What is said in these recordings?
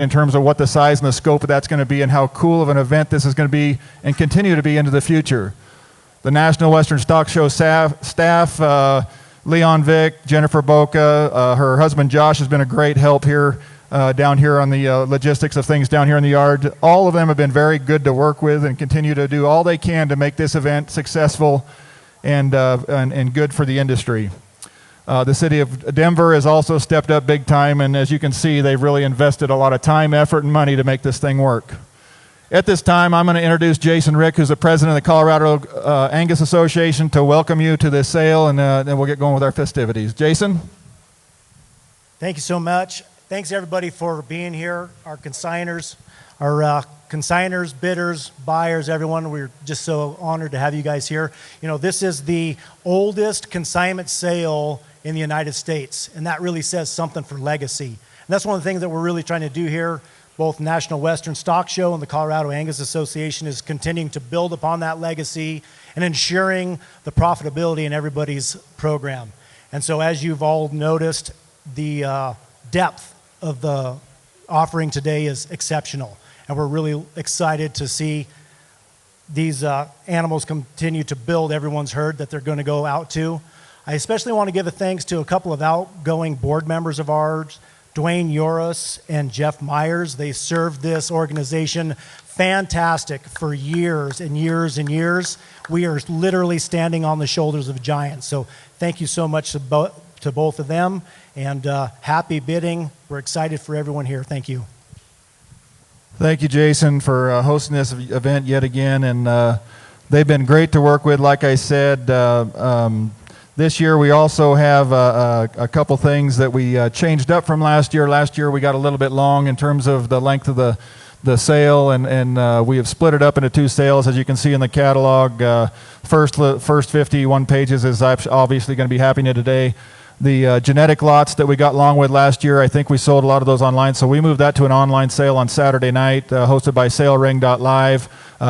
in terms of what the size and the scope of that's going to be and how cool of an event this is going to be and continue to be into the future. The National Western Stock Show staff, Leon Vick, Jennifer Boca, her husband Josh has been a great help here, down here on the logistics of things down here in the yard. All of them have been very good to work with and continue to do all they can to make this event successful and good for the industry. The city of Denver has also stepped up big time, and as you can see, they've really invested a lot of time, effort, and money to make this thing work. At this time, I'm going to introduce Jason Rick, who's the president of the Colorado Angus Association, to welcome you to this sale, and then we'll get going with our festivities. Jason? Thank you so much. Thanks, everybody, for being here. Our consigners, bidders, buyers, everyone. We're just so honored to have you guys here. You know, this is the oldest consignment sale in the United States, and that really says something for legacy. And that's one of the things that we're really trying to do here. Both National Western Stock Show and the Colorado Angus Association is continuing to build upon that legacy and ensuring the profitability in everybody's program. And so, as you've all noticed, the depth of the offering today is exceptional. And we're really excited to see these animals continue to build everyone's herd that they're going to go out to. I especially want to give a thanks to a couple of outgoing board members of ours, Dwayne Yoris and Jeff Myers. They served this organization fantastic for years and years and years. We are literally standing on the shoulders of giants. So thank you so much to both of them, and happy bidding. We're excited for everyone here. Thank you. Thank you, Jason, for hosting this event yet again, and they've been great to work with. Like I said, this year we also have a couple things that we changed up from last year. Last year we got a little bit long in terms of the length of the sale, and we have split it up into two sales, as you can see in the catalog. First 51 pages is obviously going to be happening today. The genetic lots that we got long with last year, I think we sold a lot of those online, so we moved that to an online sale on Saturday night, hosted by SaleRing.live.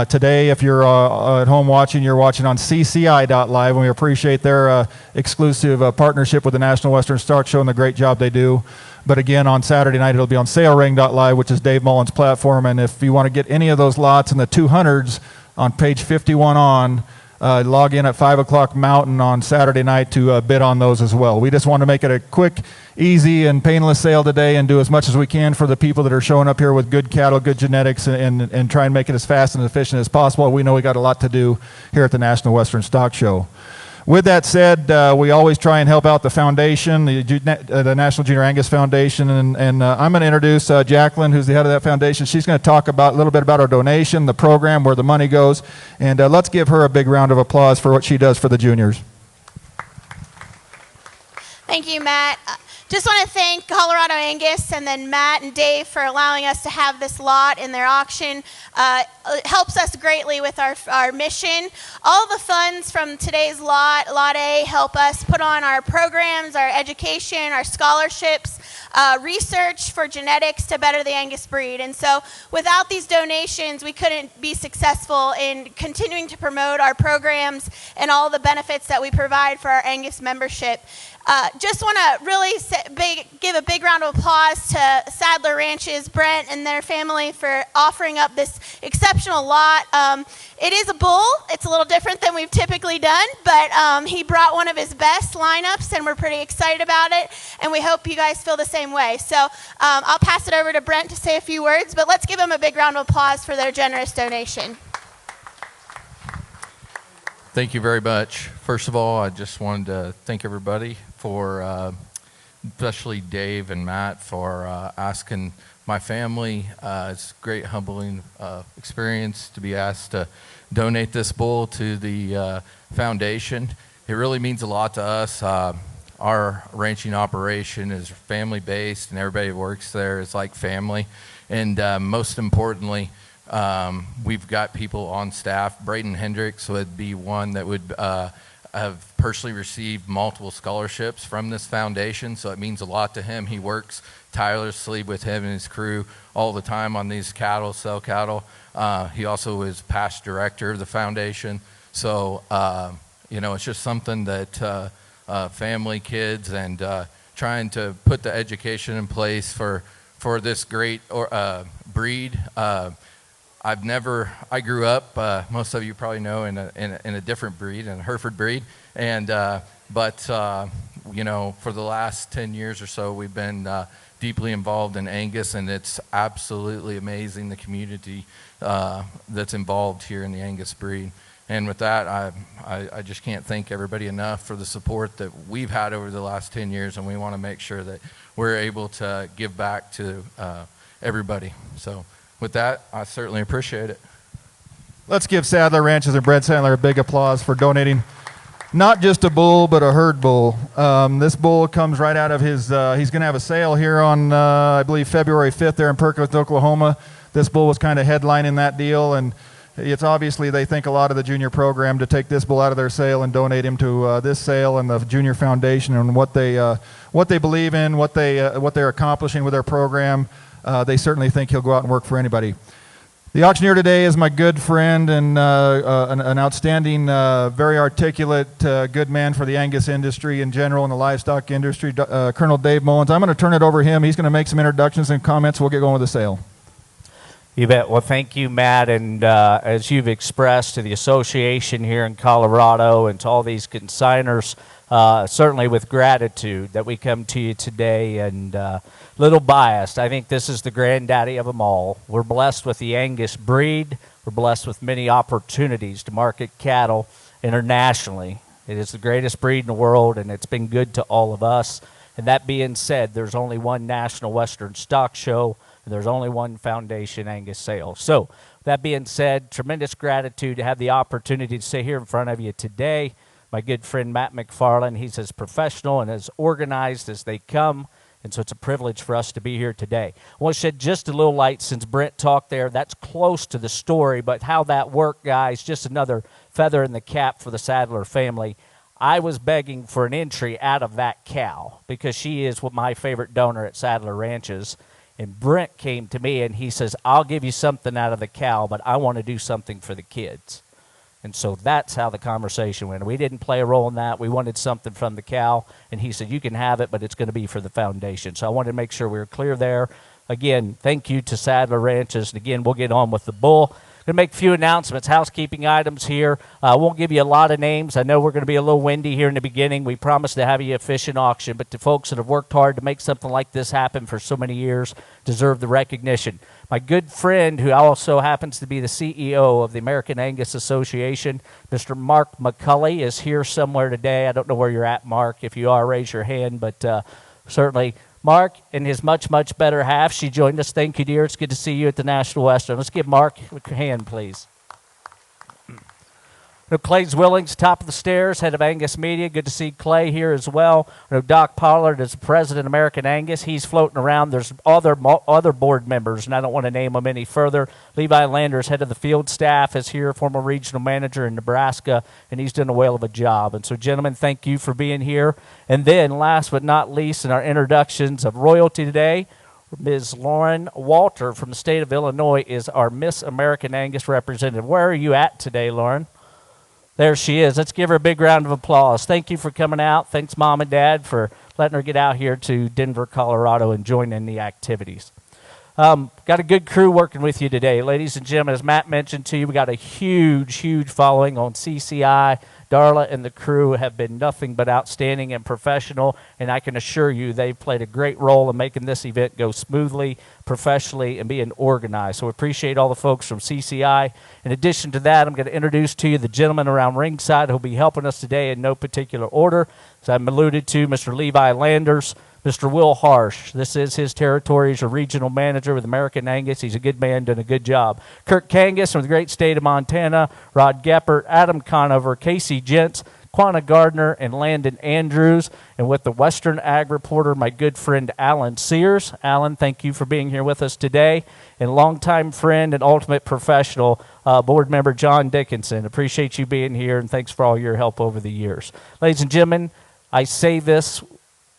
Today, if you're at home watching, you're watching on CCI.live, and we appreciate their exclusive partnership with the National Western Stock Show and the great job they do. But again, on Saturday night, it'll be on SaleRing.live, which is Dave Mullen's platform, and if you want to get any of those lots in the 200s on page 51 on, log in at 5 o'clock Mountain on Saturday night to bid on those as well. We just want to make it a quick, easy, and painless sale today and do as much as we can for the people that are showing up here with good cattle, good genetics, and try and make it as fast and efficient as possible. We know we got a lot to do here at the National Western Stock Show. With that said, we always try and help out the foundation, the National Junior Angus Foundation, and I'm going to introduce Jacqueline, who's the head of that foundation. She's going to talk a little bit about our donation, the program, where the money goes, and let's give her a big round of applause for what she does for the juniors. Thank you, Matt. Just want to thank Colorado Angus and then Matt and Dave for allowing us to have this lot in their auction. It helps us greatly with our mission. All the funds from today's lot A, help us put on our programs, our education, our scholarships, research for genetics to better the Angus breed. And so without these donations, we couldn't be successful in continuing to promote our programs and all the benefits that we provide for our Angus membership. Just want to really give a big round of applause to Sadler Ranch's Brent and their family for offering up this exceptional lot. It is a bull. It's a little different than we've typically done, but he brought one of his best lineups, and we're pretty excited about it, and we hope you guys feel the same way. So I'll pass it over to Brent to say a few words, but let's give them a big round of applause for their generous donation. Thank you very much. First of all, I just wanted to thank everybody for, especially Dave and Matt, for asking my family. It's a great humbling experience to be asked to donate this bull to the foundation. It really means a lot to us. Our ranching operation is family-based, and everybody who works there is like family. And most importantly, we've got people on staff. Braden Hendricks would be one that would have personally received multiple scholarships from this foundation, so it means a lot to him. He works tirelessly with him and his crew all the time on these cattle, sell cattle. He also is past director of the foundation. So, you know, it's just something that family, kids, and trying to put the education in place for for this great breed. I grew up, most of you probably know, in a different breed, in a Hereford breed. But for the last 10 years or so, we've been deeply involved in Angus, and it's absolutely amazing, the community that's involved here in the Angus breed. And with that, I just can't thank everybody enough for the support that we've had over the last 10 years, and we want to make sure that we're able to give back to everybody. So with that, I certainly appreciate it. Let's give Sadler Ranches and Brett Sadler a big applause for donating not just a bull, but a herd bull. This bull comes right out of his, he's going to have a sale here on, I believe, February 5th there in Perkins, Oklahoma. This bull was kind of headlining that deal, and it's obviously they think a lot of the junior program to take this bull out of their sale and donate him to this sale and the junior foundation and what they believe in, what they're accomplishing with their program. They certainly think he'll go out and work for anybody. The auctioneer today is my good friend and an outstanding, very articulate, good man for the Angus industry in general and the livestock industry, Colonel Dave Mullins. I'm going to turn it over to him. He's going to make some introductions and comments. We'll get going with the sale. You bet. Well, thank you, Matt. And as you've expressed to the association here in Colorado and to all these consigners, certainly with gratitude that we come to you today, and little biased. I think this is the granddaddy of them all. We're blessed with the Angus breed. We're blessed with many opportunities to market cattle internationally. It is the greatest breed in the world, and it's been good to all of us. And that being said, there's only one National Western Stock Show, and there's only one Foundation Angus sale. So that being said, tremendous gratitude to have the opportunity to sit here in front of you today. My good friend Matt McFarland, he's as professional and as organized as they come, and so it's a privilege for us to be here today. I want to shed just a little light since Brent talked there. That's close to the story, but how that worked, guys, just another feather in the cap for the Sadler family. I was begging for an entry out of that cow because she is my favorite donor at Sadler Ranches. And Brent came to me and he says, I'll give you something out of the cow, but I want to do something for the kids. And so that's how the conversation went. We didn't play a role in that. We wanted something from the cow, and he said, you can have it, but it's going to be for the foundation. So I wanted to make sure we were clear there. Again, thank you to Sadler Ranches. And again, we'll get on with the bull. Going to make a few announcements, housekeeping items here. I won't give you a lot of names. I know we're going to be a little windy here in the beginning. We promised to have you a efficient auction, but the folks that have worked hard to make something like this happen for so many years deserve the recognition. My good friend, who also happens to be the CEO of the American Angus Association, Mr. Mark McCulley, is here somewhere today. I don't know where you're at, Mark. If you are, raise your hand, but certainly Mark and his much, much better half. She joined us. Thank you, dear. It's good to see you at the National Western. Let's give Mark a hand, please. Clay's Willings, top of the stairs, head of Angus Media. Good to see Clay here as well. Doc Pollard is the president of American Angus. He's floating around. There's other board members, and I don't want to name them any further. Levi Landers, head of the field staff, is here, former regional manager in Nebraska, and he's done a whale of a job. And so, gentlemen, thank you for being here. And then, last but not least, in our introductions of royalty today, Ms. Lauren Walter from the state of Illinois is our Miss American Angus representative. Where are you at today, Lauren? There she is. Let's give her a big round of applause. Thank you for coming out. Thanks, Mom and Dad, for letting her get out here to Denver, Colorado, and join in the activities. Got a good crew working with you today. Ladies and gentlemen, as Matt mentioned to you, we got a huge, huge following on CCI. Darla and the crew have been nothing but outstanding and professional, and I can assure you they've played a great role in making this event go smoothly, professionally, and being organized. So we appreciate all the folks from CCI. In addition to that, I'm going to introduce to you the gentleman around ringside who will be helping us today in no particular order. As I've alluded to, Mr. Levi Landers, Mr. Will Harsh. This is his territory. He's a regional manager with American Angus. He's a good man, doing a good job. Kirk Kangas from the great state of Montana, Rod Geppert, Adam Conover, Casey Gentz, Quanah Gardner, and Landon Andrews. And with the Western Ag Reporter, my good friend Alan Sears. Alan, thank you for being here with us today. And longtime friend and ultimate professional, board member John Dickinson. Appreciate you being here, and thanks for all your help over the years. Ladies and gentlemen, I say this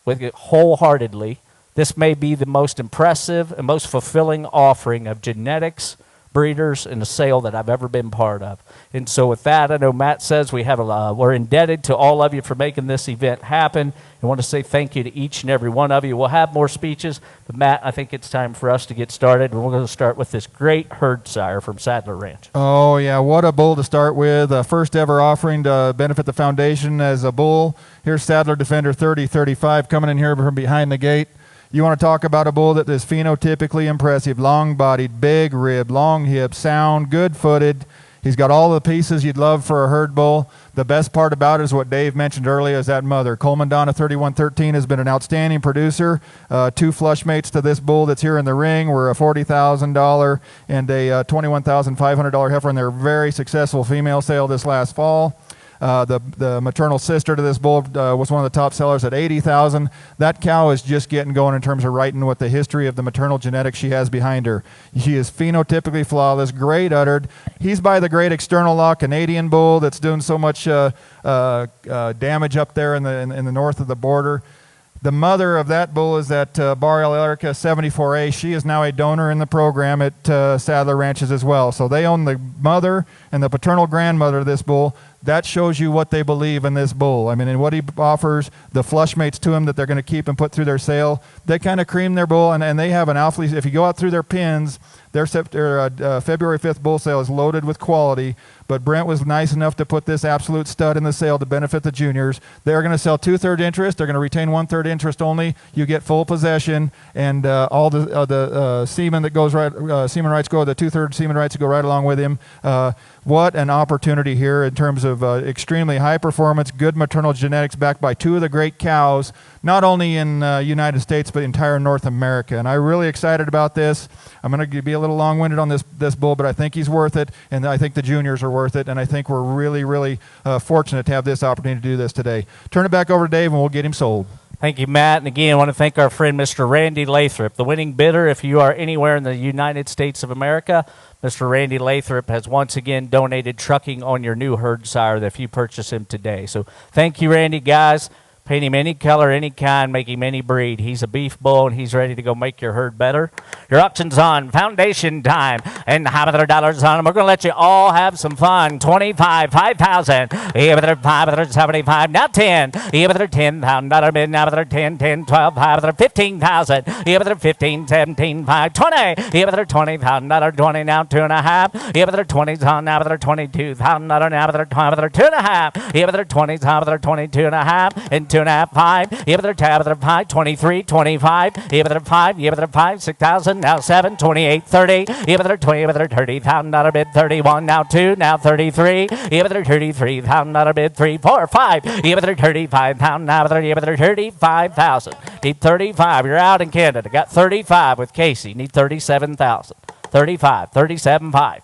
with it wholeheartedly. This may be the most impressive and most fulfilling offering of genetics, breeders in a sale that I've ever been part of. And so with that, I know Matt says we're indebted to all of you for making this event happen. I want to say thank you to each and every one of you. We'll have more speeches, but Matt, I think it's time for us to get started. And we're going to start with this great herd sire from Sadler Ranch. Oh, yeah, what a bull to start with. First ever offering to benefit the foundation as a bull. Here's Sadler Defender 3035 coming in here from behind the gate. You want to talk about a bull that is phenotypically impressive, long-bodied, big rib, long hip, sound, good-footed. He's got all the pieces you'd love for a herd bull. The best part about it is what Dave mentioned earlier is that mother. Coleman Donna 3113 has been an outstanding producer. 2 flush mates to this bull that's here in the ring were a $40,000 and a $21,500 heifer, and they're a very successful female sale this last fall. The maternal sister to this bull was one of the top sellers at $80,000. That cow is just getting going in terms of writing what the history of the maternal genetics she has behind her. She is phenotypically flawless, great uddered. He's by the great external law Canadian bull that's doing so much damage up there in the north of the border. The mother of that bull is that Bar Erica 74A. She is now a donor in the program at Sadler Ranches as well. So they own the mother and the paternal grandmother of this bull. That shows you what they believe in this bull. I mean, and what he offers, the flush mates to him that they're going to keep and put through their sale. They kind of cream their bull, and they have an awfully, if you go out through their pins, their February 5th bull sale is loaded with quality. But Brent was nice enough to put this absolute stud in the sale to benefit the juniors. They're going to sell 2/3 interest. They're going to retain 1/3 interest only. You get full possession, and all the semen that goes right, semen rights go, the 2/3 semen rights go right along with him. What an opportunity here in terms of extremely high performance, good maternal genetics backed by 2 of the great cows, not only in United States, but entire North America. And I'm really excited about this. I'm going to be a little long-winded on this bull, but I think he's worth it, and I think the juniors are worth it, and I think we're really, really fortunate to have this opportunity to do this today. Turn it back over to Dave, and we'll get him sold. Thank you, Matt. And again, I want to thank our friend, Mr. Randy Lathrop, the winning bidder. If you are anywhere in the United States of America, Mr. Randy Lathrop has once again donated trucking on your new herd sire if you purchase him today. So thank you, Randy, guys. Paint him any color, any kind, make him any breed. He's a beef bull, and he's ready to go make your herd better. Your auction's on. Foundation time. And how about their dollars on them? We're going to let you all have some fun. 25, 5,000. Here with their 575. Now 10. Here with their $10,000 bid. Now with their 10, 10, 12, 5 with their 15,000. Here with their 15, 17, 5, 20. Here with their $20,000, 20 now 2.5. Here with their 20s on. Now with their $22,000. Now with their 5 with their 2.5. Here with their 20s on with their 22.5 and 2.5, 5. Here with their tab with their 5, 23, 25. Here with their 5. Here with their 5, 6,000. Now 7, 28, 30. Here with their 20 with their $30,000 bid. 31. Now 2. Now 33. Here with their $33,000 bid. 3, 4, 5. Here with their $35,000. Now with their here with their 35,000. Need 35. You're out in Canada. Got 35 with Casey. Need 37,000. 35, 37, 5.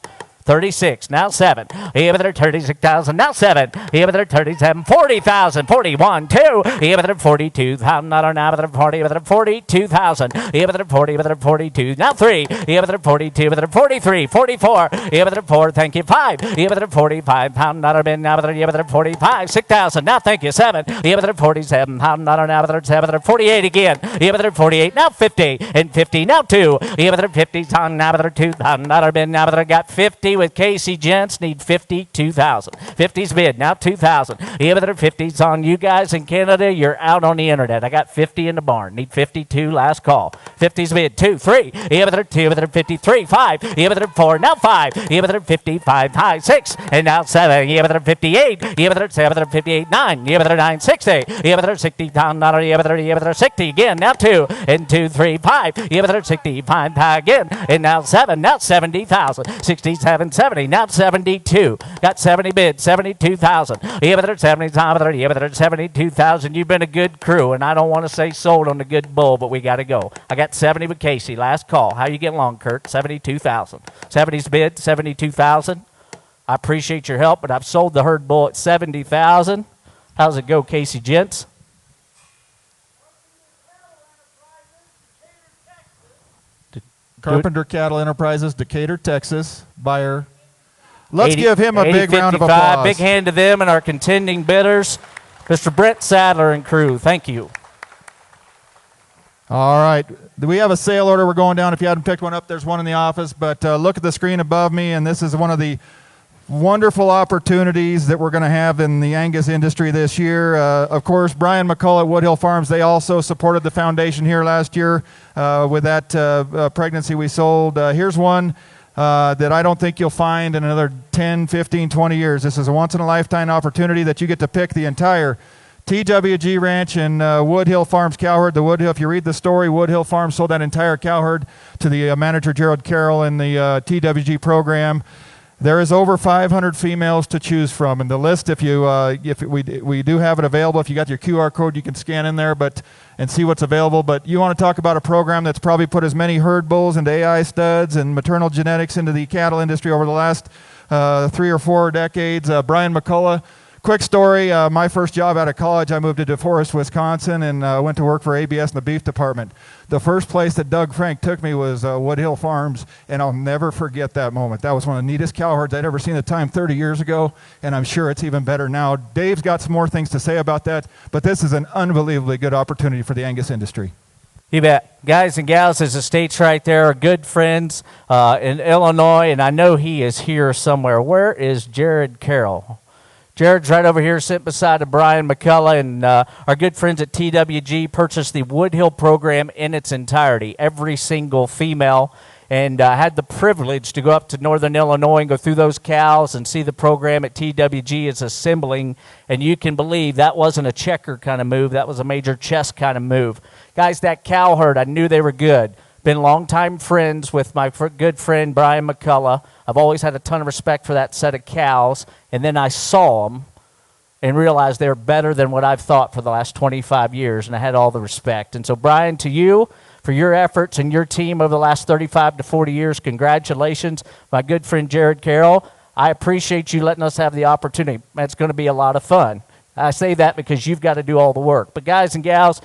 36, now 7. Here with their 36,000, now 7. Here with their 37, 40,000, 41, 2. Here with their 42,000, now with their 40, with their 42,000. Here with their 40, with their 42, now 3. Here with their 42, with their 43, 44. Here with their 4, thank you, 5. Here with their 45,000, now with their, here with their 45, 6,000, now thank you, 7. Here with their 47,000, now with their 7, with their 48 again. Here with their 48, now 50, and 50, now 2. Here with their 50,000, now with their 2,000, now with their got 50. With Casey Gents, need 52,000. 50's bid, now 2,000. Here with their 50's on you guys in Canada, you're out on the internet. I got 50 in the barn, need 52, last call. 50's bid, 2, 3. Here with their 2, with their 53, 5. Here with their 4, now 5. Here with their 55, high, 6. And now 7. Here with their 58. Here with their 7, with their 58, 9. Here with their 9, 60. Here with their 60, down, here with their 60 again, now 2. And 2, 3, 5. Here with their 65, again. And now 7, now 70,000. 67, 70, now 72. Got 70 bids, 72,000. Here with their 70,000, here with their 72,000. You've been a good crew, and I don't want to say sold on the good bull, but we got to go. I got 70 with Casey. Last call. How you getting along, Kurt? 72,000. 70's bid, 72,000. I appreciate your help, but I've sold the herd bull at 70,000. How's it go, Casey Gents? Carpenter Cattle Enterprises, Decatur, Texas. Buyer. Let's 80, give him a big round of applause. Big hand to them and our contending bidders, Mr. Brent Sadler and crew. Thank you. All right. We have a sale order we're going down. If you hadn't picked one up, there's one in the office. But look at the screen above me, and this is one of the wonderful opportunities that we're going to have in the Angus industry this year. Of course, Brian McCullough at Woodhill Farms, they also supported the foundation here last year with that pregnancy we sold. Here's one that I don't think you'll find in another 10, 15, 20 years. This is a once-in-a-lifetime opportunity that you get to pick the entire TWG Ranch and Woodhill Farms cow herd. The Woodhill, if you read the story, Woodhill Farms sold that entire cow herd to the manager Gerald Carroll in the TWG program. There is over 500 females to choose from, and the list, if we do have it available. If you got your QR code, you can scan in there, and see what's available. But you want to talk about a program that's probably put as many herd bulls into AI studs and maternal genetics into the cattle industry over the last 3 or 4 decades. Brian McCullough. Quick story, my first job out of college, I moved to DeForest, Wisconsin, and went to work for ABS in the beef department. The first place that Doug Frank took me was Woodhill Farms, and I'll never forget that moment. That was one of the neatest cow herds I'd ever seen at the time 30 years ago, and I'm sure it's even better now. Dave's got some more things to say about that, but this is an unbelievably good opportunity for the Angus industry. You bet. Guys and gals, as the states right there are good friends in Illinois, and I know he is here somewhere. Where is Jared Carroll? Jared's right over here sitting beside of Brian McCullough, and our good friends at TWG purchased the Woodhill program in its entirety, every single female, and had the privilege to go up to northern Illinois and go through those cows and see the program at TWG is assembling, and you can believe that wasn't a checker kind of move, that was a major chess kind of move. Guys, that cow herd, I knew they were good. Been longtime friends with my good friend Brian McCullough. I've always had a ton of respect for that set of cows, and then I saw them and realized they're better than what I've thought for the last 25 years, and I had all the respect. And so, Brian, to you, for your efforts and your team over the last 35 to 40 years, congratulations. My good friend Jared Carroll, I appreciate you letting us have the opportunity. It's going to be a lot of fun. I say that because you've got to do all the work. But guys and gals,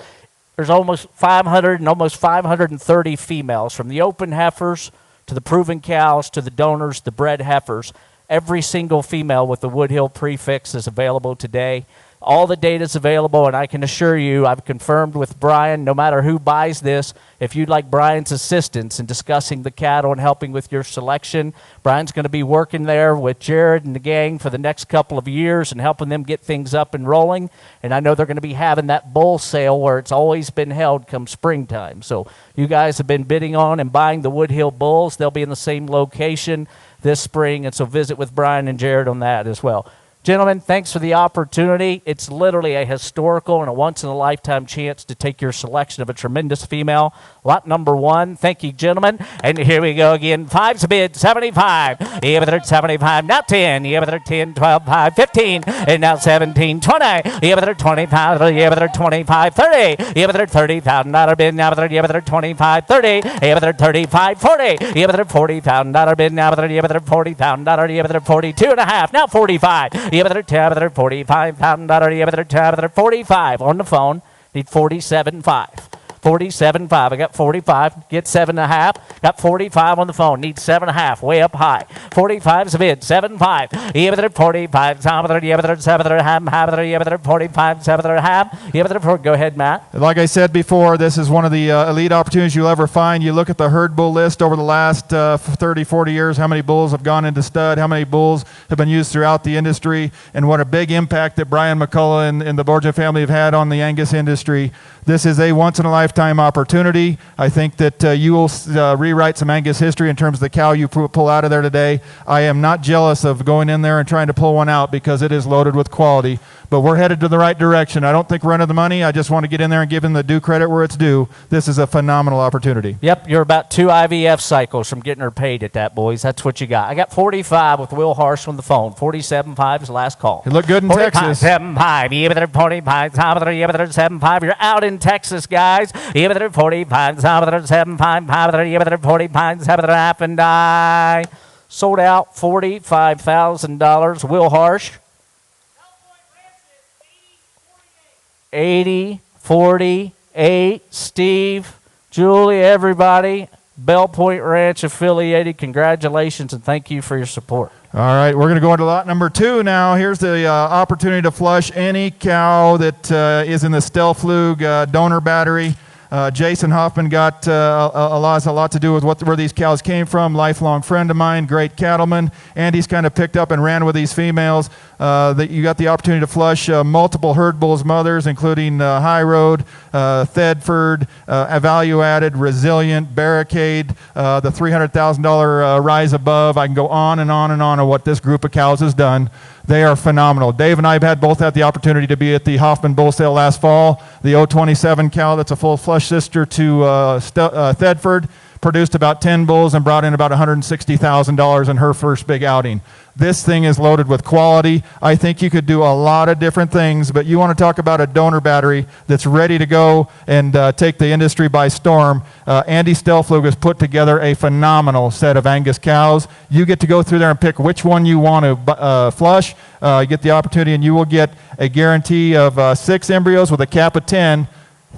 there's almost 500 and almost 530 females, from the open heifers to the proven cows to the donors, the bred heifers. Every single female with the Woodhill prefix is available today. All the data is available, and I can assure you, I've confirmed with Brian, no matter who buys this, if you'd like Brian's assistance in discussing the cattle and helping with your selection, Brian's going to be working there with Jared and the gang for the next couple of years and helping them get things up and rolling. And I know they're going to be having that bull sale where it's always been held come springtime. So you guys have been bidding on and buying the Woodhill bulls. They'll be in the same location this spring, and so visit with Brian and Jared on that as well. Gentlemen, thanks for the opportunity. It's literally a historical and a once-in-a-lifetime chance to take your selection of a tremendous female. Lot number 1. Thank you, gentlemen. And here we go again. 5's a bid, 75. Yeah, but they're 75. Now 10. Yeah, but they're 10, 12, 5, 15. And now 17, 20. Yeah, but they're 25. Yeah, but they're 25, 30. Yeah, but they're $30,000 bid. Now, but they're, yeah, but they're 25, 30. Yeah, but they're 35, 40. Yeah, but they're $40,000 bid. Now, but they're, yeah, but they're $40,000. Yeah, but they're 42 and a half. Now 45. Yeah, but they're $45,000. Yeah, but they're 45 on the phone. Need 47.5. 47.5. I got 45. Get 7.5. Got 45 on the phone. Need 7.5. Way up high. 45's a bid. 7.5. Yeah, but they're 45. Yeah, but they're 7.5. Yeah, but they're 45. 7.5. Yeah, but they're. Go ahead, Matt. Like I said before, this is one of the elite opportunities you'll ever find. You look at the herd bull list over the last 30, 40 years, how many bulls have gone into stud, how many bulls have been used throughout the industry, and what a big impact that Brian McCullough and the Borgia family have had on the Angus industry. This is a once-in-a-lifetime opportunity. I think that you will rewrite some Angus history in terms of the cow you pull out of there today. I am not jealous of going in there and trying to pull one out because it is loaded with quality. But we're headed to the right direction. I don't think we're into the money. I just want to get in there and give him the due credit where it's due. This is a phenomenal opportunity. Yep, you're about 2 IVF cycles from getting her paid at that, boys. That's what you got. I got 45 with Will Harsh on the phone. 47.5 is the last call. You look good in 45, Texas. 7.5. Yeah, but they're 45. Yeah, but they're 7.5. You're out in Texas, guys. Yeah, but they're 45. Yeah, but they're 7.5. Yeah, but they're 45. Yeah, but they're half and die. Sold out $45,000. Will Harsh. 80-48. Steve, Julie, everybody, Bell Point Ranch affiliated, congratulations and thank you for your support. All right, we're going to go into lot number 2 now. Here's the opportunity to flush any cow that is in the Stelflug donor battery. Jason Hoffman got a lot to do with where these cows came from. Lifelong friend of mine, great cattleman. Andy's kind of picked up and ran with these females. That you got the opportunity to flush multiple herd bulls mothers, including High Road, Thedford, Value Added, Resilient, Barricade, the $300,000 Rise Above. I can go on and on and on what this group of cows has done. They are phenomenal. Dave and I have both had the opportunity to be at the Hoffman Bull Sale last fall. The 027 cow that's a full flush sister to Thedford produced about 10 bulls and brought in about $160,000 in her first big outing. This thing is loaded with quality. I think you could do a lot of different things, but you want to talk about a donor battery that's ready to go and take the industry by storm. Andy Stelflug has put together a phenomenal set of Angus cows. You get to go through there and pick which one you want to flush. You get the opportunity, and you will get a guarantee of 6 embryos with a cap of 10,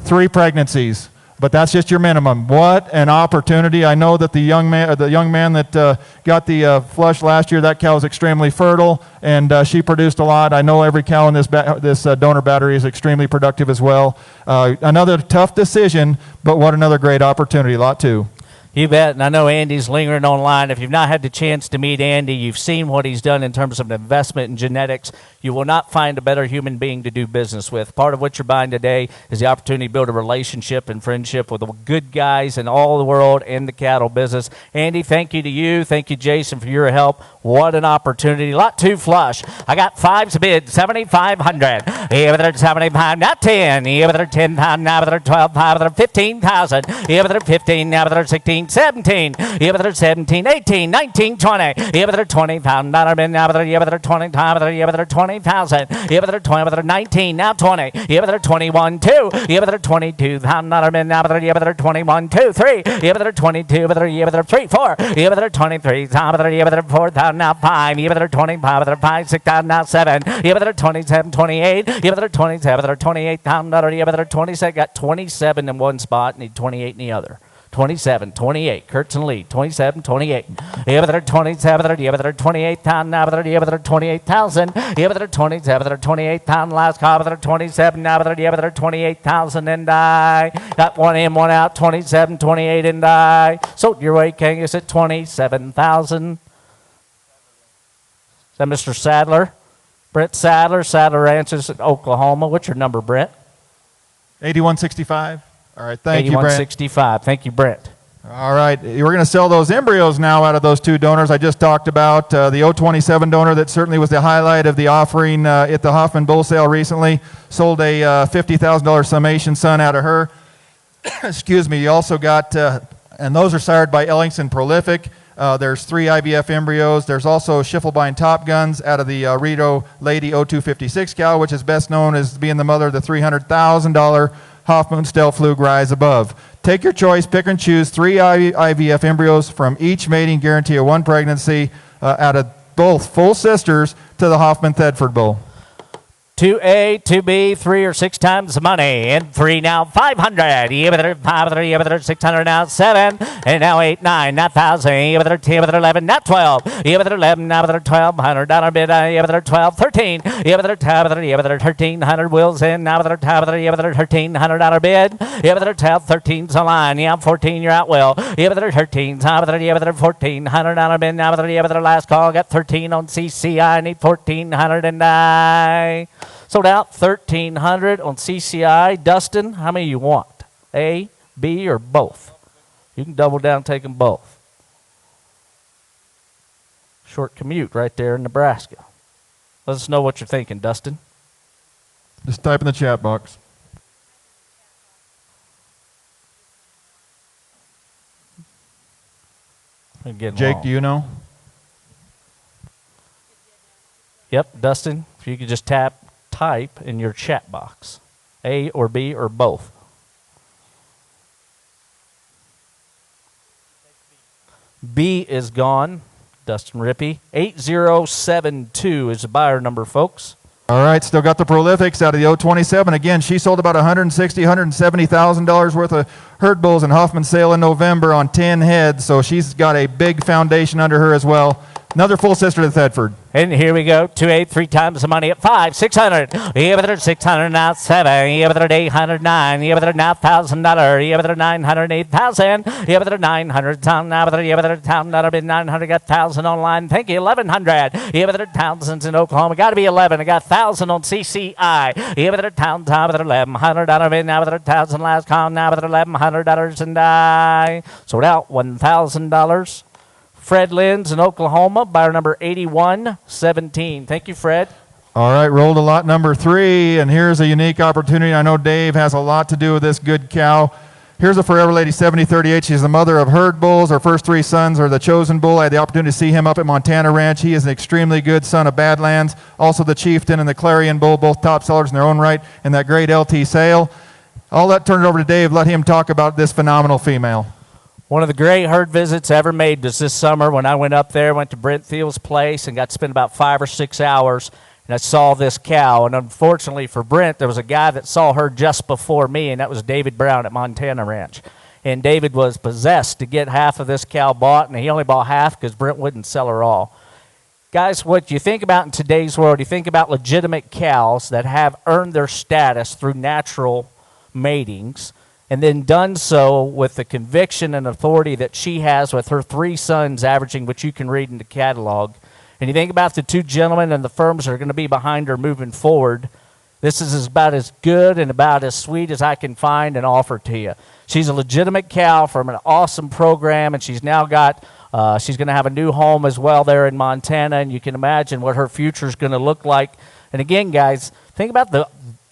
3 pregnancies. But that's just your minimum. What an opportunity. I know that the young man that got the flush last year, that cow is extremely fertile, and she produced a lot. I know every cow in this donor battery is extremely productive as well. Another tough decision, but what another great opportunity. Lot 2. You bet, and I know Andy's lingering online. If you've not had the chance to meet Andy, you've seen what he's done in terms of an investment in genetics. You will not find a better human being to do business with. Part of what you're buying today is the opportunity to build a relationship and friendship with the good guys in all the world in the cattle business. Andy, thank you to you. Thank you, Jason, for your help. What an opportunity. Lot 2 flush. I got 5's bid, 7,500. Here with 75, not 10. Here with 10,000, now with 12, 5 with 15,000. Here with 15, now with 16. 17, here with 17, 18, 19, 20, here with $20,000 bid, now with here with 20, here with 20,000, here with 20, with 19, now 20, here with 21, 2, here with $22,000 bid, now with here with 21, 2, 3, here with 22, with here with 3, 4, here with 23, here with 4,000, now 5, here with 25, with 5, 6,000, now 7, here with 27, 28, here with 27, with $28,000, here with 27, got 27 in one spot, need 28 in the other. 27, 28, Kurtz and lead, 27, 28. Here with her 27, here with her 28,000, now with her, here with her 28,000, here with her 27, 28,000, last call with her 27, now with her, here with her 28,000, and I got 1 in, 1 out, 27, 28, and I sold your way, Angus, at 27,000. Is that Mr. Sadler? Brent Sadler, Sadler Ranches in Oklahoma. What's your number, Brent? 8165. All right, thank you, Brent. 8165. Thank you, Brent. All right, we're going to sell those embryos now out of those 2 donors I just talked about. The 027 donor that certainly was the highlight of the offering at the Hoffman Bull Sale recently. Sold a $50,000 summation son out of her. Excuse me. You also got, and those are sired by Ellingson Prolific. There's 3 IVF embryos. There's also Schiffelbein Top Guns out of the Rito Lady 0256 cow, which is best known as being the mother of the $300,000 Hoffman Stelflug Rise Above. Take your choice, pick and choose 3 IVF embryos from each mating guarantee of 1 pregnancy out of both full sisters to the Hoffman Thedford Bull. 2A, 2B, 3 or 6 times the money. And 3 now, 500. Here with her 500, here with her 600, now 7. And now 8, 9, not 1,000. Here with her 10, with her 11, not 12. Here with her 11, now with her $1,200 bid. Here with her 12, 13. Here with her 12, here with her 1,300 wheels in. Now with her 12, here with her $1,300 bid. Here with her 12, 13's a line. Yeah, 14, you're out well. Here with her 13's, here with her $1,400 bid. Now with her, here with her last call, got 13 on CCI. I need 1,400 and I sold out 1,300 on CCI. Dustin, how many you want? A, B, or both? You can double down, take them both. Short commute right there in Nebraska. Let us know what you're thinking, Dustin. Just type in the chat box. Jake, do you know? Yep, Dustin, if you could just type in your chat box, A or B or both. B is gone. Dustin Rippey. 8072 is the buyer number, folks. All right, still got the Prolifics out of the 027. Again, she sold about $160,000, $170,000 worth of herd bulls in Hoffman sale in November on 10 heads, so she's got a big foundation under her as well. Another full sister to Thedford. And here we go. 2-8, 3 times the money at 5, 600. Yeah, but 600 now 7. Yeah, but 809. Yeah, but now $1,000. Yeah, but 908,000. Yeah, but 900 town now. But yeah, but $1,000 been 900. Got 1,000 online. Thank you. 1,100. Yeah, but thousands in Oklahoma. Got to be 11. I got 1,000 on CCI. Yeah, but town time. But $1,100 been now. But 1,000 last call now. But $1,100 and I sold out $1,000. Fred Lins in Oklahoma, buyer number 8117. Thank you, Fred. All right, rolled to lot number 3, and here's a unique opportunity. I know Dave has a lot to do with this good cow. Here's a Forever Lady 7038. She's the mother of herd bulls. Her first 3 sons are the chosen bull. I had the opportunity to see him up at Montana Ranch. He is an extremely good son of Badlands. Also the Chieftain and the Clarion bull, both top sellers in their own right in that great LT sale. I'll turn it over to Dave, let him talk about this phenomenal female. One of the great herd visits ever made was this summer when I went up there, went to Brent Thiel's place and got to spend about 5 or 6 hours, and I saw this cow. And unfortunately for Brent, there was a guy that saw her just before me, and that was David Brown at Montana Ranch. And David was possessed to get half of this cow bought, and he only bought half because Brent wouldn't sell her all. Guys, what you think about in today's world, you think about legitimate cows that have earned their status through natural matings, and then done so with the conviction and authority that she has with her 3 sons averaging, which you can read in the catalog. And you think about the 2 gentlemen and the firms that are going to be behind her moving forward, this is about as good and about as sweet as I can find and offer to you. She's a legitimate cow from an awesome program, and she's now got, she's going to have a new home as well there in Montana, and you can imagine what her future is going to look like. And again, guys, think about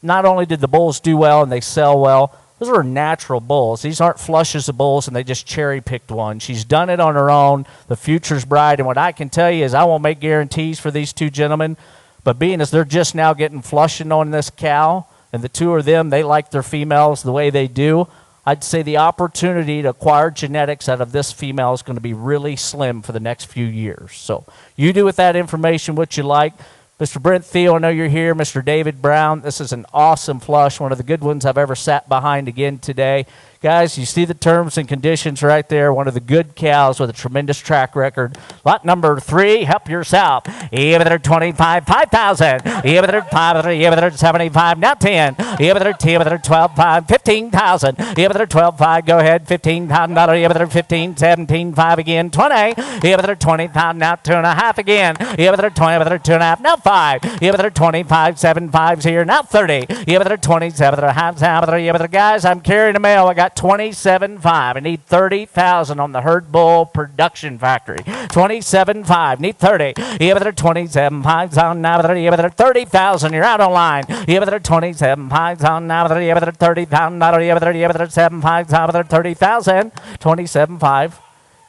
not only did the bulls do well and they sell well, those are natural bulls. These aren't flushes of bulls and they just cherry-picked one. She's done it on her own. The future's bright. And what I can tell you is I won't make guarantees for these 2 gentlemen, but being as they're just now getting flushing on this cow, and the 2 of them, they like their females the way they do, I'd say the opportunity to acquire genetics out of this female is going to be really slim for the next few years. So you do with that information what you like. Mr. Brent Thiel, I know you're here. Mr. David Brown, this is an awesome flush, one of the good ones I've ever sat behind again today. Guys, you see the terms and conditions right there. One of the good cows with a tremendous track record. Lot number 3, help yourself. Even they're 25, 5,000. Even they're 5, even they're 75, now 10. Even they're 10, even they're 12, 5, 15,000. Even they're 12, 5, go ahead, $15,000. Even they're 15, 17, 5 again, 20. Even they're 20,000, now 2.5 again. Even they're 20, even they're 2.5, now 5. Even they're 25, 7 5s here, now 30. Even they're 27, they're half, even they're guys, I'm carrying a mail. I got 27.5. I need 30,000 on the herd bull production factory. 27.5. Need 30. Yeah, but they're 27.5 on now. Yeah, but they're 30,000. You're out online. Yeah, but they're 27.5 on now. Yeah, but they're 30,000. Yeah, but they're 7.5 on. They're 30,000. 27.5.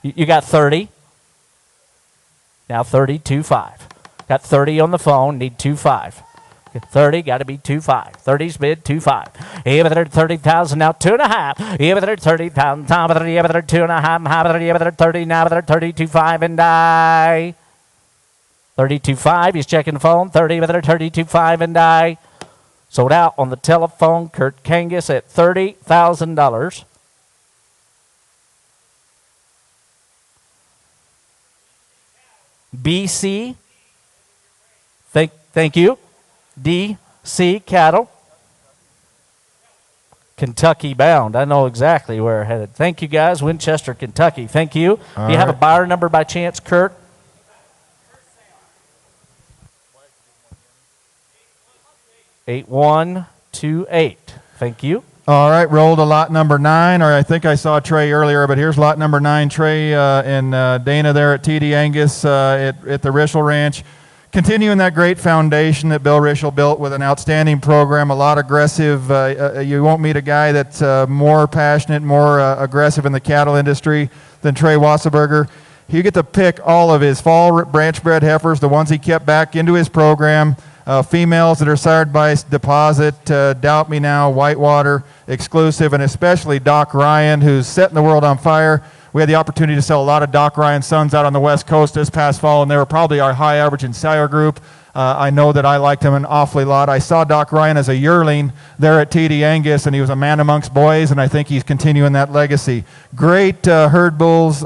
You got 30. Now 32.5. Got 30 on the phone. Need 2.5. 30, got to be 2.5. 30's bid, 2.5. Yeah, but they're 30,000 now, 2.5. Yeah, but they're 30,000. Yeah, but they're 2.5. Yeah, but they're 30 now, but they're 32.5 and die. 32.5. He's checking the phone. 30, but they're 32.5 and die. Sold out on the telephone. Kurt Angus at $30,000. BC. Thank you. DC cattle. Kentucky bound. I know exactly where we're headed. Thank you, guys. Winchester, Kentucky. Thank you. Do you have a buyer number by chance, Kurt? 8128. Thank you. All right, roll to lot number 9, or I think I saw Trey earlier, but here's lot number 9. Trey and Dana there at TD Angus at the Rischel Ranch. Continuing that great foundation that Bill Rischel built with an outstanding program, a lot aggressive. You won't meet a guy that's more passionate, more aggressive in the cattle industry than Trey Wasserberger. You get to pick all of his fall branch bred heifers, the ones he kept back into his program, females that are sired by Deposit, Doubt Me Now, Whitewater, Exclusive, and especially Doc Ryan, who's setting the world on fire. We had the opportunity to sell a lot of Doc Ryan sons out on the West Coast this past fall, and they were probably our high average in sire group. I know that I liked him an awfully lot. I saw Doc Ryan as a yearling there at TD Angus, and he was a man amongst boys, and I think he's continuing that legacy. Great herd bulls,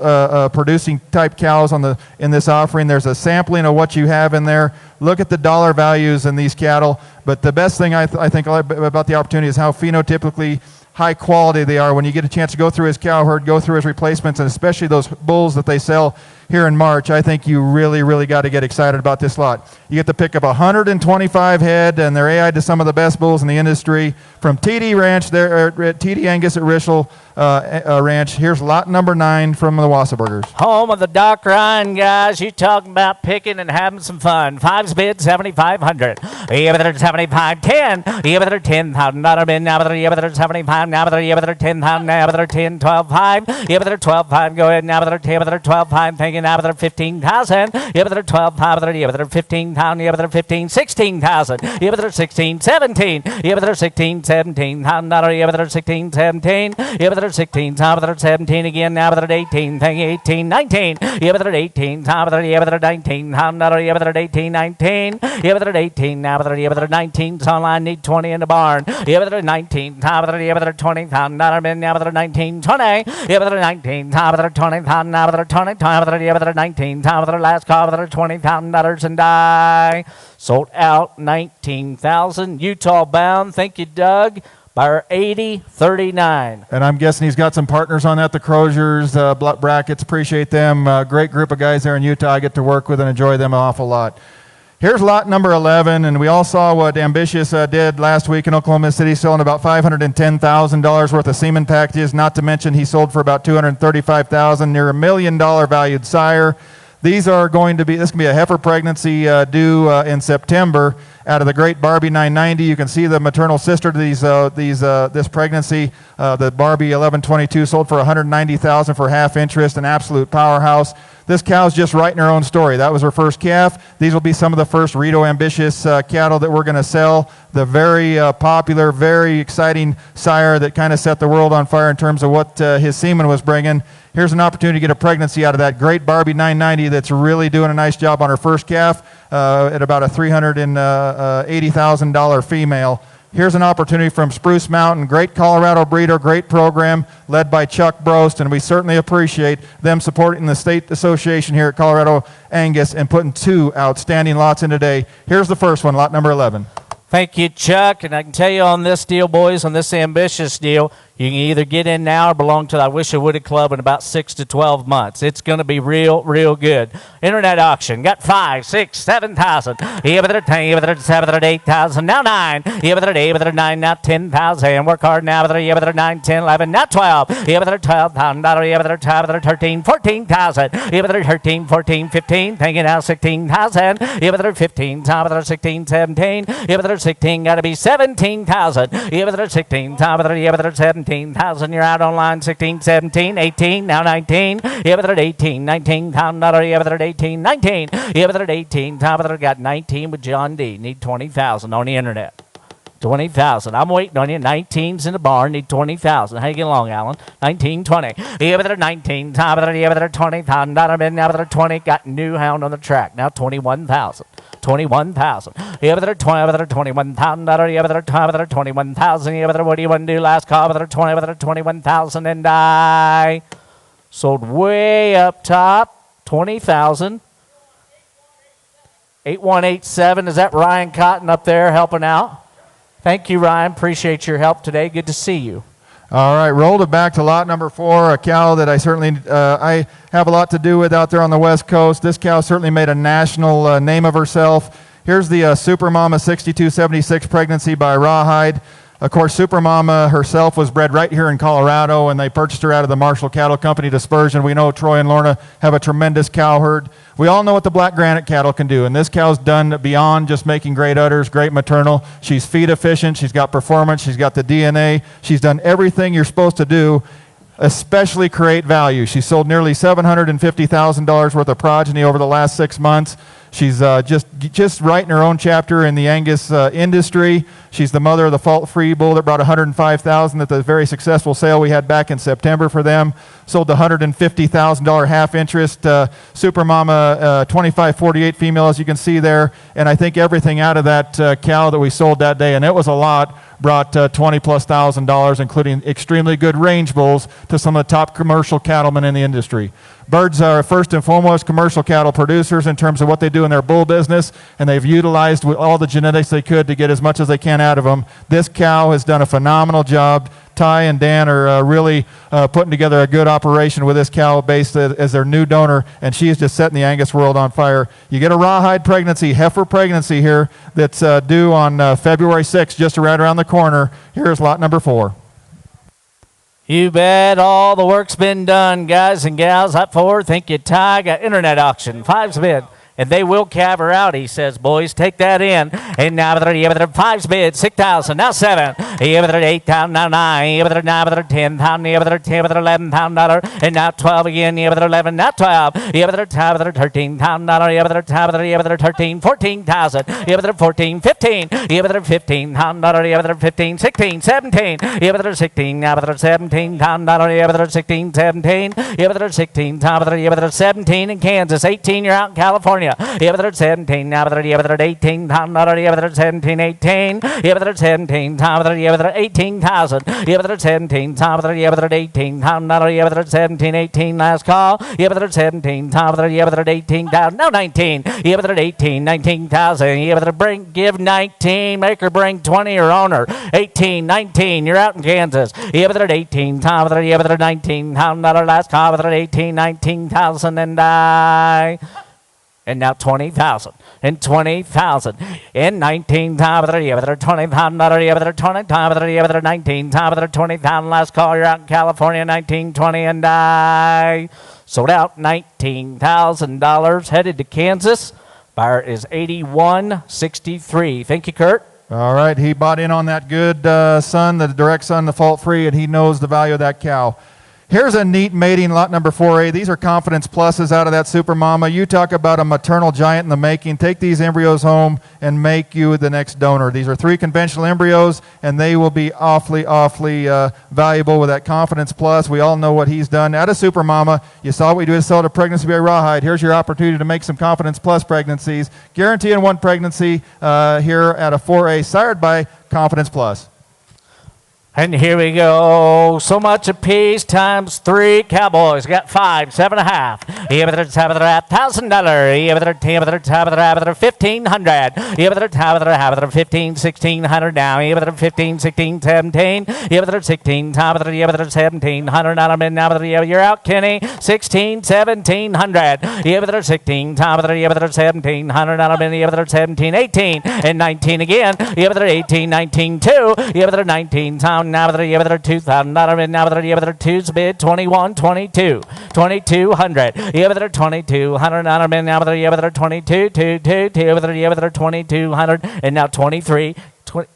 producing type cows in this offering. There's a sampling of what you have in there. Look at the dollar values in these cattle. But the best thing I think about the opportunity is how phenotypically high quality they are. When you get a chance to go through his cow herd, go through his replacements, and especially those bulls that they sell here in March, I think you really, really got to get excited about this lot. You get to pick up 125 head, and they're AI to some of the best bulls in the industry. From TD Ranch, there at TD Angus at Rishel Ranch. Here's lot number 9 from the Wasserburgers. Home of the Doc Ryan guys. You talking about picking and having some fun. 5's bid 7,500. Yeah, but they're 75, 10. Yeah, but they're $10,000 bid. Now, but they're 75. Now, but they're 10,000. Now, but they're 10, 12, 5. Yeah, but they're 12, 5. Go ahead. Now, but they're 10. But they're 12, 5. Thinking now, but they're 15,000. Yeah, but they're 12, 5. Yeah, but they're 15,000. Yeah, but they're 15, 16,000. Yeah, but they're 16, 17. Yeah, but they're 16, 17,000. Yeah, but they're 16, 17. Yeah, but they're 16, top of their 17 again, now but they're 18, thank you, 18, 19, yeah, but they're 18, top of their, yeah, but they're 19, yeah, but they're 18, 19, yeah, but they're 18, now but they're, yeah, but they're 19, so I need 20 in the barn, yeah, but they're 19, top of their, yeah, but they're 20, now but they're 19, 20, yeah, but they're 19, top of their 20, now but they're 20, top of their, yeah, but they're 19, top of their last call, but they're $20,000 and die, sold out 19,000, Utah bound, thank you, Doug. Buyer 8039. And I'm guessing he's got some partners on that, the Croziers, Brackets, appreciate them. Great group of guys there in Utah I get to work with and enjoy them an awful lot. Here's lot number 11, and we all saw what Ambitious did last week in Oklahoma City, selling about $510,000 worth of semen packages, not to mention he sold for about $235,000, near $1 million valued sire. This can be a heifer pregnancy due in September out of the great Barbie 990. You can see the maternal sister to this pregnancy. The Barbie 1122 sold for $190,000 for half interest, an absolute powerhouse. This cow's just writing her own story. That was her first calf. These will be some of the first Rito Ambitious cattle that we're going to sell. The very popular, very exciting sire that kind of set the world on fire in terms of what his semen was bringing. Here's an opportunity to get a pregnancy out of that great Barbie 990 that's really doing a nice job on her first calf at about a $380,000 female. Here's an opportunity from Spruce Mountain, great Colorado breeder, great program led by Chuck Brost, and we certainly appreciate them supporting the state association here at Colorado Angus and putting 2 outstanding lots in today. Here's the first one, lot number 11. Thank you, Chuck. And I can tell you on this deal, boys, on this Ambitious deal, you can either get in now or belong to the I Wish I Woulda Club in about 6 to 12 months. It's going to be real, real good. Internet auction. Got 5, 6, 7,000. Yeah, but they're 10. Yeah, but they're 7. They're 8,000. Now 9. Yeah, but they're 8. But they're 9. Now 10,000. Work hard now. But they're 9, 10, 11. Now 12. Yeah, but they're $12,000. Yeah, but they're 12. But they're 13, 14,000. Yeah, but they're 13, 14, 15. Thank you now 16,000. Yeah, but they're 15. But they're 16, 17. Yeah, but they're 16. Got to be 17,000. Yeah, but they're 16. But they're 17,000. You're out online. 16, 17, 18, now 19. Yeah, but they're 18, 19,000. Yeah, but they're 18, 19. Yeah, but they're 18. But they're got 19 with John D. Need 20,000 on the internet. 20,000. I'm waiting on you. 19's in the barn. Need 20,000. How you get along, Alan? 19, 20. Yeah, but they're 19. Yeah, but they're 20,000. Now but they're 20. Got new hound on the track. Now 21,000. 21,000. Yeah, but they're 20. But they're 21,000. Yeah, but they're 20. But they're 21,000. Yeah, but they're what do you want to do? Last call. But they're 20. But they're 21,000 and die. Sold way up top. 20,000. 8187. Is that Ryan Cotton up there helping out? Thank you, Ryan. Appreciate your help today. Good to see you. All right, rolled it back to lot number 4, a cow that I certainly I have a lot to do with out there on the West Coast. This cow certainly made a national name of herself. Here's the Super Mama 6276 pregnancy by Rawhide. Of course, Super Mama herself was bred right here in Colorado, and they purchased her out of the Marshall Cattle Company Dispersion. We know Troy and Lorna have a tremendous cow herd. We all know what the black granite cattle can do, and this cow's done beyond just making great udders, great maternal. She's feed efficient, she's got performance, she's got the DNA. She's done everything you're supposed to do, especially create value. She sold nearly $750,000 worth of progeny over the last 6 months. She's just writing her own chapter in the Angus industry. She's the mother of the fault-free bull that brought $105,000 at the very successful sale we had back in September for them. Sold the $150,000 half interest Super Mama 2548 female, as you can see there. And I think everything out of that cow that we sold that day, and it was a lot, brought $20,000+, including extremely good range bulls to some of the top commercial cattlemen in the industry. Birds are first and foremost commercial cattle producers in terms of what they do in their bull business, and they've utilized all the genetics they could to get as much as they can out of them. This cow has done a phenomenal job. Ty and Dan are really putting together a good operation with this cow based as their new donor, and she is just setting the Angus world on fire. You get a rawhide pregnancy, heifer pregnancy here that's due on February 6th, just right around the corner. Here's lot number 4. You bet all the work's been done, guys and gals. Up forward, thank you, Ty. Got internet auction, 5's bid. And they will calve her out, he says, boys. Take that in. And now with 5's bid, 6,000. Now 7. 8,000. Now 9. 10,000. 11,000. And now 12 again. 11. Now 12. 13,000. 13. 14,000. 14. 15. 15,000. 15. 16. 17. 16. Now 17,000. 16. 17. 16. 17 in Kansas. 18. You're out in California. 17, now 18, 17, 18, 17, 18,000, 17, 18, 17, 18, last call, 17, 18,000, now 19, 18, 19,000, give 19, make her bring 20 or owner, 18, 19, you're out in Kansas, 18, 19, last call, 18, 19,000, and now 20,000, and 20,000, and 19,000, 20,000, 19,000, 20,000, last call, you're out in California, 19, 20, and I sold out $19,000, headed to Kansas. Buyer is 8163. Thank you, Kurt. All right, he bought in on that good son, the direct son, the fault-free, and he knows the value of that cow. Here's a neat mating, lot number 4A. These are confidence pluses out of that Super Mama. You talk about a maternal giant in the making. Take these embryos home and make you the next donor. These are 3 conventional embryos, and they will be awfully valuable with that confidence plus. We all know what he's done. Out of Super Mama, you saw what we do to sell to pregnancy by rawhide. Here's your opportunity to make some confidence plus pregnancies. Guaranteeing 1 pregnancy here at a 4A, sired by Confidence Plus. And here we go. So much apiece times 3. Cowboys got 5, 7.5. $1,000. 1,500. 15, 1,600 now. 15, 16, 17. 16, 1,700. Now you're out, Kenny. 16, 1,700. 16, 1,700. 17, 18, and 19 again. 18, 19, 2. 19, now that you have another $2,000, now that you have another 2's bid, 21, 22, 2,200. You have another 2,200, now that you have another 22, 2, 2, 2, you have another 2,200, and now 23, 20.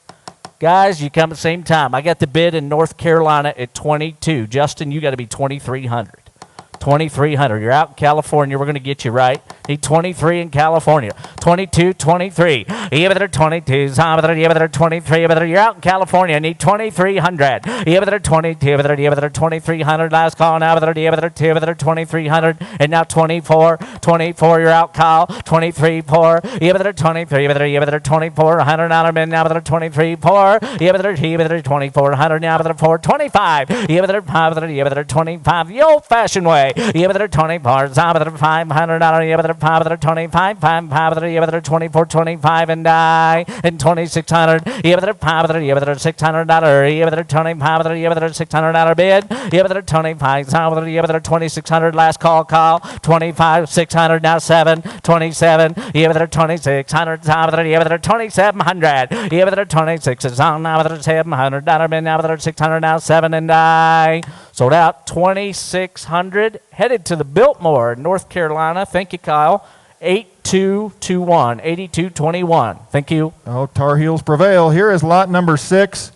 Guys, you come at the same time. I got the bid in North Carolina at 22. Justin, you got to be 2,300. 2,300. You're out in California. We're going to get you right. Need 23 in California. 22, 23. You have another 22. You have another 23. You're out in California. Need 2,300. You have another 22. You have another 2,300. Last call now. You have another 2,300. And now 24. 24. You're out, Kyle. 23, 4. You have another 23. You have another 24. $100. Now another 23, 4. You have another 2,400. Now another 425. You have another 5. You have another 25. The old-fashioned way. You have another 24. You have another $500. You have another 525. 500. You have another 24, 25, and 2,600. You have another 500. You have another $600. You have another 25. You have another $600 bid. You have another 25. You have another 2,600. Last call. 25, 600. Now 7, 27. You have another 2,600. You have another 2,700. You have another 26. Now another $700 bid. Now another 600. Now 7, and sold out 2,600. Headed to the Biltmore, North Carolina. Thank you, Kyle. 8221. 8221. Thank you. Oh, Tar Heels prevail. Here is lot number 6.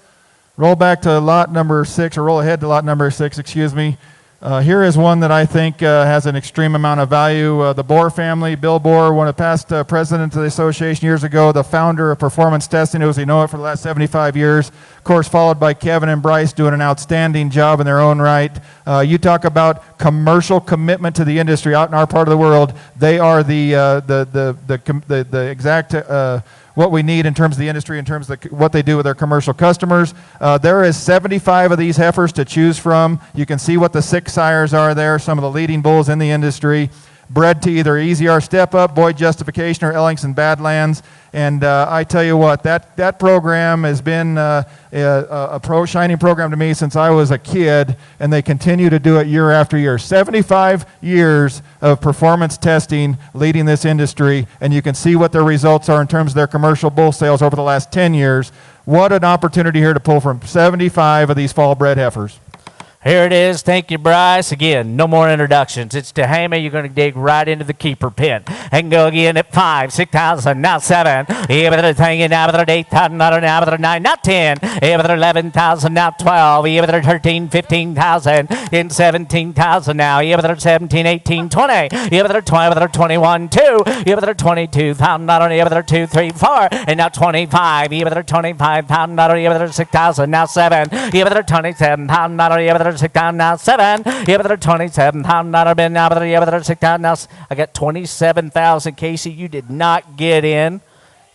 Roll back to lot number 6, or roll ahead to lot number 6, excuse me. Here is one that I think has an extreme amount of value. The Bohr family, Bill Bohr, one of the past presidents of the association years ago, the founder of performance testing, as we know it for the last 75 years. Of course, followed by Kevin and Bryce doing an outstanding job in their own right. You talk about commercial commitment to the industry out in our part of the world. They are the exact what we need in terms of the industry, in terms of what they do with their commercial customers. There is 75 of these heifers to choose from. You can see what the 6 sires are there, some of the leading bulls in the industry. Bred to either EZR Step Up, Boyd Justification, or Ellingson Badlands. And I tell you what, that program has been a shining program to me since I was a kid, and they continue to do it year after year. 75 years of performance testing leading this industry, and you can see what their results are in terms of their commercial bull sales over the last 10 years. What an opportunity here to pull from 75 of these fall bred heifers. Here it is. Thank you, Bryce. Again, no more introductions. It's Tehama. You're going to dig right into the keeper pen. And go again at 5, 6,000, now 7. Here with it hanging now with it 8,000, now with it 9, now 10. Here with it 11,000, now 12. Here with it 13, 15,000, in 17,000 now. Here with it 17, 18, 20. Here with it 20, with it 21, 2. Here with it 22,000, not only here with it 2, 3, 4. And now 25. Here with it 25,000, not only here with it 6,000, now 7. Here with it 27,000, not only here with it 6,000, now 7. Here with it 27,000, not only now with it here with it 6,000, now I got 27,000. Casey, you did not get in.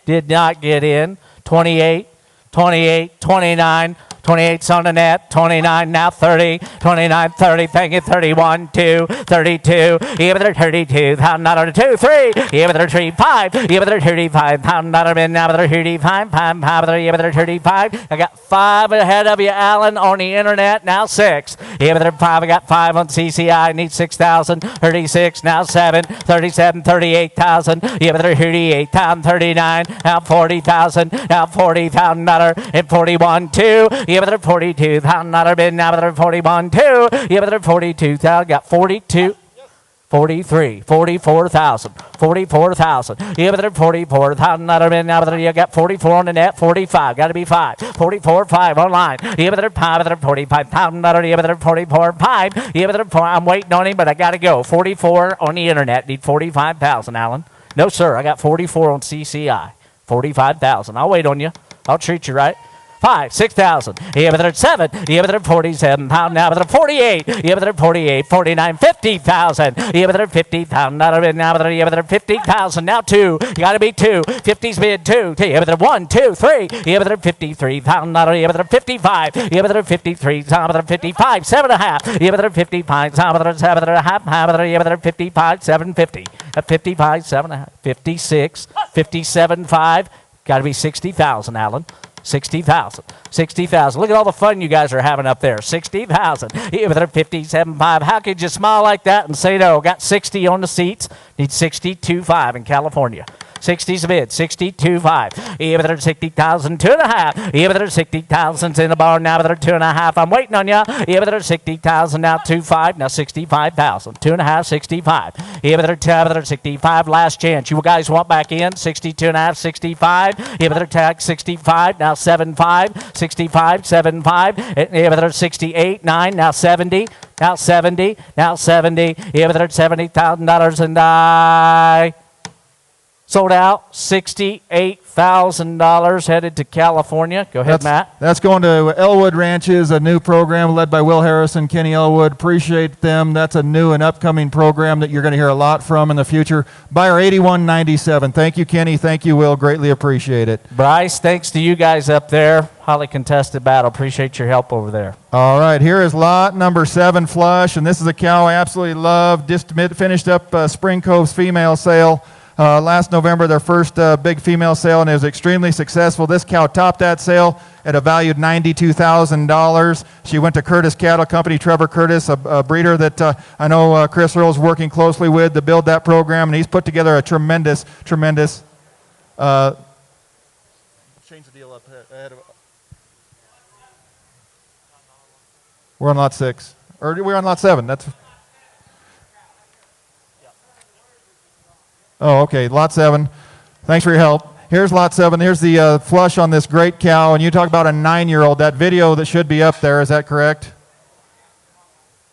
Did not get in. 28, 28, 29. 28's on the net, 29, now 30, 29, 30, thank you, 31, 2, 32, here with her 32, pound not on 2, 3, here with her 3, 5, here with her 35, pound not on now with her 35, pound with her, here with her 35. I got 5 ahead of you, Alan, on the internet, now 6. Here with her 5, I got 5 on CCI, need 6,000, 36, now 7, 37, 38,000, here with her 38, pound 39, now 40,000, now 40,000, and 41, 2. Yeah, but they're 42. Not been now, but they're 41, 2. Yeah, but they're 42. Got 42. 43, 44,000, 44,000. Yeah, but they're 44,000. Not been now, but you got 44 on the net, 45. Got to be 5. 44, 5 online. Yeah, but they're 5, but they're 45,000. Not yeah, but they're 44, 5. Yeah, but they're 4. I'm waiting on him, but I got to go. 44 on the internet. Need 45,000, Alan. No, sir. I got 44 on CCI. 45,000. I'll wait on you. I'll treat you right. 5, 6,000. Yeah, but they're 7. Yeah, but they're 47 pound now, but they're 48. Yeah, but they're 48, 49, 50,000. Yeah, but they're 50,000. Now, but they're 50,000. Now 2. You got to be 2. 50's bid 2. Yeah, but they're 1, 2, 3. Yeah, but they're 53,000. Now, yeah, but they're 55. Yeah, but they're 53. Now, but they're 55, 7.5. Yeah, but they're 55. Now, but they're 7 and a half. Yeah, but they're 55, 750. At 55, 7.5. 56, 57, 5. Got to be 60,000, Alan. 60,000. 60,000. Look at all the fun you guys are having up there. 60,000. Even they're 57.5. How could you smile like that and say no? Got 60 on the seats. Need 62.5 in California. 60's a bid. 62.5. Even they're 60,000. 2.5. Even they're 60,000's in the barn now. But they're 2.5. I'm waiting on you. Even they're 60,000 now. 2.5. Now 65,000. 2.5. 65. Even they're 65. Last chance. You guys want back in? 62.5. 65. Even they're tag 65. Now 7.5. 65. 7.5. Even they're 68. 9. Now 70. Now 70. Now 70. Even they're $70,000 and I. Sold out, $68,000 headed to California. Go ahead, Matt. That's going to Elwood Ranches, a new program led by Will Harrison, Kenny Elwood. Appreciate them. That's a new and upcoming program that you're going to hear a lot from in the future. Buyer 8197. Thank you, Kenny. Thank you, Will. Greatly appreciate it. Bryce, thanks to you guys up there. Highly contested battle. Appreciate your help over there. All right, here is lot number 7 flush, and this is a cow I absolutely love. Just finished up Spring Cove's female sale. Last November, their first big female sale, and it was extremely successful. This cow topped that sale at a valued $92,000. She went to Curtis Cattle Company, Trevor Curtis, a breeder that I know Chris Earl's working closely with to build that program, and he's put together a tremendous. Change the deal up ahead of. We're on lot 6, or we're on lot 7. That's. Oh, okay, lot 7. Thanks for your help. Here's lot 7. Here's the flush on this great cow, and you talk about a 9-year-old. That video that should be up there, is that correct?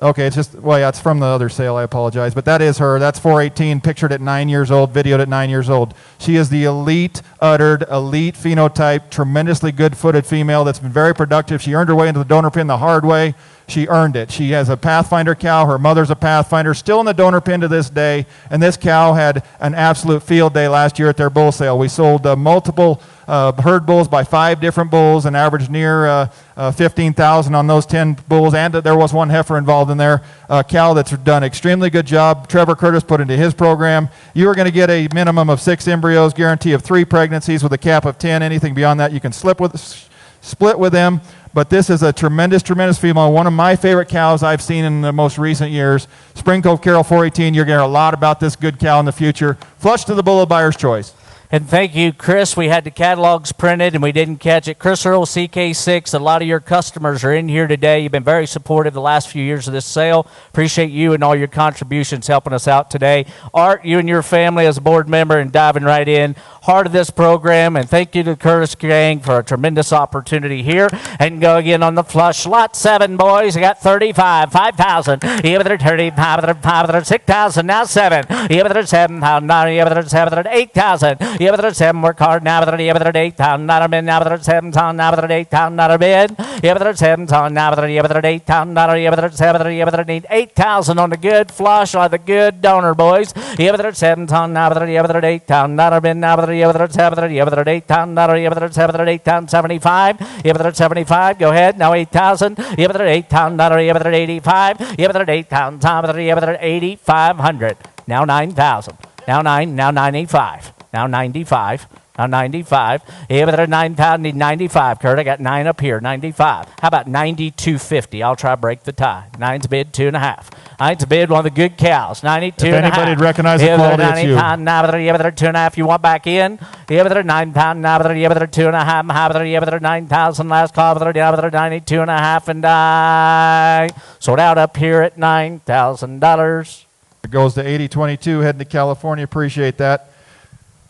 Okay, it's just, well, yeah, it's from the other sale. I apologize. But that is her. That's 418, pictured at 9 years old, videoed at 9 years old. She is the elite uddered, elite phenotype, tremendously good-footed female that's been very productive. She earned her way into the donor pin the hard way. She earned it. She has a Pathfinder cow. Her mother's a Pathfinder, still in the donor pin to this day. And this cow had an absolute field day last year at their bull sale. We sold multiple herd bulls by 5 different bulls and averaged near 15,000 on those 10 bulls. And there was one heifer involved in there, a cow that's done extremely good job. Trevor Curtis put into his program. You are going to get a minimum of 6 embryos, guarantee of 3 pregnancies with a cap of 10. Anything beyond that, you can split with them. But this is a tremendous, tremendous female. One of my favorite cows I've seen in the most recent years. Spring Cove Carroll 418. You're going to hear a lot about this good cow in the future. Flush to the bull of buyer's choice. And thank you, Chris. We had the catalogs printed and we didn't catch it. Chris Earl, CK6, a lot of your customers are in here today. You've been very supportive the last few years of this sale. Appreciate you and all your contributions helping us out today. Art, you and your family as a board member and diving right in. Heart of this program, and thank you to the Curtis Gang for a tremendous opportunity here. And go again on the flush. Lot 7, boys. I got 35, 5,000. Even there 35, 6,000, now 7. Even there 7,000, even there 7, 8,000. Even there 7, work hard now. Even there 8,000, not a bid. Now there 7,000, now there 8,000, not a bid. Even there 7,000, now there 8,000, not a even there 7, even there need 8,000 on the good flush on the good donor, boys. Even there 7,000, now there 8,000, not a bid. Now there 7,000, even there 8,000, not a even there 7, 8,000, 75. Even there 75, go ahead. Now 8,000. Even there 8,000, not a even there 85. Even there 8,000, even there 8,500. Now 9,000. Now 9, now 95. Now 95. Now 95. Even there 9,000, need 95. Kurt, I got 9 up here. 95. How about 92.50? I'll try to break the tie. 9's bid 2.5. 9's bid one of the good cows. 92 If anybody'd recognize the quality, it's you. Now there 2.5. You want back in? Even there 9,000. Now there 2.5. How there even there 9,000. Last call. There 92.5 and die. Sold out up here at $9,000. It goes to 8022 heading to California. Appreciate that.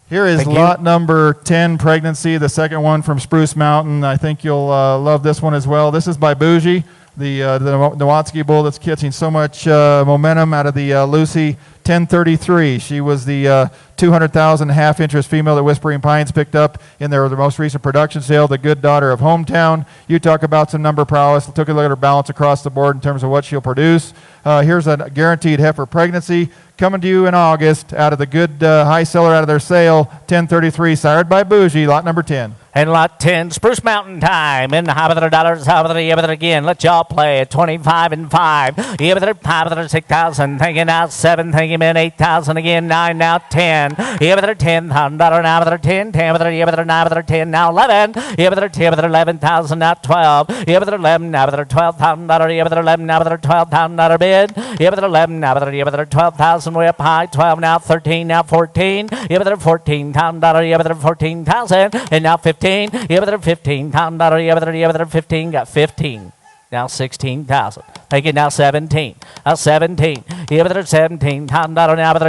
Here is lot number 10, pregnancy, the second one from Spruce Mountain. I think you'll love this one as well. This is by Bougie, the Nowatzki bull that's catching so much momentum out of the Lucy 1033. She was the 200,000 half-interest female that Whispering Pines picked up in their most recent production sale, the good daughter of Hometown. You talk about some number prowess. Took a look at her balance across the board in terms of what she'll produce. Here's a guaranteed heifer pregnancy coming to you in August out of the good high seller out of their sale, 1033, sired by Bougie, lot number 10. And lot 10, Spruce Mountain time. In the $500 again. Let y'all play at 25 and 5. $500, 6,000. Thinking out 7. Thinking in 8,000 again. 9 now 10. $10,000 now 10. 9 10 now 11. 11,000 now 12. 11 now $12,000. 11 now $12,000 bid. 11 now 12,000 way up high. 12 now 13 now 14. $14,000. 14,000 and now 15. $15,000. 15 got 15. Now 16,000. Thank you. Now 17. Now 17. $17,000 now.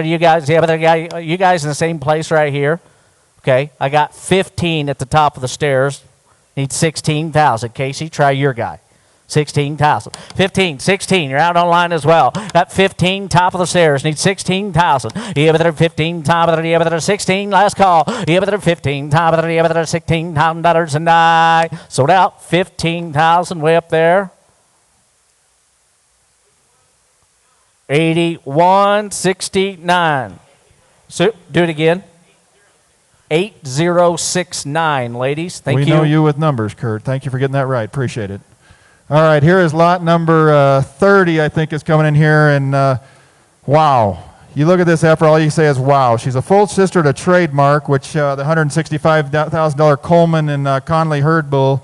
You guys in the same place right here. Okay. I got 15 at the top of the stairs. Need 16,000. Casey, try your guy. 16,000. 15, 16. You're out online as well. Got 15 top of the stairs. Need 16,000. You have 15 top of the 16. Last call. You have 15 top of the $16,000 and I sold out 15,000 way up there. 81.69. So do it again. 8069, ladies. Thank you. We know you with numbers, Kurt. Thank you for getting that right. Appreciate it. All right, here is lot number 30, I think, is coming in here, and wow. You look at this heifer, all you say is wow. She's a full sister to Trademark, which the $165,000 Coleman and Conley herd bull,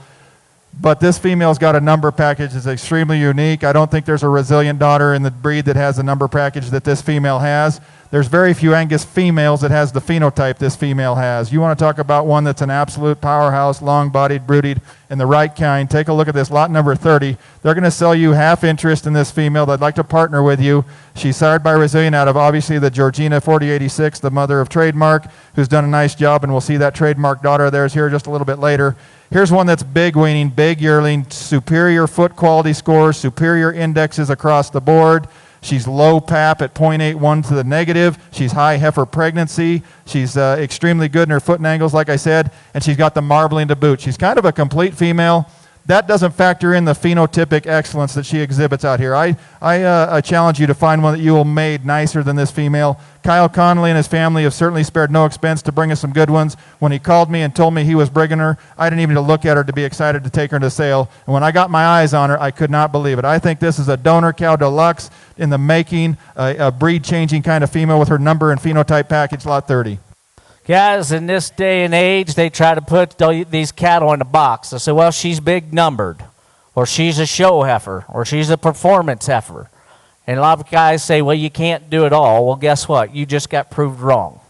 but this female's got a number package that's extremely unique. I don't think there's a resilient daughter in the breed that has a number package that this female has. There's very few Angus females that has the phenotype this female has. You want to talk about one that's an absolute powerhouse, long-bodied, brooded, and the right kind. Take a look at this lot number 30. They're going to sell you half interest in this female. They'd like to partner with you. She's sired by Brazilian out of obviously the Georgina 4086, the mother of Trademark, who's done a nice job, and we'll see that Trademark daughter of theirs here just a little bit later. Here's one that's big weaning, big yearling, superior foot quality scores, superior indexes across the board. She's low PAP at 0.81 to the negative. She's high heifer pregnancy. She's extremely good in her foot and ankles, like I said, and she's got the marbling to boot. She's kind of a complete female. That doesn't factor in the phenotypic excellence that she exhibits out here. I challenge you to find one that you will made nicer than this female. Kyle Connolly and his family have certainly spared no expense to bring us some good ones. When he called me and told me he was bringing her, I didn't even need to look at her to be excited to take her to sale. And when I got my eyes on her, I could not believe it. I think this is a donor cow deluxe in the making, a breed-changing kind of female with her number and phenotype package, lot 30. Guys, in this day and age, they try to put these cattle in a box. They say, well, she's big numbered, or she's a show heifer, or she's a performance heifer. And a lot of guys say, well, you can't do it all. Well, guess what? You just got proved wrong.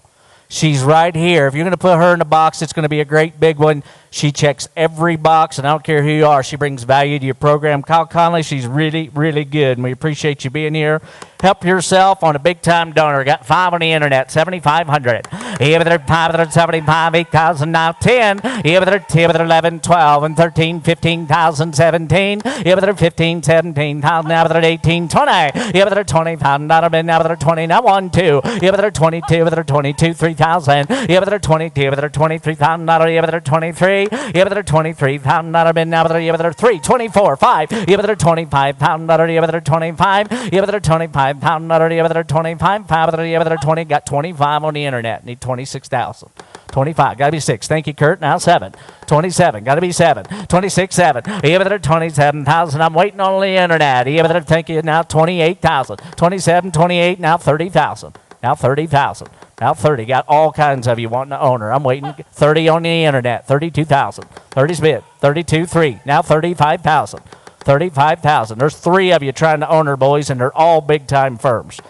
She's right here. If you're going to put her in a box, it's going to be a great big one. She checks every box, and I don't care who you are. She brings value to your program. Kyle Connolly, she's really, really good, and we appreciate you being here. Help yourself on a big-time donor. Got 5 on the internet, 7,500. Here with her 575, 8,000, now 10. Here with her 11, 12, and 13, 15,000, 17. Here with her 15, 17,000, now with her 18, 20. Here with her 20,000, now with her 20, now 1, 2. Here with her 22, with her 22, 3,000. Here with her 22, with her 23,000, now here with her 23. Here with her 23,000, now with her 3, 24, 5. Here with her 25,000, now here with her 25. Here with her 25. Pound nutter, the other 25, 5 of the other 20, got 25 on the internet, need 26,000. 25, got to be 6. Thank you, Kurt. Now 7. 27, got to be 7. 26, 7. Here with her 27,000. I'm waiting on the internet. Here with her, thank you, now 28,000. 27, 28, now 30,000. Now 30,000. Now 30. Got all kinds of you wanting to own her. I'm waiting. 30 on the internet. 32,000. 30's bid. 32, 3. Now 35,000. 35,000. There's 3 of you trying to own her, boys, and they're all big-time firms.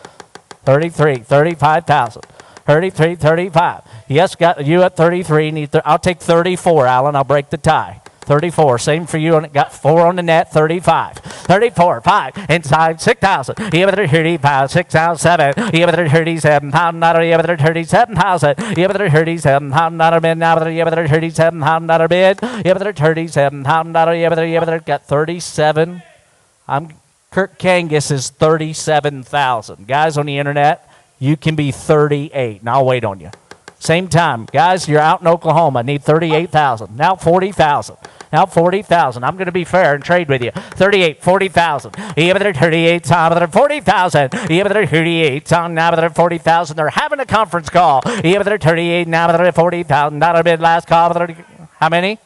33, 35,000. 33, 35. Yes, got you at 33. I'll take 34, Alan. I'll break the tie. 34. Same for you. Got 4 on the net. 35. 34, 5. Inside 6,000. Here with her 35, 6,000, 7. Here with her 37,000. Here with her 37,000. Here with her 37,000 bid. Now with her, here with her 37,000 bid. Here with her 37,000. Here with her got 37. Kirk Angus is 37,000. Guys on the internet, you can be 38, and I'll wait on you. Same time. Guys, you're out in Oklahoma. Need 38,000. Now 40,000. Now 40,000. I'm going to be fair and trade with you. 38, 40,000. Here with her 38,000. With her 40,000. Here with her 38,000. Now with her 40,000. They're having a conference call. Here with her 38. Now with her 40,000. Not a bid. Last call. With her, how many?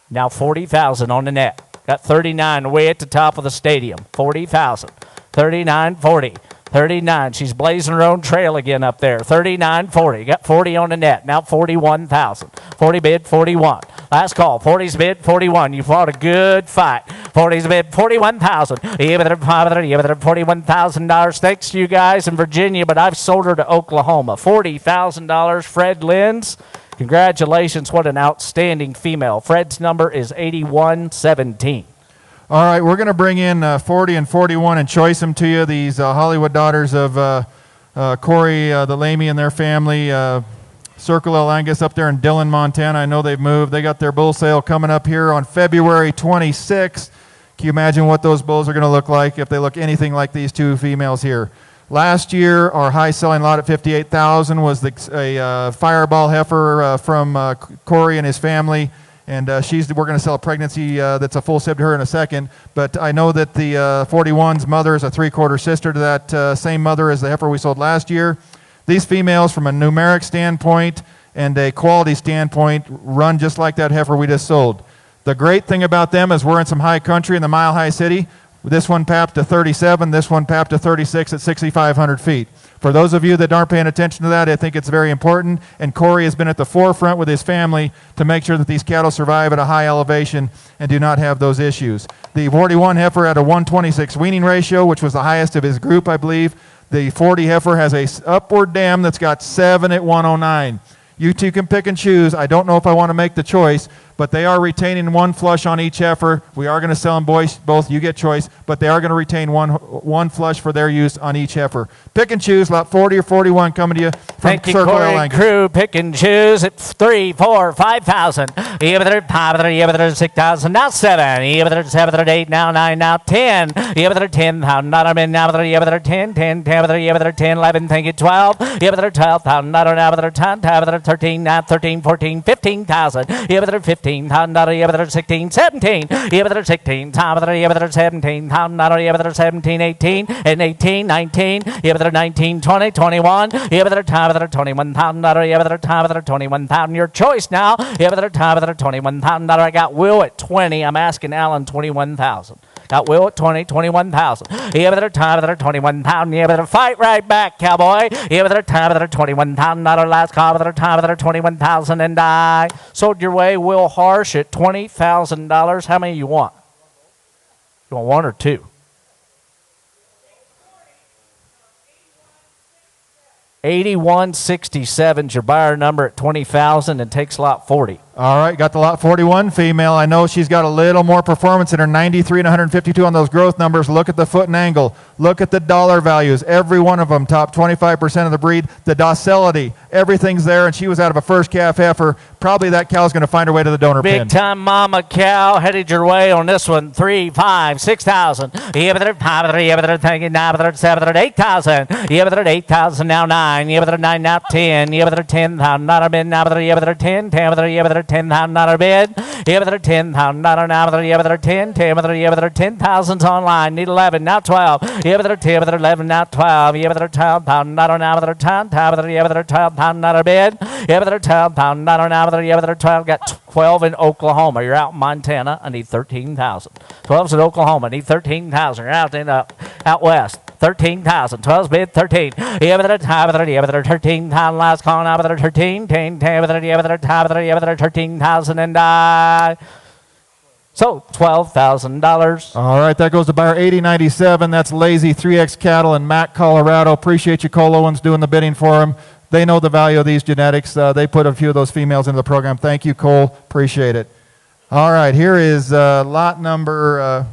Now 40,000 on the net. Got 39 way at the top of the stadium. 40,000. 39, 40. 39. She's blazing her own trail again up there. 39, 40. Got 40 on the net. Now 41,000. 40 bid, 41. Last call. 40's bid, 41. You fought a good fight. 40's bid, 41,000. Here with her $41,000. Thanks to you guys in Virginia, but I've sold her to Oklahoma. $40,000. Fred Lenz. Congratulations. What an outstanding female. Fred's number is 8117. All right, we're going to bring in 40 and 41 and choice them to you. These Hollywood daughters of Corey, the Lamy and their family, Circle L Angus up there in Dillon, Montana. I know they've moved. They got their bull sale coming up here on February 26th. Can you imagine what those bulls are going to look like if they look anything like these 2 females here? Last year, our high-selling lot at $58,000 was a Fireball heifer from Corey and his family. And we're going to sell a pregnancy that's a full sib to her in a second. But I know that the 41's mother is a 3/4 sister to that same mother as the heifer we sold last year. These females, from a numeric standpoint and a quality standpoint, run just like that heifer we just sold. The great thing about them is we're in some high country in the Mile High City. This one papped to 37, this one papped to 36 at 6,500 feet. For those of you that aren't paying attention to that, I think it's very important, and Corey has been at the forefront with his family to make sure that these cattle survive at a high elevation and do not have those issues. The 41 heifer had a 126 weaning ratio, which was the highest of his group, I believe. The 40 heifer has a upward dam that's got 7 at 109. You two can pick and choose. I don't know if I want to make the choice, but they are retaining 1 flush on each heifer. We are going to sell them both. You get choice, but they are going to retain one flush for their use on each heifer. Pick and choose. Lot 40 or 41 coming to you from Thank you, Circle L Corey Angus. Crew. Pick and choose at 3, 4, 5,000. Even 6,000. Now 7. Even 8. Now 9. Now 10. Even 10,000. Not a min. Now 10. 10. 10. 11. Thank you. 12. Even 12,000. Not a 10. 13. Now 13. 14. 15,000. Even 15,000. Not a 16. 17. Even 16. Even 17. Not a 17. 18. And 18. 19. Even 19. 20. 21. Even 21,000. Not a 21,000. Your choice now. Even 21,000. I got Will at 20. I'm asking Alan 21,000. Got Will at 20, 21,000. You have the time of the 21,000. You have to fight right back, cowboy. You have the time of the 21,000. Not our last call of the time of the 21,000. And I sold your way, Will Harsh, at $20,000. How many you want? You want 1 or 2? 8167 is your buyer number at 20,000 and takes lot 40. All right, got the lot 41 female. I know she's got a little more performance in her 93 and 152 on those growth numbers. Look at the foot and angle. Look at the dollar values. Every one of them, top 25% of the breed. The docility, everything's there, and she was out of a first calf heifer. Probably that cow's going to find her way to the donor Big pin. time mama cow headed your way on this one. 3, 5, 6,000. You have it 5, you have it 7, 8,000. You have it 8,000 now 9. You have it 9 now 10. You have it 10,000 not a bid. Now you have it 10. You have it 10,000 not a bid. You have it 10,000 not a now. You have it 10. You have it 10,000's online. Need 11 now 12. You have it 10. 11 now 12. You have it 12,000 not a now. You have it 12,000 not a bid. You have it 12,000 not a now. You have it 12. Got 12 in Oklahoma. You're out in Montana. I need 13,000. 12's in Oklahoma. I need 13,000. You're out in out west. 13,000. 12's bid 13. You have it 13,000. Last call now with 13. 10. You have it 13,000 and so $12,000. All right, that goes to buyer 8097. That's Lazy 3X Cattle in Mac, Colorado. Appreciate you, Colo ones, doing the bidding for them. They know the value of these genetics. They put a few of those females into the program. Thank you, Cole. Appreciate it. All right, here is lot number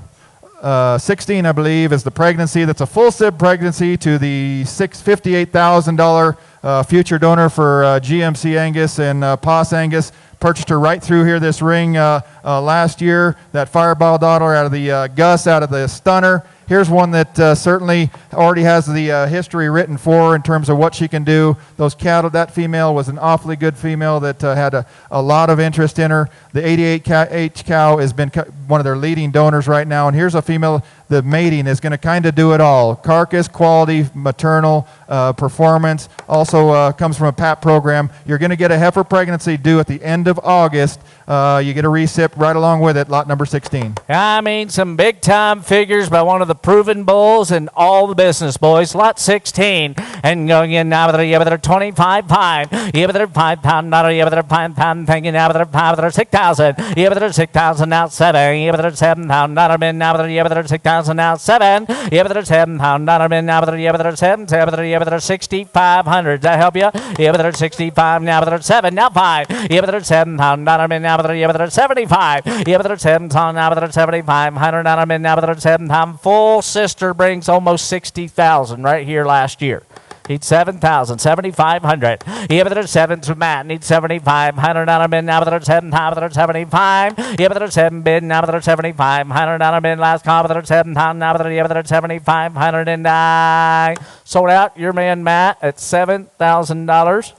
16, I believe, is the pregnancy. That's a full SIB pregnancy to the $58,000 future donor for GMC Angus and Poss Angus. Purchased her right through here, this ring, last year. That Fireball daughter out of the Gus, out of the Stunner. Here's one that certainly already has the history written for her in terms of what she can do. Those cattle, that female was an awfully good female that had a lot of interest in her. The 88H cow has been one of their leading donors right now. And here's a female, the mating is going to kind of do it all. Carcass, quality, maternal, performance. Also comes from a PAP program. You're going to get a heifer pregnancy due at the end of August. You get a recip right along with it, lot number 16. I mean, some big-time figures by one of the proven bulls in all the business, boys. Lot 16. And going in now with a 25 5. You have a 5 pound, not a 5 pound, thinking now with a 5 6,000. You have a 6,000 now 7. You have a 7 pound, not a min now with a 6,000 now 7. You have a 7 pound, not a min now with a 7. You have a 6,500. Does that help you? You have a 65 now with a 7. Now 5. You have a 7 pound, not a min now with a 75. You have a 7 pound now with a 7,500. Not a min now with a 7 pound. Full sister brings almost 60,000 right here last year. Need 7,000, 7,500. You have it 7 to Matt. Need 7,500 on a bid. Now with 7, top with 75. You have it 7 bid. Now with 7,500 on a bid. Last call with 7 pound. Now with 7,500 and I sold out. Your man Matt at $7,000.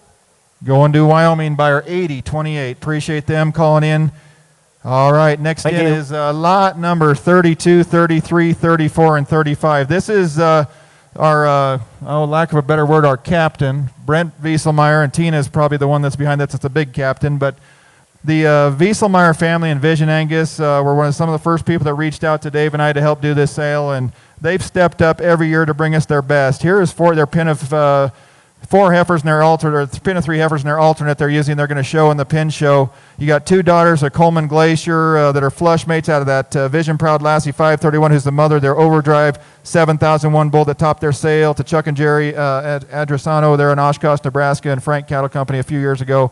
Going to Wyoming, buyer 8028. Appreciate them calling in. All right, next Thank in you. is lot number 32, 33, 34, and 35. This is our, lack of a better word, our captain, Brent Wieselmeyer, and Tina is probably the one that's behind that. It's a big captain, but the Wieselmeyer family and Vision Angus were some of the first people that reached out to Dave and I to help do this sale, and they've stepped up every year to bring us their best. Here is for their pin of 4 heifers in their alternate, or pin of 3 heifers in their alternate they're using. They're going to show in the pin show. You got 2 daughters of Coleman Glacier that are flush mates out of that Vision Proud Lassie 531, who's the mother. Their Overdrive 7001 bull that topped their sale to Chuck and Jerry Adresano there in Oshkosh, Nebraska, and Frank Cattle Company a few years ago.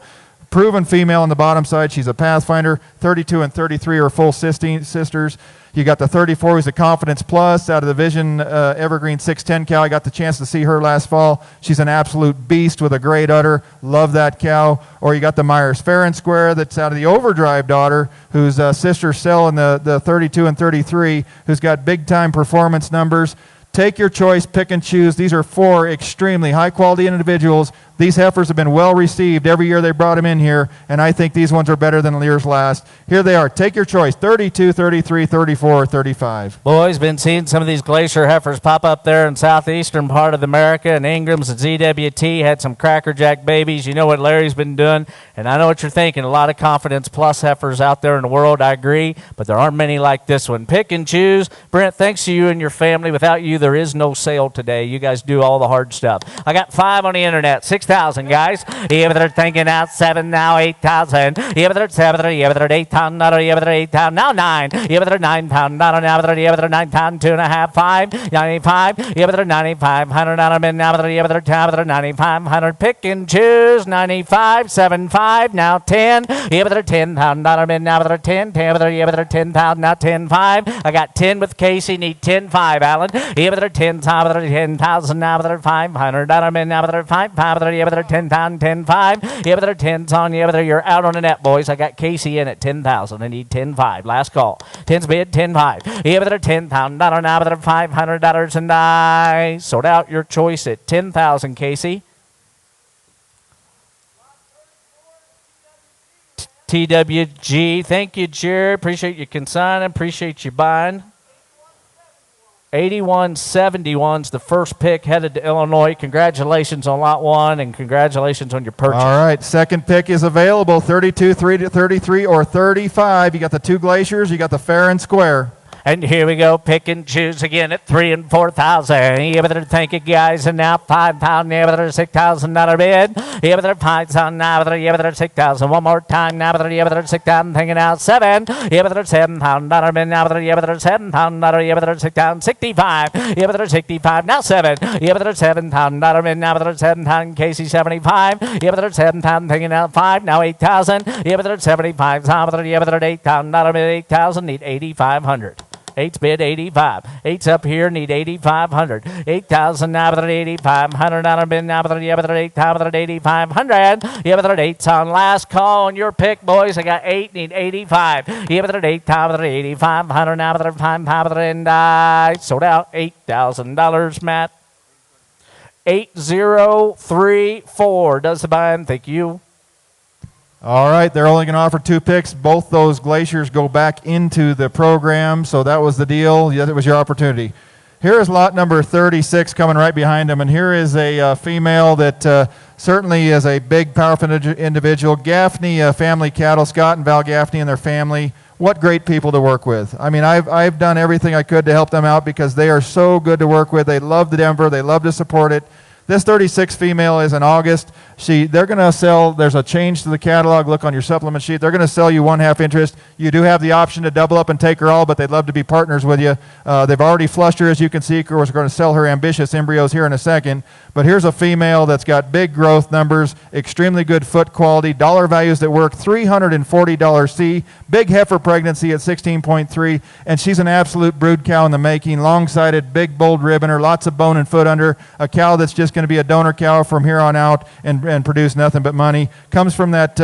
Proven female on the bottom side. She's a Pathfinder. 32 and 33 are full sisters. You got the 34, who's a Confidence Plus out of the Vision Evergreen 610 cow. I got the chance to see her last fall. She's an absolute beast with a great udder. Love that cow. Or you got the Myers Fair and Square that's out of the Overdrive daughter, whose sister Cell in the 32 and 33, who's got big-time performance numbers. Take your choice, pick and choose. These are 4 extremely high-quality individuals. These heifers have been well received every year they brought them in here, and I think these ones are better than years last. Here they are. Take your choice, 32, 33, 34, or 35. Boys, been seeing some of these Glacier heifers pop up there in southeastern part of America, and Ingrams and ZWT had some crackerjack babies. You know what Larry's been doing, and I know what you're thinking. A lot of Confidence Plus heifers out there in the world, I agree, but there aren't many like this one. Pick and choose. Brent, thanks to you and your family. Without you, there is no sale today. You guys do all the hard stuff. I got 5 on the internet, 6,000, guys. Even they're thinking out 7 now, 8,000. Even they're 7, even they're 8,000, not even they're 8,000, now 9. Even they're 9 pound, not now they're 9,000, 2.5, 5, 95. Even they're 9,500, not a now they're 9,500. Pick and choose, 95, 75, now 10. Even they're 10,000, not a now they're 10, 10, even they're 10,000, now 10, 5. I got 10 with Casey, need 10, 5, Alan. Even they're 10,000, now they're 500, not a now they're 5, 5, even they're 10,000, 10, 5. Even they're 10s on you, you're out on the net, boys. I got Casey in at 10,000. I need 10, 5. Last call. 10's bid, 10, 5. Even they're 10,000, not now they're $500, and I sold out your choice at 10,000, Casey. TWG, thank you, Jerry. Appreciate you consigning. Appreciate you buying. 8171's the first pick headed to Illinois. Congratulations on lot 1, and congratulations on your purchase. All right, second pick is available, 32, 33, or 35. You got the 2 Glaciers. You got the Fair and Square. And here we go, pick and choose again at 3 and 4,000. Even there, thank you guys, and now 5,000. Even there, $6,000 bid. Even there, 5,000. Now even there, 6,000. One more time. Now even there, 6,000. Thinking out 7. Even there, $7,000 bid. Now even there, $7,000. Even there, 6,000. 65. Even there, 65. Now 7. Even there, $7,000 bid. Now there, 7,000. Casey 75. Even there, 7,000. Thinking out 5. Now 8,000. Even there, 75. Even there, $8,000 bid. 8,000. Need 8,500. 8's bid 85. 8's up here, need 8,500. 8,000 now, but 8,500. Now bid now, but 8,000, 8,500. Yeah, but 8's on last call on your pick, boys. I got 8, need 85. Yeah, but 8,000, 8,500. Now, but 5,500, and I sold out $8,000, Matt. 8034 does the buying. Thank you. All right, they're only going to offer 2 picks. Both those Glaciers go back into the program, so that was the deal. Yeah, it was your opportunity. Here is lot number 36 coming right behind him, and here is a female that certainly is a big, powerful individual. Gaffney Family Cattle, Scott and Val Gaffney and their family. What great people to work with. I mean, I've done everything I could to help them out because they are so good to work with. They love the Denver. They love to support it. This 36 female is in August. They're going to sell, there's a change to the catalog. Look on your supplement sheet. They're going to sell you 1/2 interest. You do have the option to double up and take her all, but they'd love to be partners with you. They've already flushed her, as you can see. Of course, we're going to sell her ambitious embryos here in a second. But here's a female that's got big growth numbers, extremely good foot quality, dollar values that work, $340 C, big heifer pregnancy at 16.3, and she's an absolute brood cow in the making, long-sided, big, bold ribboner, lots of bone and foot under, a cow that's just going to be a donor cow from here on out and produce nothing but money. Comes from that,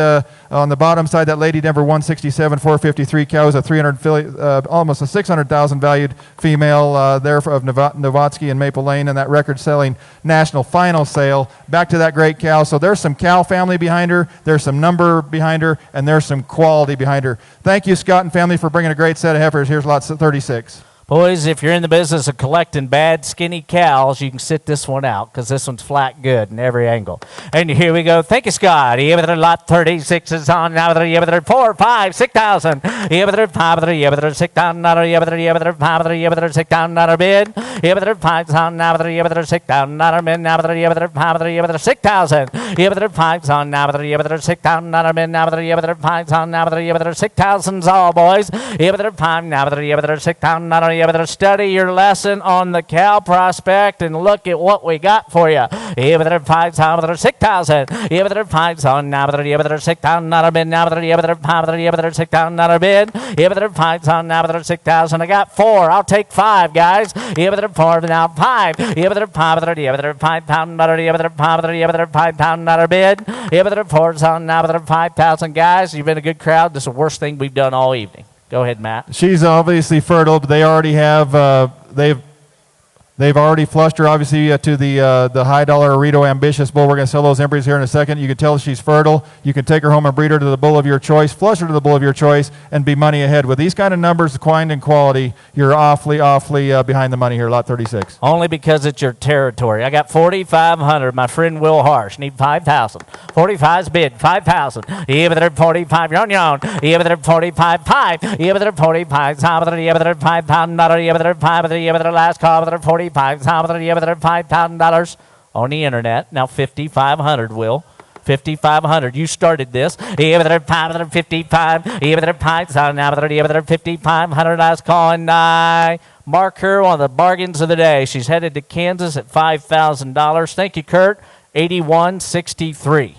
on the bottom side, that Lady Denver 167, 453 cow is a almost a 600,000 valued female there of Novotsky and Maple Lane, and that record-selling national final sale. Back to that great cow. So there's some cow family behind her, there's some number behind her, and there's some quality behind her. Thank you, Scott and family, for bringing a great set of heifers. Here's lot 36. Boys, if you're in the business of collecting bad, skinny cows, you can sit this one out because this one's flat good in every angle. And here we go. Thank you, Scott. Lot 36 is on now. 4, 5, 6,000. 5, 6,000. 5, 6,000 bid. 5 on now. 6,000 bid. Now 5, 6,000. 5 on now. 6,000 bid. Now 5 on now. 6,000's all, boys. 5 now. 6,000. You better study your lesson on the cow prospect and look at what we got for you. You better 6,000. You better 5 on now. You better 6,000 bid. Now you better 6,000 bid. You better 5 on now. 6,000. I got 4. I'll take 5, guys. You better 4 now. 5. You better 5. You better 5,000. You better 5. You better 5,000 bid. You better 4 on now. 5,000, guys. You've been a good crowd. This is the worst thing we've done all evening. Go ahead, Matt. She's obviously fertile, but they already have, they've already flushed her, obviously, to the high-dollar Rito Ambitious bull. We're going to sell those embryos here in a second. You can tell she's fertile. You can take her home and breed her to the bull of your choice, flush her to the bull of your choice, and be money ahead. With these kind of numbers, kind and quality, you're awfully behind the money here, lot 36. Only because it's your territory. I got 4,500. My friend Will Harsh need 5,000. 45's bid, 5,000. Even there 45, you're on your own. Even there 45, 5. Even there 45, even there 5,000. Even there 5. Even there last call. Even there 45. Even there $5,000 on the internet. Now 5,500, Will. 5,500. You started this. Even there 555. Even there 5,000. Now even there 5,500. Last call and mark her one of the bargains of the day. She's headed to Kansas at $5,000. Thank you, Kurt. 81.63.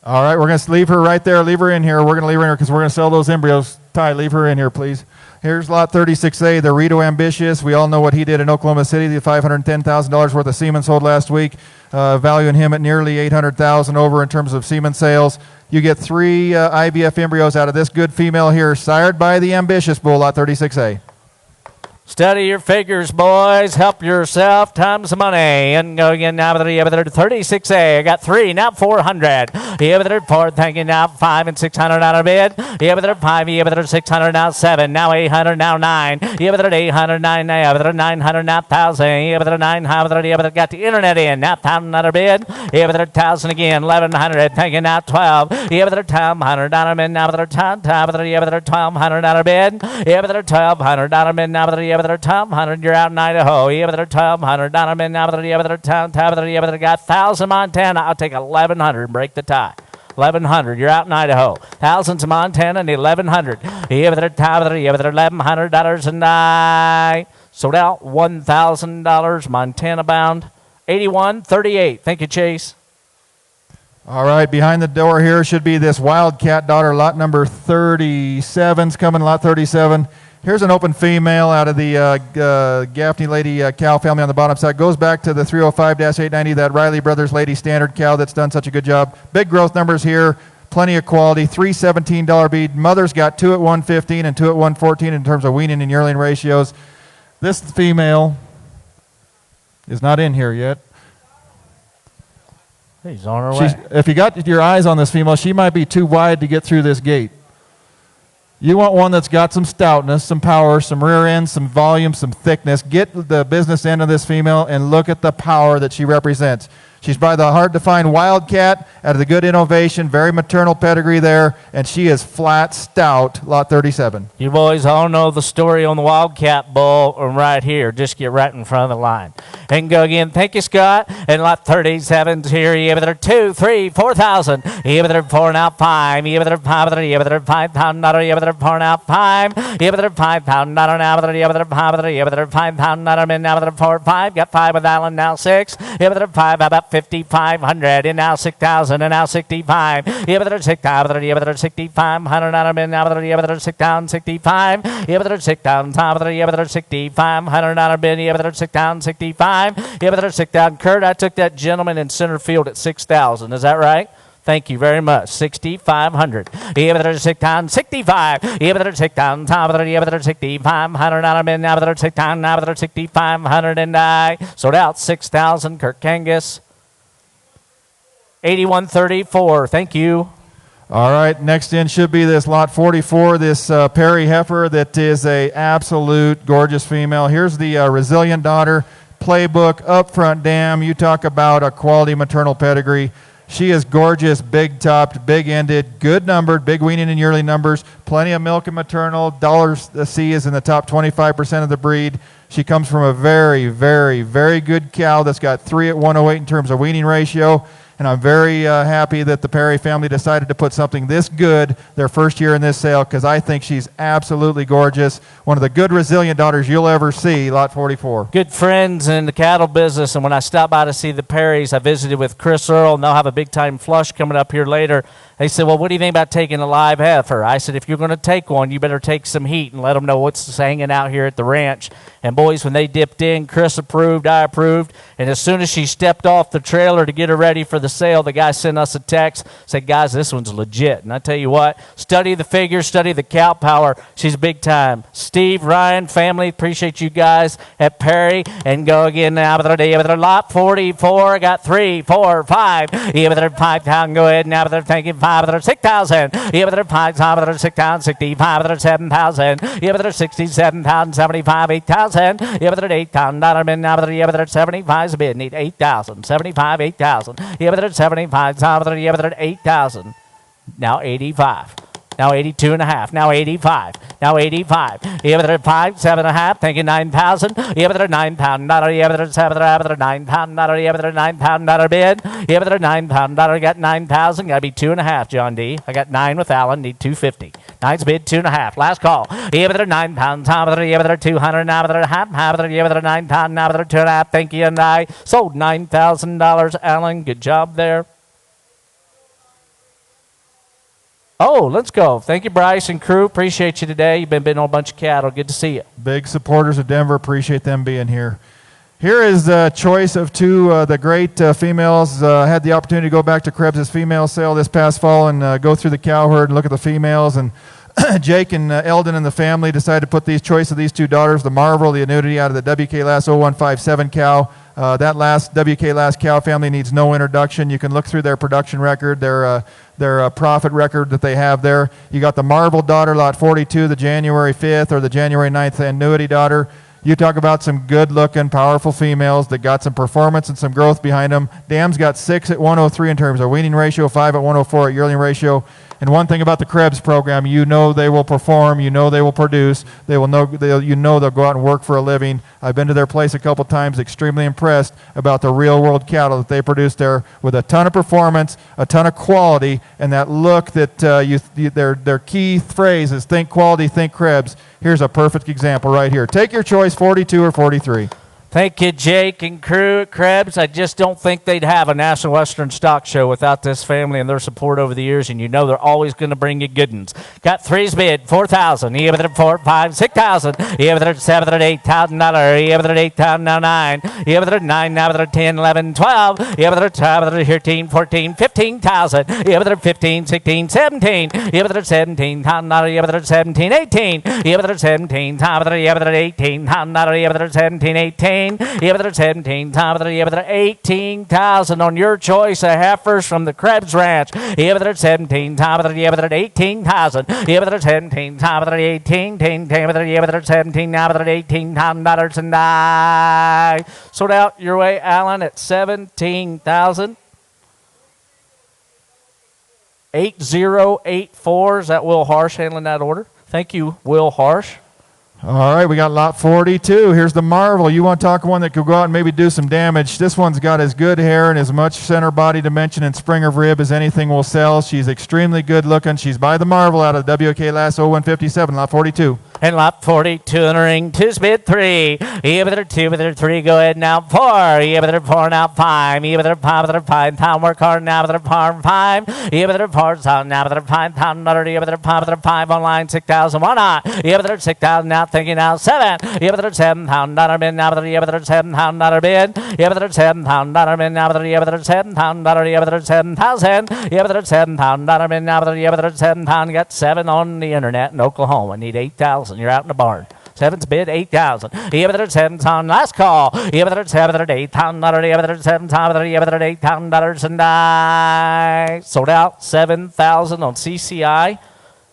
All right, we're going to leave her right there. Leave her in here. We're going to leave her in here because we're going to sell those embryos. Ty, leave her in here, please. Here's lot 36A, the Rito Ambitious. We all know what he did in Oklahoma City, the $510,000 worth of semen sold last week, valuing him at nearly $800,000 over in terms of semen sales. You get 3 IVF embryos out of this good female here, sired by the Ambitious bull, lot 36A. Study your figures, boys. Help yourself. Times the money. And go again now. 36A. I got 3. Now 400. Yeah, 4. Thank you. Now 5 and 600 out of bid. Yeah, 5. Yeah, 600 now 7. Now 800 now 9. Yeah, 809 now. 900 now 1,000. Yeah, 900. Yeah, got the internet in. Now 1,000 out of bid. Yeah, 1,000 again. 1,100. Thank you. Now 12. Yeah, 1,200 out of bid. Now 1,200 out of bid. Yeah, 1,200 out of bid. Now 1,200, you're out in Idaho. You have 1,200 down in now. You have 1,000, got 1,000 Montana. I'll take 1,100 and break the tie. 1,100, you're out in Idaho. Thousands of Montana and 1,100. You have $1,100 and I sold out $1,000 Montana bound. 81.38. Thank you, Chase. All right, behind the door here should be this Wildcat daughter, lot number 37's coming, lot 37. Here's an open female out of the Gaffney Lady cow family on the bottom side. Goes back to the 305-890, that Riley Brothers Lady Standard cow that's done such a good job. Big growth numbers here, plenty of quality. $317 bead. Mother's got 2 at 115 and 2 at 114 in terms of weaning and yearling ratios. This female is not in here yet. He's on her way. If you got your eyes on this female, she might be too wide to get through this gate. You want one that's got some stoutness, some power, some rear end, some volume, some thickness. Get the business end of this female and look at the power that she represents. She's by the hard-to-find Wildcat out of the good innovation, very maternal pedigree there, and she is flat stout, lot 37. You boys all know the story on the Wildcat bull right here. Just get right in front of the line. And go again. Thank you, Scott. And lot 37's here. You have 2, 3, 4,000. You have 4 now 5. You have 5. You have 5,000. You have 4 now 5. You have 5,000 now. You have 5. You have 5,000 now. 4, 5. Got 5 with Allen now 6. You have 5 about 5,500 and now 6,000 and now 65. You have 6,000. You have 6,500 out of bid. Now you have 6,065. You have 6,000. You have 6,500 out of bid. You have 6,065. You have 6,000. Kurt, I took that gentleman in center field at 6,000. Is that right? Thank you very much. 6,500. You have 6,065. You have 6,000. You have 6,500 out of bid. Now 6,000. Now 6,500 and I sold out 6,000. Kurt Angus. 81.34. Thank you. All right, next in should be this lot 44, this Perry heifer that is a absolute gorgeous female. Here's the resilient daughter, playbook, upfront dam. You talk about a quality maternal pedigree. She is gorgeous, big topped, big ended, good numbered, big weaning and yearly numbers, plenty of milk and maternal. $C is in the top 25% of the breed. She comes from a very, very, very good cow that's got 3 at 108 in terms of weaning ratio. And I'm very happy that the Perry family decided to put something this good their first year in this sale, because I think she's absolutely gorgeous. One of the good resilient daughters you'll ever see, lot 44. Good friends in the cattle business, and when I stopped by to see the Perrys, I visited with Chris Earl, and they'll have a big-time flush coming up here later. They said, well, what do you think about taking a live heifer? I said, if you're going to take one, you better take some heat and let them know what's hanging out here at the ranch. And boys, when they dipped in, Chris approved, I approved, and as soon as she stepped off the trailer to get her ready for the sale, the guy sent us a text, said, guys, this one's legit. And I tell you what, study the figures, study the cow power. She's big time. Steve, Ryan, family, appreciate you guys at Perry. And go again now with their lot 44. I got 3, 4, 5. Yeah, with their 5,000. Go ahead now with their thinking 5 with their 6,000. Yeah, with their 5, with their 6,000, 65 with their 7,000. Yeah, with their 67,000, 75, 8,000. Yeah, with their $8,000 bid now with their 75's a bid. Need 8,000, 75, 8,000. Yeah, with their 75, yeah, with their 8,000. Now 85. Now 82 and a half. Now 85. Now 85. Yeah, with their 5, 7 and a half. Thinking 9,000. Yeah, with their $9,000. Yeah, with their 7, with their $9,000. Yeah, with their $9,000 bid. Yeah, with their $9,000. Got 9,000. Got to be 2.5, John D. I got 9 with Alan. Need 250. 9's bid 2.5. Last call. Yeah, with their 9 pounds. Yeah, with their 200. Now with their half. Yeah, with their 9 pounds. Now with their 2.5. Thank you. And I sold $9,000. Alan, good job there. Oh, let's go. Thank you, Bryce and crew. Appreciate you today. You've been bidding on a bunch of cattle. Good to see you. Big supporters of Denver. Appreciate them being here. Here is the choice of two the great females. Had the opportunity to go back to Krebs' female sale this past fall and go through the cow herd and look at the females. And Jake and Eldon and the family decided to put these choice of these two daughters, the Marvel, the annuity out of the WK-Lass 0157 cow. That last WK-Lass cow family needs no introduction. You can look through their production record, their profit record that they have there. You got the Marvel daughter, lot 42, the January 5th or the January 9th annuity daughter. You talk about some good-looking, powerful females that got some performance and some growth behind them. Dam's got 6 at 103 in terms of weaning ratio, 5 at 104 at yearling ratio. And one thing about the Krebs program, you know they will perform, you know they will produce, you know they'll go out and work for a living. I've been to their place a couple times, extremely impressed about the real-world cattle that they produce there with a ton of performance, a ton of quality, and that look that their key phrase is think quality, think Krebs. Here's a perfect example right here. Take your choice, 42 or 43. Thank you, Jake and crew at Krebs. I just don't think they'd have a National Western Stock Show without this family and their support over the years, and you know they're always going to bring you good ones. Got 3's bid, 4,000. Yeah, with their 4, 5, 6,000. Yeah, with their 7, with their $8,000. Yeah, with their 8,000, now 9. Yeah, with their 9, now with their 10, 11, 12. Yeah, with their 12, with their 13, 14, 15,000. Yeah, with their 15, 16, 17. Yeah, with their 17,000. Yeah, with their 17, 18. Yeah, with their 17, yeah, with their 18. Yeah, with their 17, 18. Yeah, with their 17, yeah, with their 18,000 on your choice of heifers from the Krebs Ranch. Yeah, with their 17, yeah, with their 18,000. Yeah, with their 17, yeah, with their 18, yeah, with their 17, now with their $18,000, and I sold out your way, Alan, at 17,000. 8084. Is that Will Harsh handling that order? Thank you, Will Harsh. All right, we got lot 42. Here's the Marvel. You want to talk one that could go out and maybe do some damage. This one's got as good hair and as much center body dimension and spring of rib as anything will sell. She's extremely good looking. She's by the Marvel out of WK-Lass 0157, lot 42. And lot 42 entering 2's bid 3. Yeah, with her 2, with her 3, go ahead now 4. Yeah, with her 4, now 5. Yeah, with her 5, with her 5. Pound work hard now with her 5. Yeah, with her 4, now with her 5. Pound nutter. Yeah, with her 5, with her 5 online 6,000. Why not? Yeah, with her 6,000 now thinking now 7. Yeah, with her 7 pound dollar bid now with her. Yeah, with her 7 pound dollar bid. Yeah, with her 7 pound dollar bid now with her. Yeah, with her 7 pound dollar. Yeah, with her 7,000. Yeah, with her 7 pound dollar bid now with her. Yeah, with her 7 pound. Got 7 on the internet in Oklahoma. Need 8,000. You're out in the barn. Seven's bid 8,000. $7 on last call. $8,000. $8,000 and I sold out. 7,000 on CCI.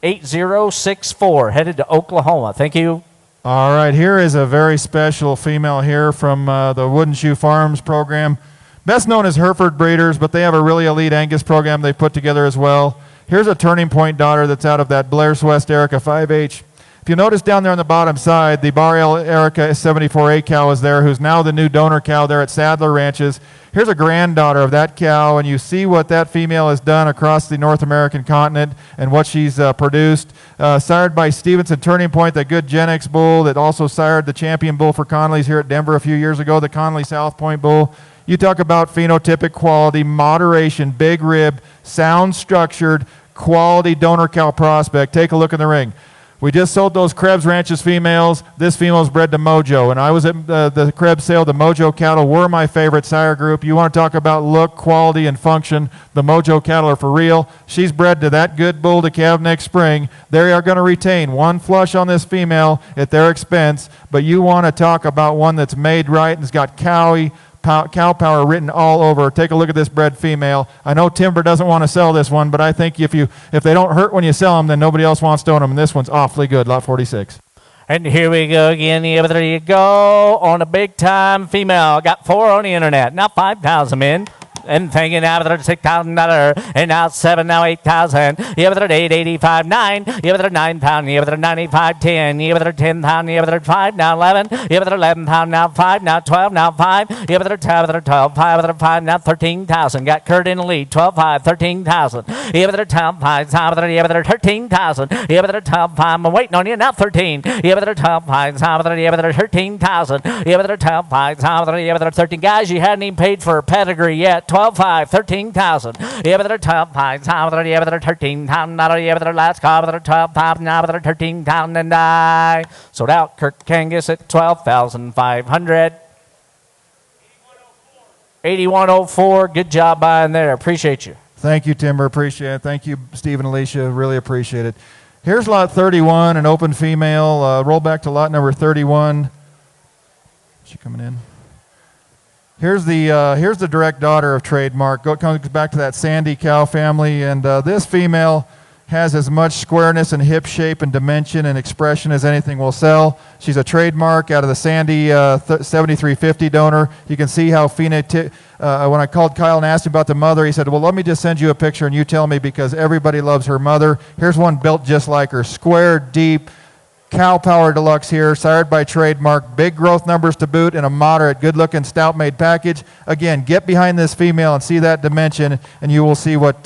8064 headed to Oklahoma. Thank you. All right, here is a very special female here from the Wooden Shoe Farms program. Best known as Hereford Breeders, but they have a really elite Angus program they put together as well. Here's a Turning Point daughter that's out of that Blair's West Erica 5H. If you notice down there on the bottom side, the Bar L Erica 74A cow is there, who's now the new donor cow there at Sadler Ranches. Here's a granddaughter of that cow, and you see what that female has done across the North American continent and what she's produced. Sired by Stevenson Turning Point, that good Gen X bull that also sired the champion bull for Conley's here at Denver a few years ago, the Conley South Point bull. You talk about phenotypic quality, moderation, big rib, sound structured, quality donor cow prospect. Take a look in the ring. We just sold those Krebs Ranches females. This female's bred to Mojo. And I was at the Krebs sale. The Mojo cattle were my favorite sire group. You want to talk about look, quality, and function. The Mojo cattle are for real. She's bred to that good bull to calve next spring. They are going to retain one flush on this female at their expense. But you want to talk about one that's made right and has got cow power written all over. Take a look at this bred female. I know Timber doesn't want to sell this one, but I think if they don't hurt when you sell them, then nobody else wants to own them. And this one's awfully good, lot 46. And here we go again. There you go on a big time female. Got 4 on the internet. Now 5,000 men. And thinking now that $6,000 and now 7, now 8,000. You have 885, 9. You have 9,000. You have 95, 10. You have 10,000. You have 5, now 11. You have 11,000, now 5, now 12, now 5. You have 12, 5, 5, now 13,000. Got Kurt in the lead. 12, 5, 13,000. You have 12, 5, you have 13,000. You have 12, 5, I'm waiting on you. Now 13. You have 12, 5, you have 13,000. You have 12, 5, you have 13. Guys, you hadn't even paid for a pedigree yet. 12, 5, 13,000. You have 12, 5, you have 13,000. You have last call, 12, 5, now 13,000 and I sold out. Kirk Kangas at 12,500. 8104. Good job buying there. Appreciate you. Thank you, Timber. Appreciate it. Thank you, Steve and Alicia. Really appreciate it. Here's lot 31, an open female. Roll back to lot number 31. Is she coming in? Here's the direct daughter of Trademark. Comes back to that Sandy cow family, and this female has as much squareness and hip shape and dimension and expression as anything will sell. She's a Trademark out of the Sandy 7350 donor. You can see how when I called Kyle and asked him about the mother, he said, well, let me just send you a picture and you tell me, because everybody loves her mother. Here's one built just like her, square, deep, cow power deluxe here, sired by Trademark, big growth numbers to boot, and a moderate, good-looking, stout-made package. Again, get behind this female and see that dimension, and you will see what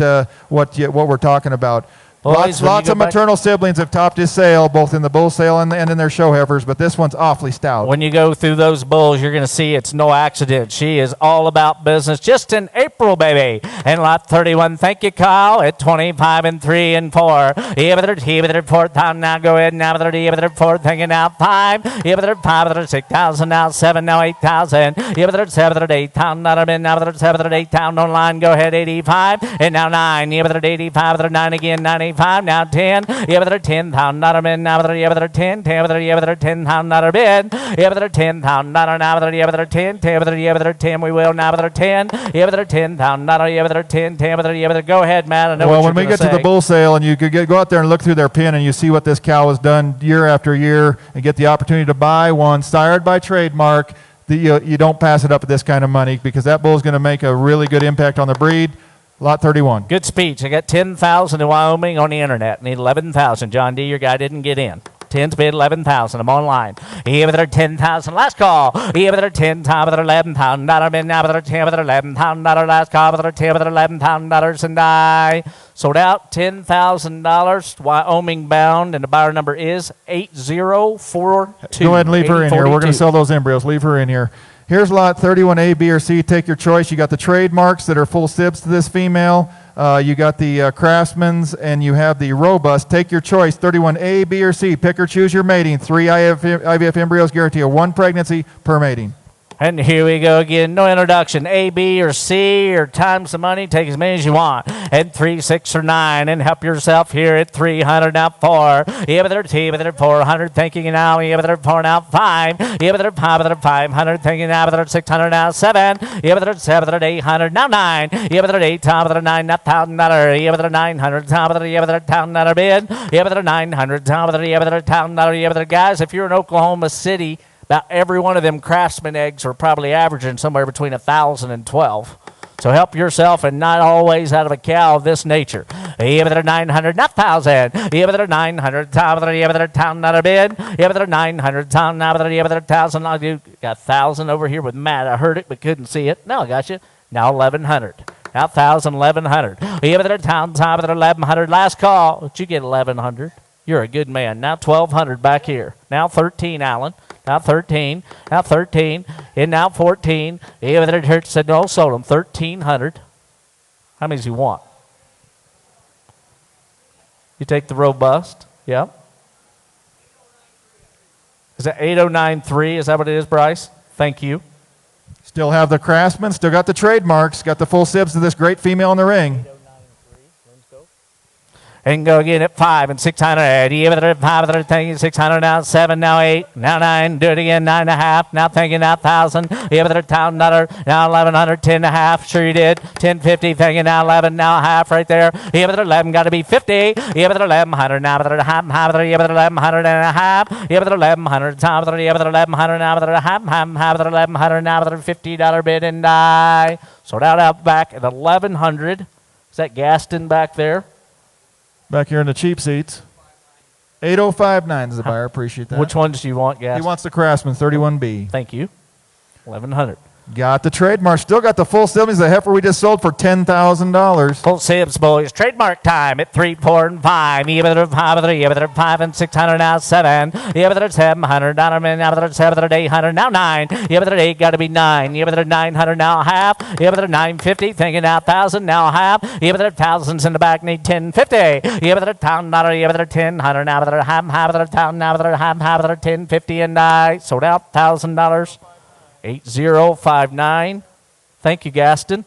we're talking about. Boys, lots of maternal siblings have topped his sale, both in the bull sale and in their show heifers, but this one's awfully stout. When you go through those bulls, you're going to see it's no accident. She is all about business. Just in April, baby. And lot 31, thank you, Kyle, at 25 and 3 and 4. You have the 4,000 now. Go ahead now. You have the 4, thinking now 5. You have the 5, 6,000 now 7, now 8,000. You have the 7, 8,000 now 7, 8,000 online. Go ahead, 85 and now 9. You have the 85, 9 again, 95. Now 10. You have the 10,000 bid. Now you have the 10. You have the 10,000 bid. You have the 10,000 now. You have the 10. You have the 10. We will now the 10. You have the 10,000. You have the 10. You have the go ahead, man. I know well, what when we get say. to the bull sale and you could go out there and look through their pin and you see what this cow has done year after year and get the opportunity to buy one sired by Trademark, you don't pass it up at this kind of money, because that bull is going to make a really good impact on the breed. Lot 31. Good speech. I got 10,000 in Wyoming on the internet. Need 11,000. John D., your guy didn't get in. 10's bid 11,000. I'm online. Here with 10,000. Last call. Here with 10,000. $11,000 bid. Now with 10 with $11,000. Last call with 10 with $11,000. And I sold out $10,000. Wyoming bound. And the buyer number is 8042. Go ahead and leave her in here. We're going to sell those embryos. Leave her in here. Here's lot 31A, B, or C. Take your choice. You got the Trademarks that are full sibs to this female. You got the Craftsman's, and you have the Robust. Take your choice. 31A, B, or C. Pick or choose your mating. 3 IVF embryos guarantee a 1 pregnancy per mating. And here we go again. No introduction. A, B, or C, or times the money. Take as many as you want. And 3, 6, or 9. And help yourself here at 300. Now 4. Yeah, but 400. Thinking now. Yeah, but 4 now 5. Yeah, but 500. Thinking now. But 600 now 7. Yeah, but 7. 800 now 9. Yeah, but 8 top of 9 now $1,000. Yeah, but 900 top of yeah, but $1,000 bid. Yeah, but 900 top of yeah, but $1,000. Yeah, but guys, if you're in Oklahoma City, about every one of them Craftsman eggs are probably averaging somewhere between 1,000 and 12. So help yourself, and not always out of a cow of this nature. Yeah, but 900, not 1,000. Yeah, but 900, top of yeah, but $1,000 bid. Yeah, but 900, top now, but yeah, but 1,000. I do got 1,000 over here with Matt. I heard it but couldn't see it. Now I got you. Now 1,100. Now 1,000, 1,100. Yeah, but 1,000, top of 1,100. Last call. Did you get 1,100? You're a good man. Now 1,200 back here. Now 13, Alan. Now 13. Now 13. And now 14. Yeah, but it said no, sold them 1,300. How many does you want? You take the robust. Yep. Is that 8093? Is that what it is, Bryce? Thank you. Still have the Craftsman, still got the trademarks, got the full sibs of this great female in the ring. And go again at 5 and 600. Yeah, but 500 thinking 600 now 7 now 8 now 9. Do it again 9.5. Now thinking now 1,000. Yeah, but $1,000 now 1,100 10.5. Sure you did. 10.50 thinking now 11 now half right there. Yeah, but 11 got to be 50. Yeah, but 1,100 now but half. Yeah, but 1,100 and a half. Yeah, but 1,100 top. Yeah, but 1,100 now but half. Half 1,100 now but $50 bid and die. So out back at 1,100. Is that Gaston back there? Back here in the cheap seats. 8059 is the buyer. Appreciate that. Which ones do you want, Gaston? He wants the Craftsman 31B. Thank you. 1,100. Got the trademark. Still got the full sibs. The heifer we just sold for $10,000. Full sibs, boys. Trademark time at 3, 4, and 5. Yeah, but 5, yeah, but 5 and 600 now 7. Yeah, but 700 now but 7, 800 now 9. Yeah, but 8 got to be 9. Yeah, but 900 now half. Yeah, but 950 thinking now 1,000 now half. Yeah, but 1,000's in the back need 1050. Yeah, but $1,000. Yeah, but 1,000 now but half 1,000 now but half 1,050 and I sold out $1,000. 8059. Thank you, Gaston.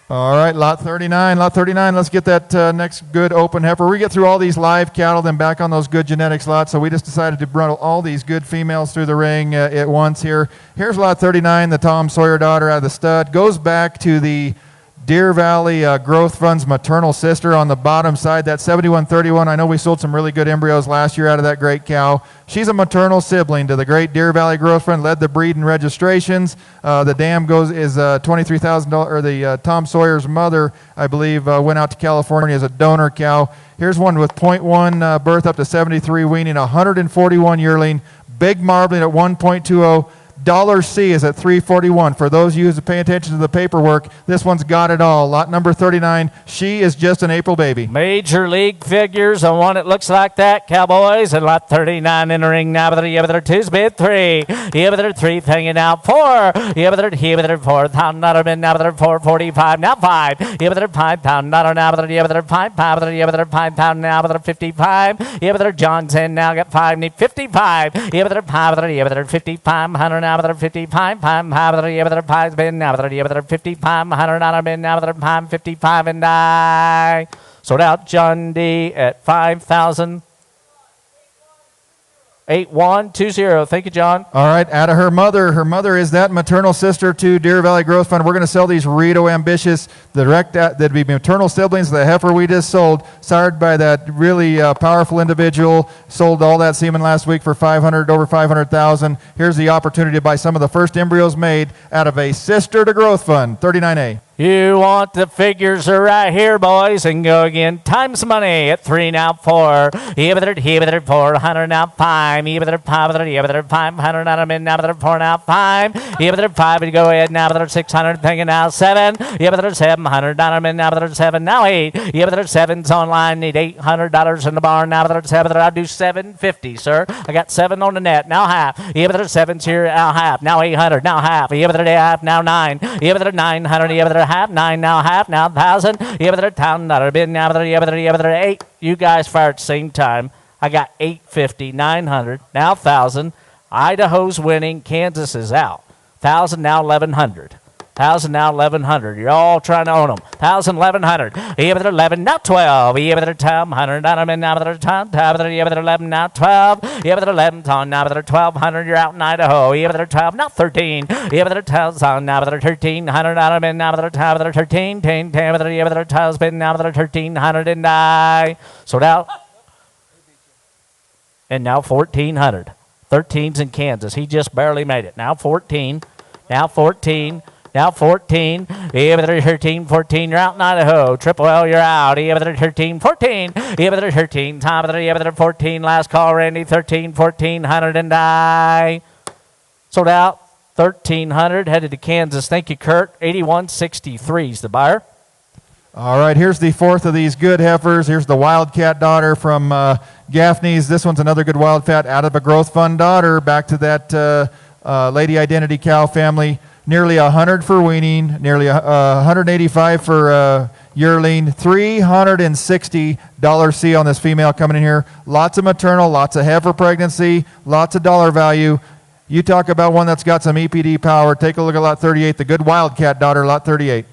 All right, lot 39. Lot 39, let's get that next good open heifer. We get through all these live cattle, then back on those good genetics lots, so we just decided to run all these good females through the ring at once here. Here's lot 39, the Tom Sawyer daughter out of the stud. Goes back to the Deer Valley Growth Fund's maternal sister on the bottom side, that 7131. I know we sold some really good embryos last year out of that great cow. She's a maternal sibling to the great Deer Valley Growth Fund, led the breed and registrations. The dam is $23,000, or the Tom Sawyer's mother, I believe, went out to California as a donor cow. Here's one with 0.1 birth up to 73 weaning, 141 yearling, big marbling at 1.20. Dollar C is at $341. For those of you who pay attention to the paperwork, this one's got it all. Lot number 39, she is just an April baby. Major league figures on one that looks like that, Cowboys. And lot 39 in the ring now, but yeah, but they're 2's bid 3. Yeah, but they're 3 hanging out 4. Yeah, but they're here, but they're $4,000 bid now, but they're 445 now 5. Yeah, but they're $5,000 now, but yeah, but they're 5. Yeah, but they're $5,000 now, but they're 55. Yeah, but they're Johnson now got 5, need 55. Yeah, but they're 5. Yeah, but they're 5,500 now. Now they're 55, yeah, but they're 5 been now, but yeah, but they're 55, $100 been now, but they're 55 and die. Sold out John D at 5,000. 8120. Thank you, John. All right, out of her mother. Her mother is that maternal sister to Deer Valley Growth Fund. We're going to sell these Rito Ambitious, the direct that'd be maternal siblings of the heifer we just sold, sired by that really powerful individual. Sold all that semen last week for over 500,000. Here's the opportunity to buy some of the first embryos made out of a sister to Growth Fund, 39A. You want the figures are right here, boys, and go again. Times money at 3 now 4. Yeah, but they're 400 now 5. Yeah, but they're 5. Yeah, but they're 500 now now, but they're 4 now 5. Yeah, but they're 5. And go ahead now, but they're 600. Thinking now 7. Yeah, but they're 700 now, but they're 7 now 8. Yeah, but they're 7's online. Need $800 in the barn now, but they're 7. I'll do 750, sir. I got 7 on the net now half. Yeah, but they're 7's here now half. Now 800 now half. Yeah, but they're half now 9. Yeah, but they're 900. Yeah, but they're half 9 now half now 1,000. Yeah, but they're $1,000 bid now, but they're 8. You guys fired at the same time. I got 850, 900 now 1,000. Idaho's winning. Kansas is out. 1,000, now 1,100. 1,000, now 1,100. You're all trying to own them. 1,000, 1,100. Here with 11, now 12. Here with 10, 100, now with 10, here with 11, now 12. Here with 11, now with 1,200. You're out in Idaho. Here with 12, now 13. Here with 12, now with 1,300. Now with 13, 10, here with 12, now with 1,300 and die. Sold out. And now 1,400. 13's in Kansas. He just barely made it. Now 14. Now 14. Now 14, here with 13, 14, you're out in Idaho. Triple L, you're out. Here with 13, 14, here with 13, top of the, here with 14, last call, Randy, 13, 1,400 and die. Sold out, 1,300, headed to Kansas. Thank you, Kurt. 81.63 is the buyer. All right, here's the fourth of these good heifers. Here's the Wildcat daughter from Gaffney's. This one's another good Wildcat out of a growth fund daughter. Back to that Lady Identity cow family. Nearly 100 for weaning, nearly 185 for yearling, $360 C on this female coming in here. Lots of maternal, lots of heifer pregnancy, lots of dollar value. You talk about one that's got some EPD power. Take a look at lot 38, the good Wildcat daughter, lot 38.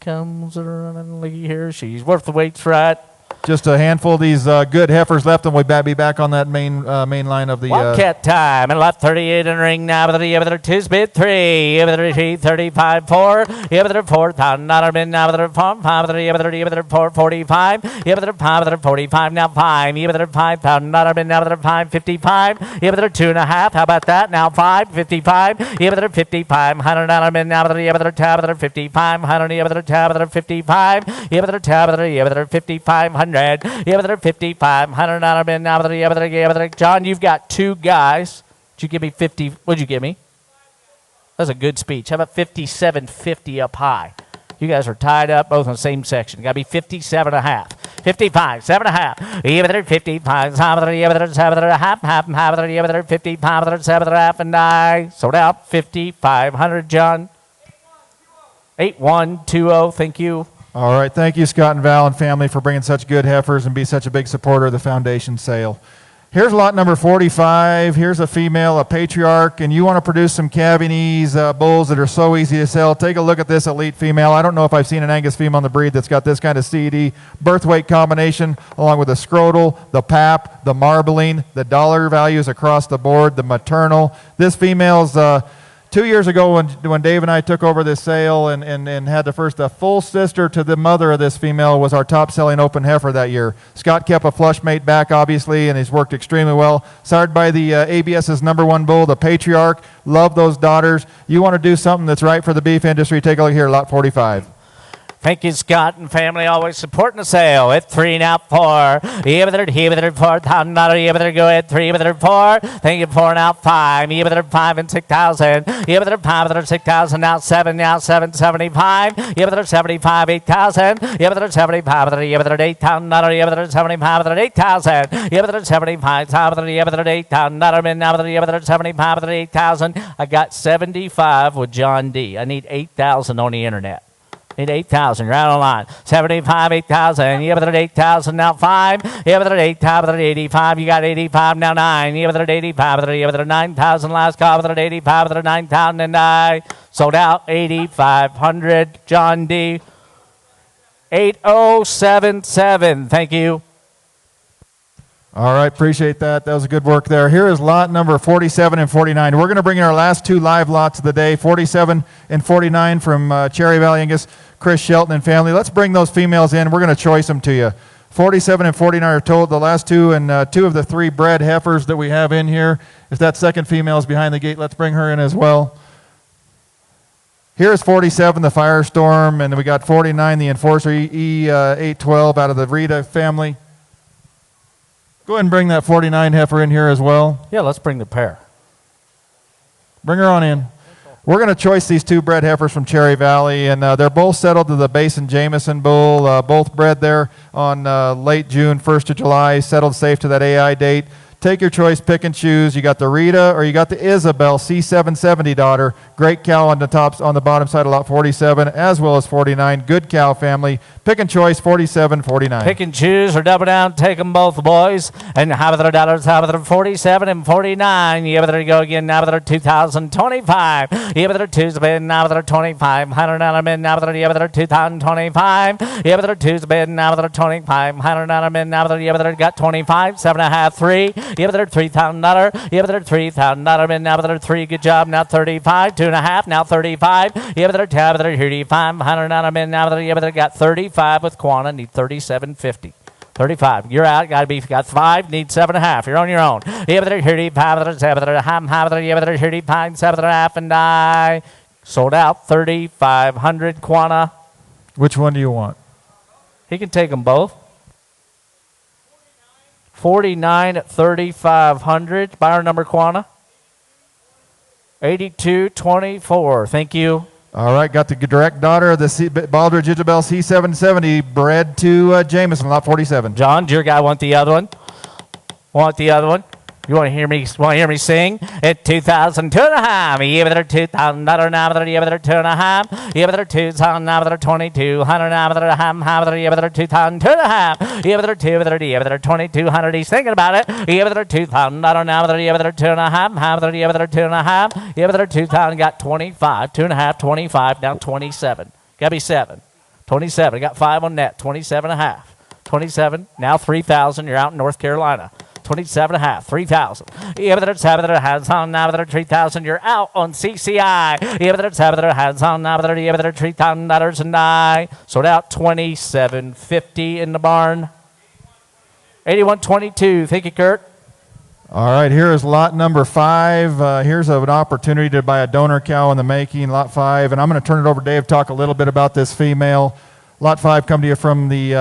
Comes running here. She's worth the wait, right? Just a handful of these good heifers left, and we'll be back on that main line of the... Wildcat time, and lot 38 in ring now, with the 2-bit 3, with the 35, 4, here with the 4,000, not a now with the 4, 5, with the 4, 45, here with the 5, with the 45, now 5, here with the 5,000, not a now with the 5, 55, here with the 2.5, how about that, now 5, 55, here with the 55, 100, not a now with the tab, with the 55, 100, here with the tab, with the 55, here with the tab, with the 55, 100. Yeah, but they're 5,500 now. John, you've got two guys. Did you give me 50? What'd you give me? That's a good speech. How about 57.50 up high? You guys are tied up both in the same section. Got to be 57.5. 55, 7.5. Yeah, but they're 55. Yeah, but they're 7.5. Yeah, but they're 55. 7.5 and die. Sold out. 5,500, John. 8120. Thank you. All right, thank you, Scott and Val and family, for bringing such good heifers and be such a big supporter of the foundation sale. Here's lot number 45. Here's a female, a patriarch, and you want to produce some Cabinese bulls that are so easy to sell. Take a look at this elite female. I don't know if I've seen an Angus female in the breed that's got this kind of CD birth weight combination, along with the scrotal, the pap, the marbling, the dollar values across the board, the maternal. This female's 2 years ago when Dave and I took over this sale and had the full sister to the mother of this female was our top selling open heifer that year. Scott kept a flush mate back, obviously, and he's worked extremely well. Sired by the ABS's #1 bull, the Patriarch. Love those daughters. You want to do something that's right for the beef industry, take a look here, lot 45. Thank you, Scott and family, always supporting the sale. At 3, now 4. Here with her 4,000. Here with her go at 3 with her 4. Thank you, 4, now 5. Here with her 5 and 6,000. Here with her 5 with her 6,000. Now 7, now 7, 75. Here with her 75, 8,000. Here with her 75 with her, here with her 8,000. Here with her 75 with her 8,000. Here with her 75, here with her 8,000. Now with her, here with her 75 with her 8,000. I got 75 with John D. I need 8,000 on the internet. Need 8,000. You're out on line. 75, 8,000. You have it at 8,000. Now 5. You have it at 8,000. 85. You got 85. Now 9. You have it at 85. You have it at 9,000. Last call with it at 85. With it at 9,000 and I sold out 8,500. John D. 8077. Thank you. All right, appreciate that. That was good work there. Here is lot number 47 and 49. We're going to bring in our last two live lots of the day, 47 and 49 from Cherry Valley Angus, Chris Shelton and family. Let's bring those females in. We're going to choice them to you. 47 and 49 are told, the last two, and 2 of the 3 bred heifers that we have in here. If that second female is behind the gate, let's bring her in as well. Here's 47, the Firestorm, and then we got 49, the Enforcer E812 out of the Rita family. Go ahead and bring that 49 heifer in here as well. Yeah, let's bring the pair. Bring her on in. We're going to choice these 2 bred heifers from Cherry Valley, and they're both settled to the Basin Jameson bull, both bred there on late June, 1st of July, settled safe to that AI date. Take your choice, pick and choose. You got the Rita or you got the Isabel C770 daughter. Great cow on the bottom side of lot 47 as well as 49. Good cow family. Pick and choice 47, 49. Pick and choose or double down. Take them both, boys. And have their dollars, have their 47 and 49. You better go again. Now their 2025. You better choose bid. Now their 2,500 bid. Now their 2025. You better choose bid. Now their 2,500 bid. Now you better got 25, 7.5, 3. You better $3,000. You better $3,000 bid. Now their 3. Good job. Now 35, 2.5. Now 35. You better have their 3,500 bid. Now you better got 35 with Quanta. Need 37.50. 35. You're out. Got 5. Need 7.5. You're on your own. You better 35. 7.5 and die. Sold out. 3,500 Quanta. Which one do you want? He can take them both. 49 at 3,500. Buyer number Quanta. 8224. Thank you. All right, got the direct daughter of the Baldridge Isabel C770 bred to Jameson, lot 47. John, do your guy want the other one? Want the other one? You want to hear me? Sing? At 2,000, 2.5. You better $2,000 now. You better 2.5. You better 2,000 now. 2,200 now. You better 2,000, 2.5. You better 2,200. He's thinking about it. You better $2,000 now. You better 2.5. You better 2.5. You better 2,000. Got 25, 2.5, 25. Down 27. Got to be 7. 27. Got 5 on net. 27.5. 27. Now 3,000. You're out in North Carolina. 27.5, 3,000. You better have their hands on now. 3,000. You're out on CCI. You better have their hands on now. You better $3,000 and die. Sold out. 27.50 in the barn. 81.22. Thank you, Kurt. All right, here is lot number 5. Here's an opportunity to buy a donor cow in the making, lot 5. And I'm going to turn it over to Dave to talk a little bit about this female. Lot 5 come to you from the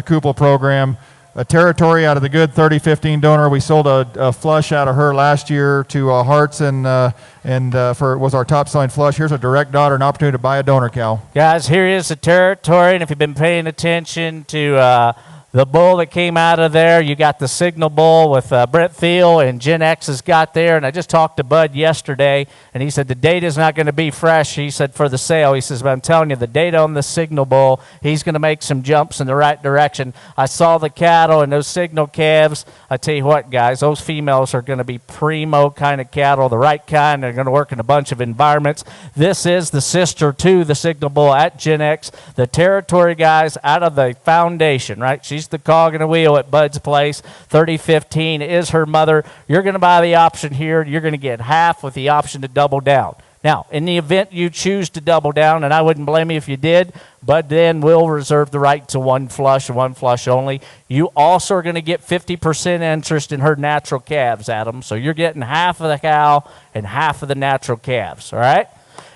Kupel program. A territory out of the good 3015 donor. We sold a flush out of her last year to Hearts and was our top selling flush. Here's a direct daughter, an opportunity to buy a donor cow. Guys, here is the territory, and if you've been paying attention to the bull that came out of there, you got the signal bull with Brent Thiel and Gen X has got there. And I just talked to Bud yesterday, and he said the data's not going to be fresh. He said for the sale. He says, but I'm telling you, the data on the signal bull, he's going to make some jumps in the right direction. I saw the cattle and those signal calves. I tell you what, guys, those females are going to be primo kind of cattle, the right kind. They're going to work in a bunch of environments. This is the sister to the signal bull at Gen X. The territory guys out of the foundation, right? She's the cog in the wheel at Bud's place. 3015 is her mother. You're going to buy the option here. You're going to get half with the option to double down. Now, in the event you choose to double down, and I wouldn't blame you if you did, Bud then will reserve the right to one flush only. You also are going to get 50% interest in her natural calves, Adam. So you're getting half of the cow and half of the natural calves, all right?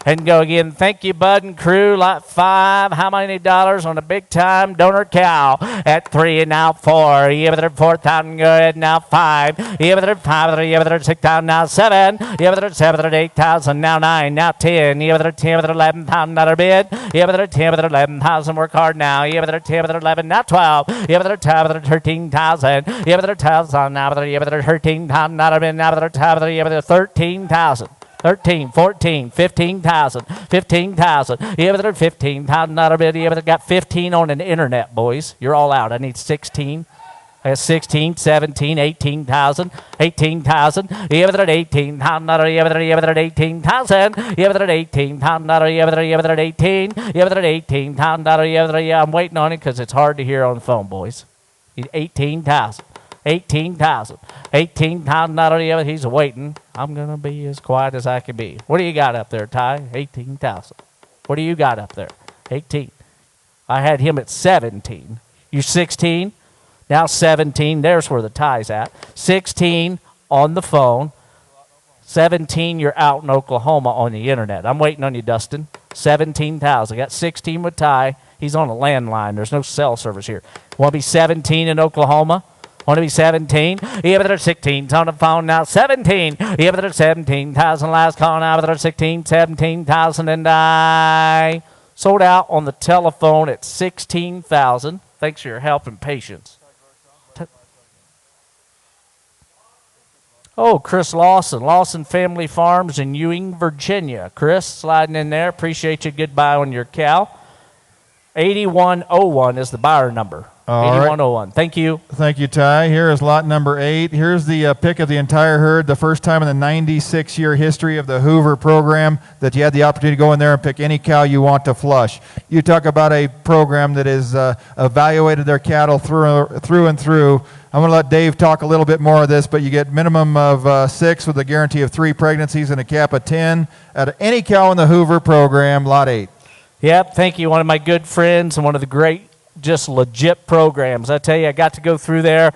And go again. Thank you, Bud and crew. Lot 5. How many dollars on a big-time donor cow? At 3 and now 4. You have it 4,000. Go ahead. Now 5. You have it 5. You have it 6,000. Now 7. You have it 7. 8,000. Now 9. Now 10. You have it 10 with $11,000 bid. You have it 10 with 11,000. Work hard now. You have it 10 with 11. Now 12. You have it 12 with 13,000. You have it 12,000. Now you have it 13,000 bid. Now you have it 13,000. 13, 14, 15,000, 15,000. You have it 15,000 bid. You have got 15 on an internet, boys. You're all out. I need 16. I got 16, 17, 18,000, 18,000. You have it at 18,000. You have it at 18,000. You have it at 18,000. You have it at 18. You have it at 18,000. I'm waiting on it because it's hard to hear on the phone, boys. 18,000. 18,000. 18,000. He's waiting. I'm going to be as quiet as I can be. What do you got up there, Ty? 18,000. What do you got up there? 18. I had him at 17. You 16? Now 17. There's where the tie's at. 16 on the phone. 17, you're out in Oklahoma on the internet. I'm waiting on you, Dustin. 17,000. Got 16 with Ty. He's on a landline. There's no cell service here. Want to be 17 in Oklahoma? Want to be 17? You have it at 16. It's on the phone now. 17. You have it at 17,000. Last call now. At 16, 17,000, and I sold out on the telephone at 16,000. Thanks for your help and patience. Oh, Chris Lawson, Lawson Family Farms in Ewing, Virginia. Chris, sliding in there. Appreciate you. Goodbye on your cow. 8101 is the buyer number. All right. 8101. Thank you. Thank you, Ty. Here is lot number 8. Here's the pick of the entire herd, the first time in the 96-year history of the Hoover program that you had the opportunity to go in there and pick any cow you want to flush. You talk about a program that has evaluated their cattle through and through. I'm going to let Dave talk a little bit more of this, but you get minimum of 6 with a guarantee of 3 pregnancies and a cap of 10 out of any cow in the Hoover program, lot 8. Yep, thank you. One of my good friends and one of the great, just legit programs. I tell you, I got to go through there.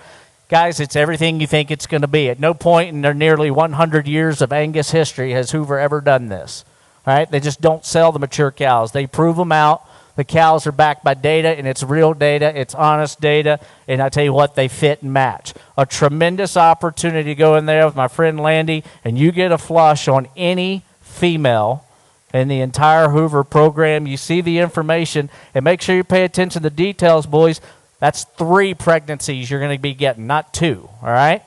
Guys, it's everything you think it's going to be. At no point in their nearly 100 years of Angus history has Hoover ever done this. All right? They just don't sell the mature cows. They prove them out. The cows are backed by data, and it's real data. It's honest data. And I tell you what, they fit and match. A tremendous opportunity to go in there with my friend Landy, and you get a flush on any female in the entire Hoover program. You see the information, and make sure you pay attention to the details, boys. That's 3 pregnancies you're going to be getting, not 2, all right?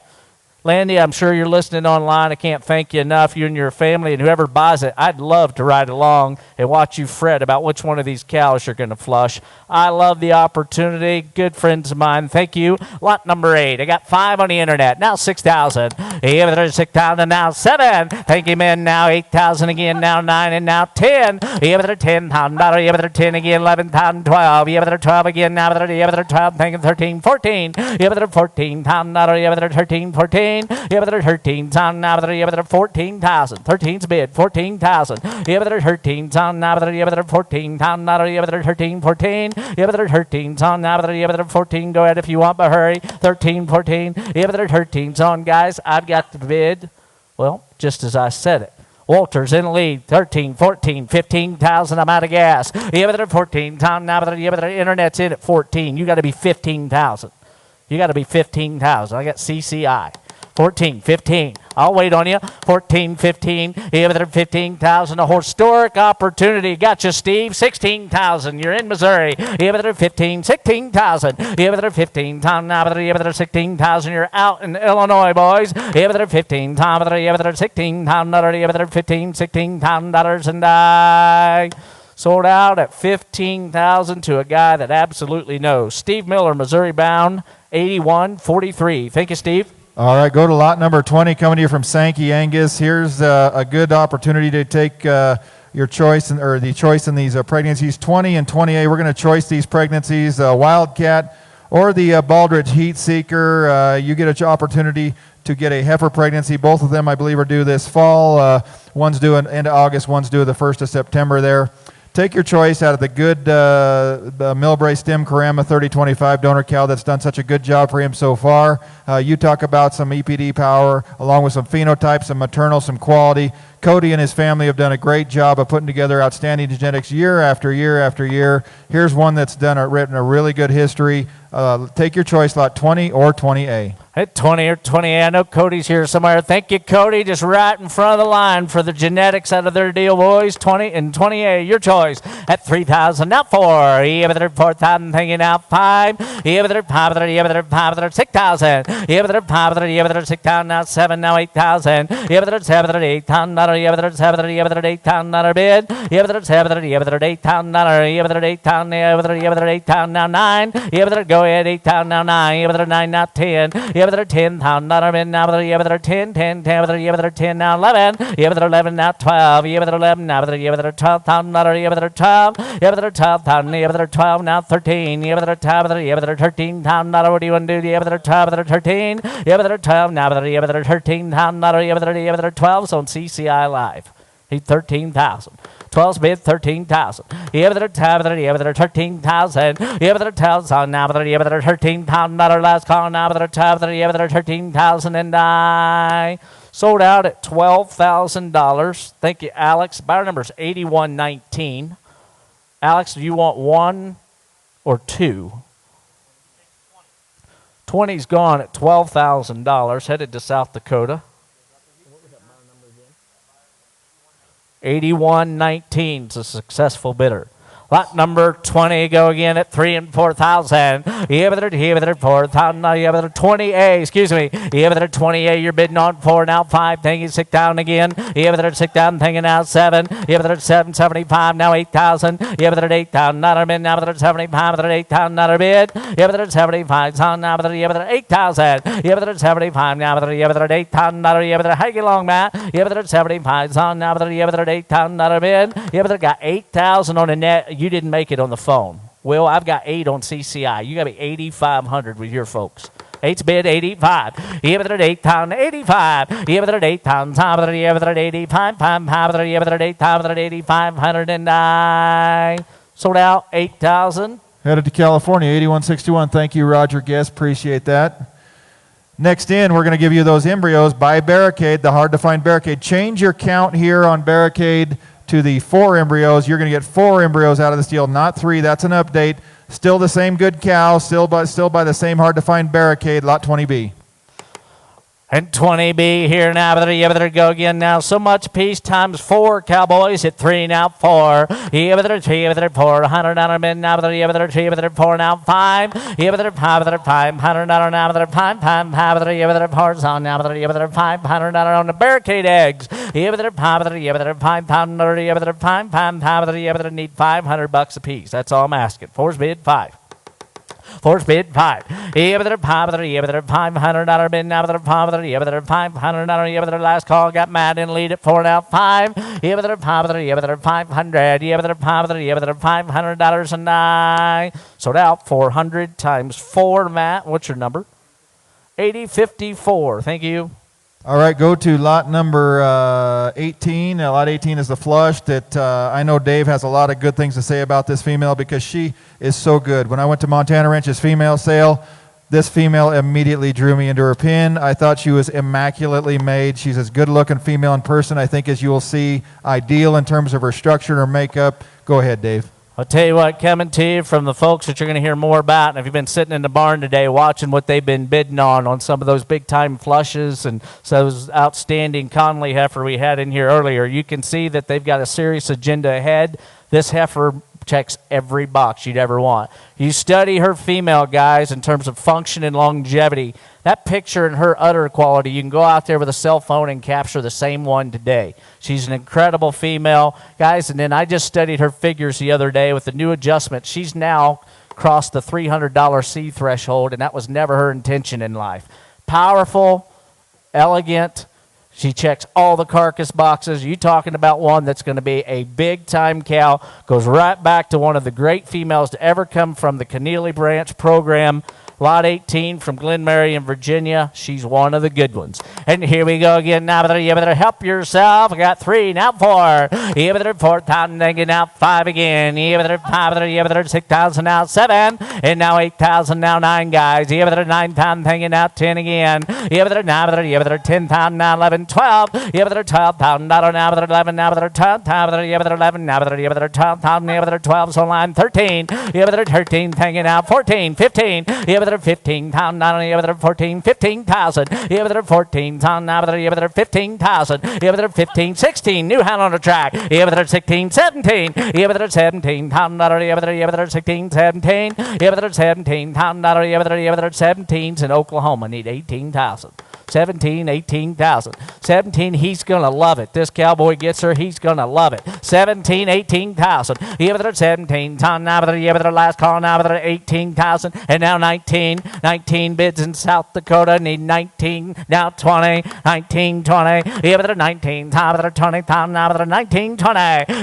Landy, I'm sure you're listening online. I can't thank you enough, you and your family, and whoever buys it. I'd love to ride along and watch you fret about which one of these cows you're going to flush. I love the opportunity. Good friends of mine. Thank you. Lot number 8. I got 5 on the internet. Now 6,000. Yeah, there's 6,000. Now 7. Thank you, men. Now 8,000 again. Now 9. And now 10. Yeah, but they're 10,000. Yeah, but they're 10 again. 11,000. 12. Yeah, but they're 12 again. Now, but they're 12. Thank you. 13. 14. Yeah, but they're 14,000. Yeah, but they're 13. 14. Yeah, but they're 13,000. Now, but they're 14,000. 13's bid. 14,000. Yeah, but they're 13,000. Now, but they're 14,000. Yeah, but they're 13. 14. Yeah, but they're 13,000. Now, but they're 14. Go ahead if you want, but hurry. 13, 14. Yeah, but they're 13,000. Guys, I've got the bid. Well, just as I said it. Walter's in the lead, 13, 14, 15,000. I'm out of gas. Yeah, but they're 14,000. Now, but the internet's in at 14. You got to be 15,000. You got to be 15,000. I got CCI. 14, 15. I'll wait on you. 14, 15. Yeah, but they're 15,000. A historic opportunity. Gotcha, Steve. 16,000. You're in Missouri. Yeah, but they're 15, 16,000. Yeah, but they're 15,000. Now, but they're 16,000. You're out in Illinois, boys. Yeah, but they're 15,000. Yeah, but they're 16,000. Yeah, but they're 15, 16,000 dollars, and I sold out at 15,000 to a guy that absolutely knows. Steve Miller, Missouri bound, 81.43. Thank you, Steve. All right, go to lot number 20, coming to you from Sankey, Angus. Here's a good opportunity to take your choice, or the choice in these pregnancies, 20 and 20A. We're going to choice these pregnancies, Wildcat or the Baldrige Heat Seeker. You get an opportunity to get a heifer pregnancy. Both of them, I believe, are due this fall. One's due at the end of August, one's due the 1st of September there. Take your choice out of the good Millbrae Stem Karama 3025 donor cow that's done such a good job for him so far. You talk about some EPD power along with some phenotypes, some maternal, some quality. Cody and his family have done a great job of putting together outstanding genetics year after year after year. Here's one that's written a really good history. Take your choice, lot 20 or 20A. At 20 or 20A, I know Cody's here somewhere. Thank you, Cody. Just right in front of the line for the genetics out of their deal, boys. 20 and 20A, your choice. At 3,000, now 4. Yeah, but they're 4,000. Thank you, now 5. Yeah, but they're 5. Yeah, but they're 5. They're 6,000. Yeah, but they're 5. Yeah, but they're 6,000. Now 7. Now 8,000. Yeah, but they're 7. 8,000. Yeah, but they're 7. Yeah, but they're 8,000 bid. Yeah, but they're 7. Yeah, but they're 8,000. Yeah, but they're 8,000. Yeah, but they're 8,000. Now 9. Yeah, but they're go ahead 8,000. Now 9. Yeah, but they're 9. Now 10. Yeah, but they're 10,000 bid. Now but they're yeah, but they're 10. 10. 10. Yeah, but they're 10. Now 11. Yeah, but they're 11. Now 12. Yeah, but they're 11. Now but they're yeah, but they're 12,000. Yeah, but they're 12. Yeah, but they're 12,000. Yeah, but they're 12. Now 13. Yeah, but they're 12. Yeah, but they're 13,000. What do you want to do? Yeah, but they're 12. But they're 13. Yeah, but they're 12. Now but they're yeah, but they're 13,000. Yeah, but they're 12. On CCI Live. He's 13,000. 12's bid 13,000. Yeah, but they're 12. Yeah, but they're 13,000. Yeah, but they're 12,000. Now but they're yeah, but they're 13,000. Last call. Now but they're 12. Yeah, but they're 13,000, and I sold out at $12,000. Thank you, Alex. Buyer number is 8119. Alex, do you want 1 or 2? 20's gone at $12,000. Headed to South Dakota. 8119 is a successful bidder. Lot number 20, go again at 3 and 4,000. You have it 4,000. You have it 20A, excuse me. You have it 20A, you're bidding on 4, now 5, thinking 6 down again. You have it 6 down, thinking now 7. You have it 775, now 8,000. You have it 8,000, another bid, now at 75, at 8,000, another bid. You have it 75, now you have it 8,000. You have it 75, now you have it 8,000, another, you have it, hang along, Matt. You have it 75, now you have it 8,000, another bid. You have it got 8,000 on the net. You didn't make it on the phone. Will, I've got 8 on CCI. You got to be 8,500 with your folks. 8's bid 85. You have it at 8,000, 85. You have it at 8,000, you have it at 85, you have it at 8,000, 8,509. Sold out 8,000. Headed to California, 8161. Thank you, Roger Guest. Appreciate that. Next in, we're going to give you those embryos by Barricade, the hard-to-find Barricade. Change your count here on Barricade to the 4 embryos. You're going to get 4 embryos out of this deal, not 3. That's an update. Still the same good cow, still by the same hard-to-find Barricade, lot 20B. And 20B here now, but you better go again now. So much piece times 4, Cowboys at 3 now 4. You better 3, you better 4, $100 bid now, but you better 3, you better 4 now 5. You better 5, $500 now, but 5, you better 4 on now, but you better $500 on the Barricade eggs. You better 5, you better 500, you better 5, you better need $500 a piece. That's all I'm asking. 4's bid 5. 4's bid 5. You better 500, you better $500 bid now, but 5, you better $500, you better last call, got mad and lead at 4 now 5. You better 500, you better 500, you better 500, you better $500 and 9. Sold out 400 times 4, Matt. What's your number? 8054. Thank you. All right, go to lot number 18. Lot 18 is the flush that I know Dave has a lot of good things to say about this female because she is so good. When I went to Montana Ranch's female sale, this female immediately drew me into her pin. I thought she was immaculately made. She's as good-looking female in person, I think, as you will see. Ideal in terms of her structure and her makeup. Go ahead, Dave. I'll tell you what, coming to you from the folks that you're going to hear more about, and if you've been sitting in the barn today watching what they've been bidding on some of those big-time flushes and those outstanding Conley heifer we had in here earlier, you can see that they've got a serious agenda ahead. This heifer checks every box you'd ever want. You study her female, guys, in terms of function and longevity. That picture and her udder quality, you can go out there with a cell phone and capture the same one today. She's an incredible female, guys, and then I just studied her figures the other day with the new adjustment. She's now crossed the $300 C threshold, and that was never her intention in life. Powerful, elegant. She checks all the carcass boxes. You talking about one that's going to be a big-time cow. Goes right back to one of the great females to ever come from the Keneally Branch program. Lot 18 from Glen Marion, Virginia. She's one of the good ones. And here we go again. Now, you better help yourself. I got 3, now 4. You better 4,000, now 5 again. You better 5, you better 6,000, now 7. And now 8,000, now 9, guys. You better 9,000, hanging out 10 again. You better 10,000, now 11, 12. You better 12,000, now 11, now 12,000, you better 11, now you better 12,000, you better 12, so line 13. You better 13, hanging out 14, 15. You better 15,000, now you better 14, 15,000. You better 14,000, now you better 15,000. You better 15, 16. New hand on the track. You better 16, 17. You better 17,000, now you better 16, 17. You better 17,000, now you better 17s in Oklahoma need 18,000. 17, 18,000. 17, he's going to love it. This cowboy gets her, he's going to love it. 17, 18,000. You better 17,000, now you better last call, now better 18,000. And now 19. 19 bids in South Dakota need 19, now 20. 19, 20. You better 19, now better 20,000, now better 19, 20.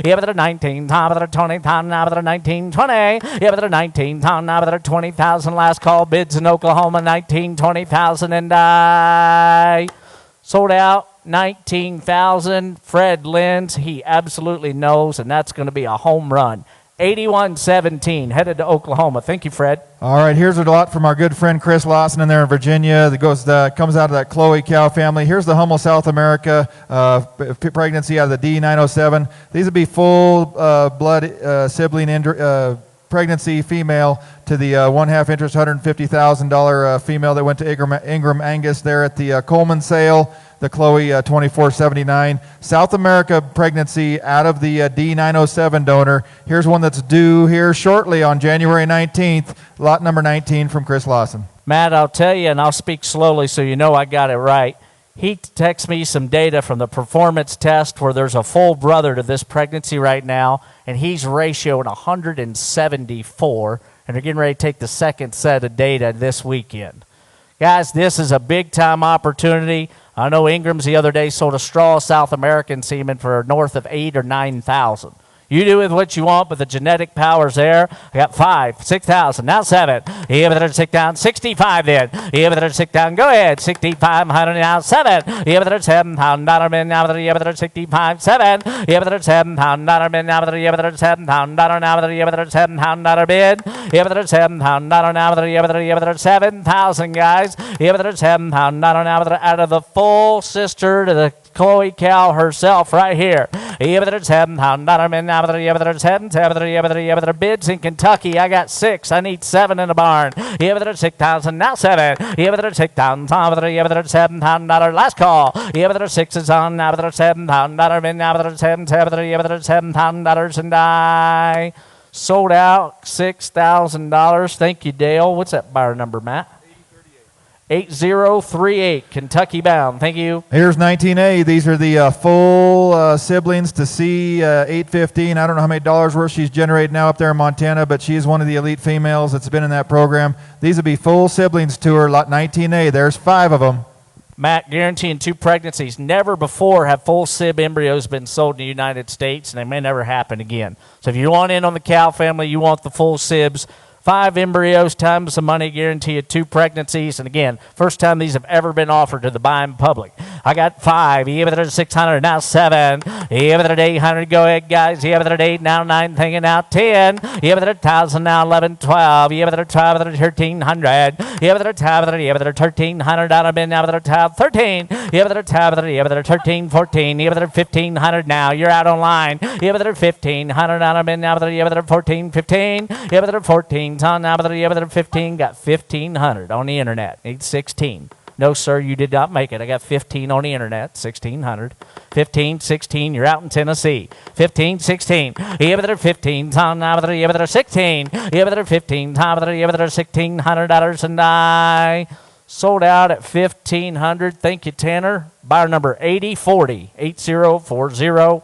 You better 19, now better 20,000, now better 19, 20. You better 19, now better 20,000. Last call bids in Oklahoma, 19, 20,000, and sold out 19,000. Fred Lenz, he absolutely knows, and that's going to be a home run. 81-17, headed to Oklahoma. Thank you, Fred. All right, here's a lot from our good friend Chris Lawson in there in Virginia that comes out of that Chloe cow family. Here's the Hummel South America pregnancy out of the D907. These would be full blood sibling pregnancy female to the 1/2 interest $150,000 female that went to Ingram Angus there at the Coleman sale. the Chloe 2479. South America pregnancy out of the D907 donor. Here's one that's due here shortly on January 19th, lot number 19 from Chris Lawson. Matt, I'll tell you, and I'll speak slowly so you know I got it right. He texts me some data from the performance test where there's a full brother to this pregnancy right now, and he's ratioed 174, and they're getting ready to take the second set of data this weekend. Guys, this is a big-time opportunity. I know Ingram's the other day sold a straw South American semen for north of 8,000 or 9,000. You do with what you want, but the genetic power's there. I got 5, 6,000, now 7. You have it stick down, 65 then. You have it stick down, go ahead, 6,500, now 7. You have it 7 pound, dollar min, now you have it 65, 7. You have it 7 pound, dollar min, now you have it 7 pound, dollar, now you have it 7 pound, dollar bid. You have it 7 pound, dollar, now you have it 7,000, guys. You have it 7 pound, dollar, now out of the full sister to the Chloe cow herself right here. You have it 7 pound, dollar min, now you have it 7, you have it bids in Kentucky. I got 6. I need 7 in the barn. You have it 6,000, now 7. You have it 6,000, you have it 7 pound, dollar. Last call. You have it 6 is on, now it 7 pound, dollar min, now it 7, you have it 7 pound, dollars, and I sold out $6,000. Thank you, Dale. What's that buyer number, Matt? 8038, Kentucky bound. Thank you. Here's 19A. These are the full siblings to C815. I don't know how many dollars worth she's generated now up there in Montana, but she's one of the elite females that's been in that program. These would be full siblings to her, lot 19A. There's 5 of them. Matt, guaranteeing 2 pregnancies. Never before have full sib embryos been sold in the United States, and they may never happen again. So if you want in on the cow family, you want the full sibs. 5 embryos times the money, guarantee you 2 pregnancies. And again, first time these have ever been offered to the buying public. I got 5. You have it at 600, now 7. You have it at 800. Go ahead, guys. You have it at 8, now 9. Thinking now 10. You have it at 1,000, now 11, 12. You have it at 12, at 1,300. You have it at 12, you have it at 1,300. Out of bin, now at 12, 13. You have it at 12, you have it at 13, 14. You have it at 1,500 now. You're out online. You have it at 1,500. Out of bin, now you have it at 14, 15. You have it at 14. Ton, now you have it at 15. Got 1,500 on the internet. Need 16. No, sir, you did not make it. I got 15 on the internet, 1,600. 15, 16, you're out in Tennessee. 15, 16. You have it at 15. Tom, now you have it at 16. You have it at 15. Tom, you have it at $1,600. And I sold out at 1,500. Thank you, Tanner. Buyer number 8040, 8040.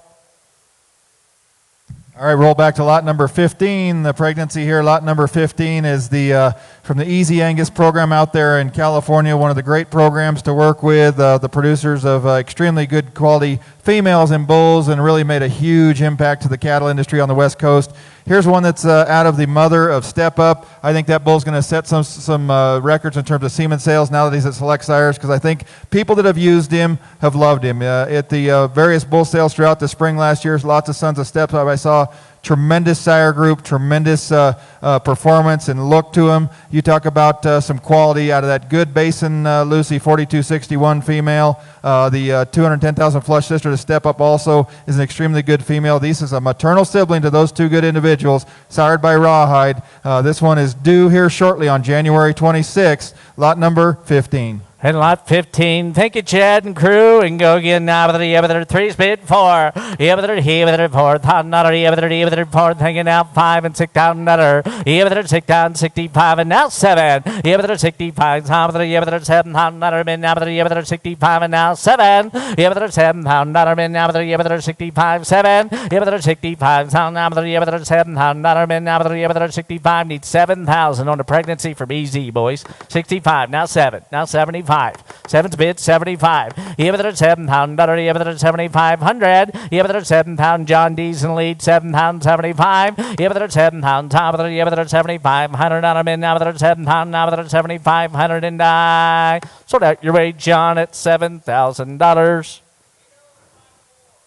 All right, roll back to lot number 15. The pregnancy here, lot number 15, is the from the Easy Angus program out there in California, one of the great programs to work with, the producers of extremely good quality females and bulls, and really made a huge impact to the cattle industry on the West Coast. Here's one that's out of the mother of Step Up. I think that bull's going to set some records in terms of semen sales now that he's at Select Sires, because I think people that have used him have loved him. At the various bull sales throughout the spring last year, lots of sons of Step Up I saw. Tremendous sire group, tremendous performance and look to him. You talk about some quality out of that good Basin Lucy 4261 female. The 210,000 flush sister to Step Up also is an extremely good female. This is a maternal sibling to those 2 good individuals, sired by Rawhide. This one is due here shortly on January 26th, lot number 15. And lot 15, thank you, Chad and crew, and go again now with the 3 speed 4. You have it at 4, another, you have it at 4, thinking now 5 and 6 down another. You have it at 6 down, 65, and now 7. You have it at 65, you have it at 7, another min, now you have it at 65, and now 7. You have it at 7, another min, now you have it at 65, 7. You have it at 65, now you have it at 7, another min, now you have it at 65. Need 7,000 on the pregnancy from EZ, boys. 65, now 7, now 75. 7's bid, 75. You have it at 7 pound, you have it at 7,500. You have it at 7 pound, John D's in lead, 7 pound, 75. You have it at 7 pound, top of it, you have it at 7,500. On a min, now at 7 pound, now at 7,500. And I sold out your way, John, at $7,000.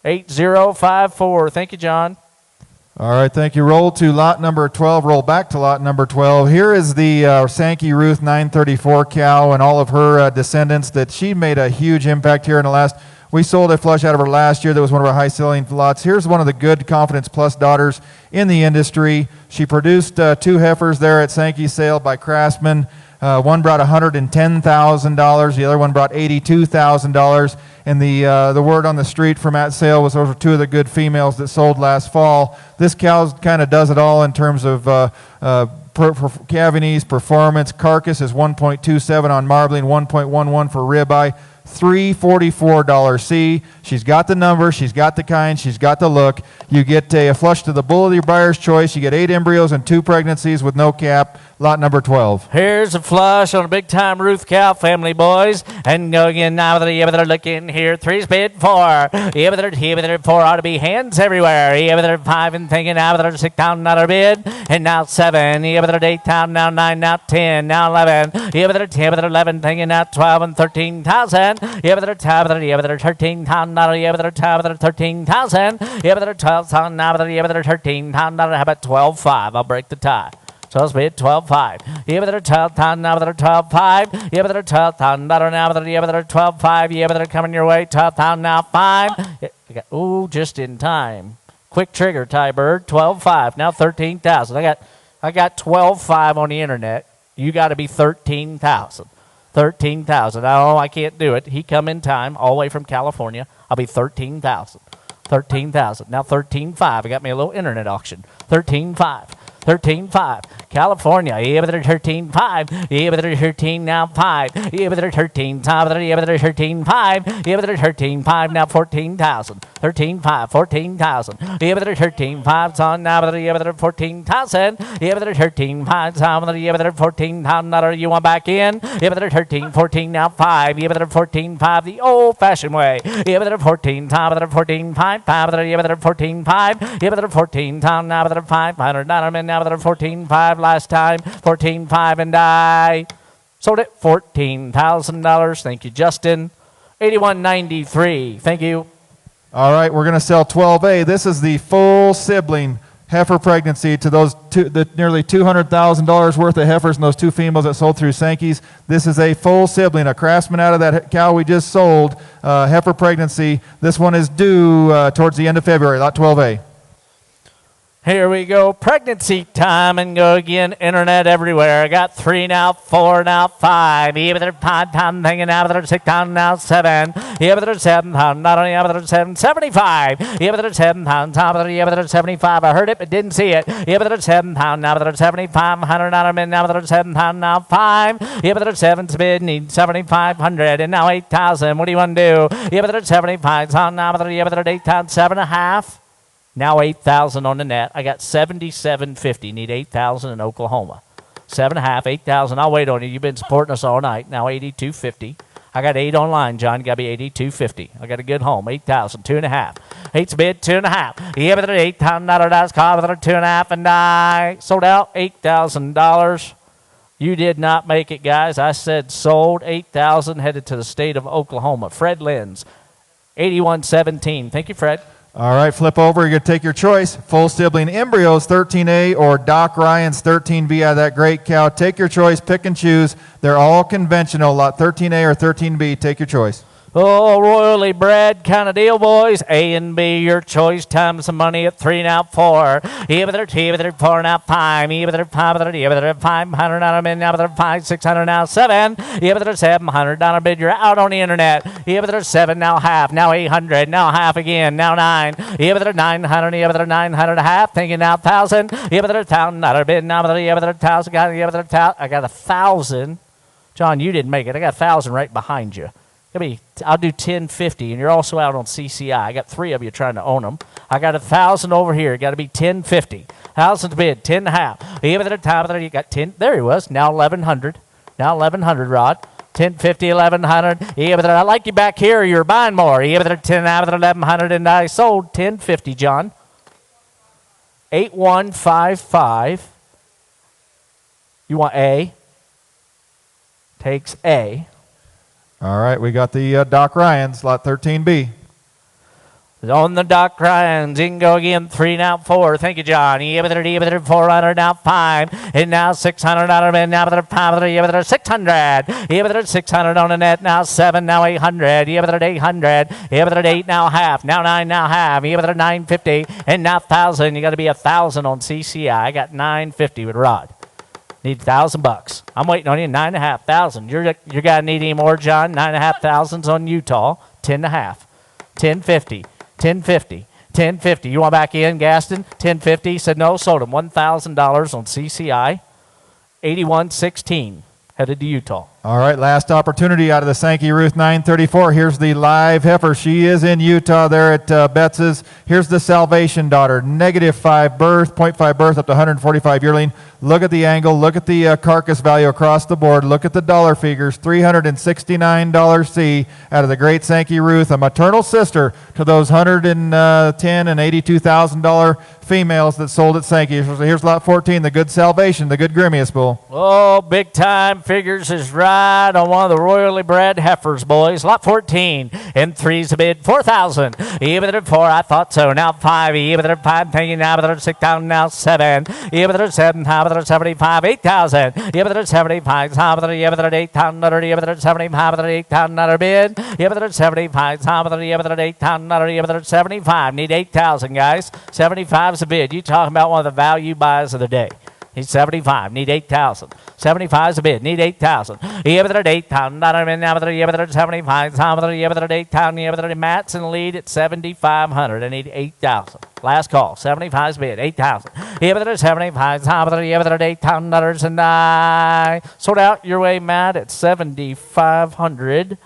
8054. Thank you, John. All right, thank you. Roll to lot number 12. Roll back to lot number 12. Here is the Sankey Ruth 934 cow and all of her descendants that she made a huge impact here in the last. We sold a flush out of her last year. That was one of our high-selling lots. Here's one of the good Confidence Plus daughters in the industry. She produced 2 heifers there at Sankey's sale by Craftsman. One brought $110,000. The other one brought $82,000. And the word on the street from that sale was those were two of the good females that sold last fall. This cow kind of does it all in terms of cavity, performance. Carcass is 1.27 on marbling, 1.11 for ribeye. $344 C. She's got the number, she's got the kind, she's got the look. You get a flush to the bull of your buyer's choice. You get 8 embryos and 2 pregnancies with no cap. Lot number 12. Here's a flush on a big-time Ruth cow family, boys. And go again now. They're looking here. 3's bid 4. They're 4 ought to be hands everywhere. They're 5 and thinking now. They're $6,000 bid. And now 7. They're 8,000. Now 9. Now 10. Now 11. They're 10. They're 11 thinking now 12 and 13,000. They're 13,000. They're 13,000. They're 12,000. Now they're 13,000. How about 12.5? I'll break the tie. So it's bid 12.5. Yeah, but they're 12,000. Now they're 12.5. Yeah, but they're 12,000. Now they're 12.5. Yeah, but they're coming your way. 12,000 now 5. Ooh, just in time. Quick trigger, Ty Bird. 12.5. Now 13,000. I got 12.5 on the internet. You got to be 13,000. 13,000. Oh, I can't do it. He come in time, all the way from California. I'll be 13,000. 13,000. Now 13.5. I got me a little internet auction. 13.5. 13.5. California. Yeah, but they're 13.5. Yeah, but they're 13 now 5. Yeah, but they're 13. Yeah, but they're 13.5. Yeah, but they're 13.5 now 14,000. 13.5. 14,000. Yeah, but they're 13.5. Son now, but they're 14,000. Yeah, but they're 13.5. Son, yeah, but they're 14,000. You want back in? Yeah, but they're 13. 14 now 5. Yeah, but they're 14.5 the old-fashioned way. Yeah, but they're 14. But they're 14.5. Yeah, but they're 14.5. Yeah, but they're 14. Now, but they're 500. Now they're 14.5 last time. 14.5 and I sold it $14,000. Thank you, Justin. 81.93. Thank you. All right, we're going to sell 12A. This is the full sibling heifer pregnancy to those the nearly $200,000 worth of heifers and those 2 females that sold through Sankey's. This is a full sibling, a craftsman out of that cow we just sold, heifer pregnancy. This one is due towards the end of February, lot 12A. Here we go, pregnancy time, and go again, internet everywhere. I got 3 now, 4 now, 5. Yeah, they're 5 times hanging out, they're 6 times now, 7. Yeah, but they're 7 times, not only, but they're 7, 75. Yeah, but they're 7 times, yeah, but they're 75. I heard it, but didn't see it. Yeah, but they're 7 pounds, now but they're 7,500 out of men, now but they're 7 pounds, now 5. Yeah, but they're 7 bid, need 7,500, and now 8,000. What do you want to do? Yeah, but they're 75 times, now but they're 8 times, 7.5. Now 8,000 on the net. I got 77.50. Need 8,000 in Oklahoma. 7.5, 8,000. I'll wait on you. You've been supporting us all night. Now 82.50. I got 8 online, John. Got to be 82.50. I got a good home. 8,000. 2.5. 8's bid. 2.5. Yeah, but they're $8,000 car. But they're 2.5, and I sold out $8,000. You did not make it, guys. I said sold 8,000. Headed to the state of Oklahoma. Fred Lenz, 81.17. Thank you, Fred. All right, flip over. You're going to take your choice. Full sibling embryos, 13A, or Doc Ryan's 13B out of that great cow. Take your choice. Pick and choose. They're all conventional. Lot 13A or 13B. Take your choice. Oh, royally bred kind of deal, boys. A and B, your choice. Time some money at 3 now 4. Yeah, but they're 4 now 5. Yeah, but they're 5. Yeah, but they're 500 out of men. Now, but they're 5, 600 now 7. Yeah, but they're $700 bid. You're out on the internet. Yeah, but they're 7 now half. Now 800. Now half again. Now 9. Yeah, but they're 900. Yeah, but they're 900 a half. Thinking now 1,000. Yeah, but they're $1,000 bid. Now, but they're 1,000. Yeah, but they're 1,000. I got 1,000. John, you didn't make it. I got 1,000 right behind you. I'll do 1050, and you're also out on CCI. I got 3 of you trying to own them. I got 1,000 over here. Got to be 1050. 1,000 to bid, 10.5. Even at the time there, you got 10. There he was. Now 1,100. Now 1,100, Rod. 1050, 1,100. Yeah, but I like you back here. You're buying more. Yeah, but they're 10 out of 1,100, and I sold 1050, John. 8155. You want A? Takes A. All right, we got the Doc Ryan's, lot 13B. On the Doc Ryan's, you can go again, 3 now 4. Thank you, John. Yeah, but they're 400 now 5. And now 600 out of men. Now but they're 500. Yeah, but they're 600. Yeah, but they're 600 on the net. Now 7, now 800. Yeah, but they're 800. Yeah, but they're 8 now half. Now 9 now half. Yeah, but they're 950. And now 1,000. You got to be 1,000 on CCI. I got 950 with Rod. Need $1,000. I'm waiting on you. 9,500. You're gonna need any more, John? 9,500's on Utah. 10.5. 10.50. 10.50. 10.50. You want back in, Gaston? 10.50. He said no. Sold him $1,000 on CCI. 81.16. Headed to Utah. All right, last opportunity out of the Sankey Ruth 934. Here's the live heifer. She is in Utah there at Betts's. Here's the Salvation Daughter, -5 birth, 0.5 birth up to 145 yearling. Look at the angle. Look at the carcass value across the board. Look at the dollar figures. $369 C out of the great Sankey Ruth, a maternal sister to those $110,000 and $82,000 females that sold at Sankey. So here's lot 14, the good Salvation, the good Grimius bull. Oh, big time figures is right on one of the royally bred heifers, boys. Lot 14 and 3's a bid 4,000. Even at 4, I thought so. Now 5. Even at 5, thinking now at 6,000. Now 7. Even at 7, how about 75? 8,000. Even at 75, how about even at 8,000? Even at 75, 8,000 bid. Even at 75, how about even at 8,000? Even at 75, need 8,000, guys. 75's a bid. You talking about one of the value buys of the day. He's 75. Need 8,000. 75 is a bid. Need 8,000. Even at 8,000. Not even now. Even at 75. Even at 8,000. Even at Matt's in the lead at 7,500. I need 8,000. Last call. 75 is a bid. 8,000. Even at 75. Even at 8,000. And I sold out your way, Matt, at 7,500.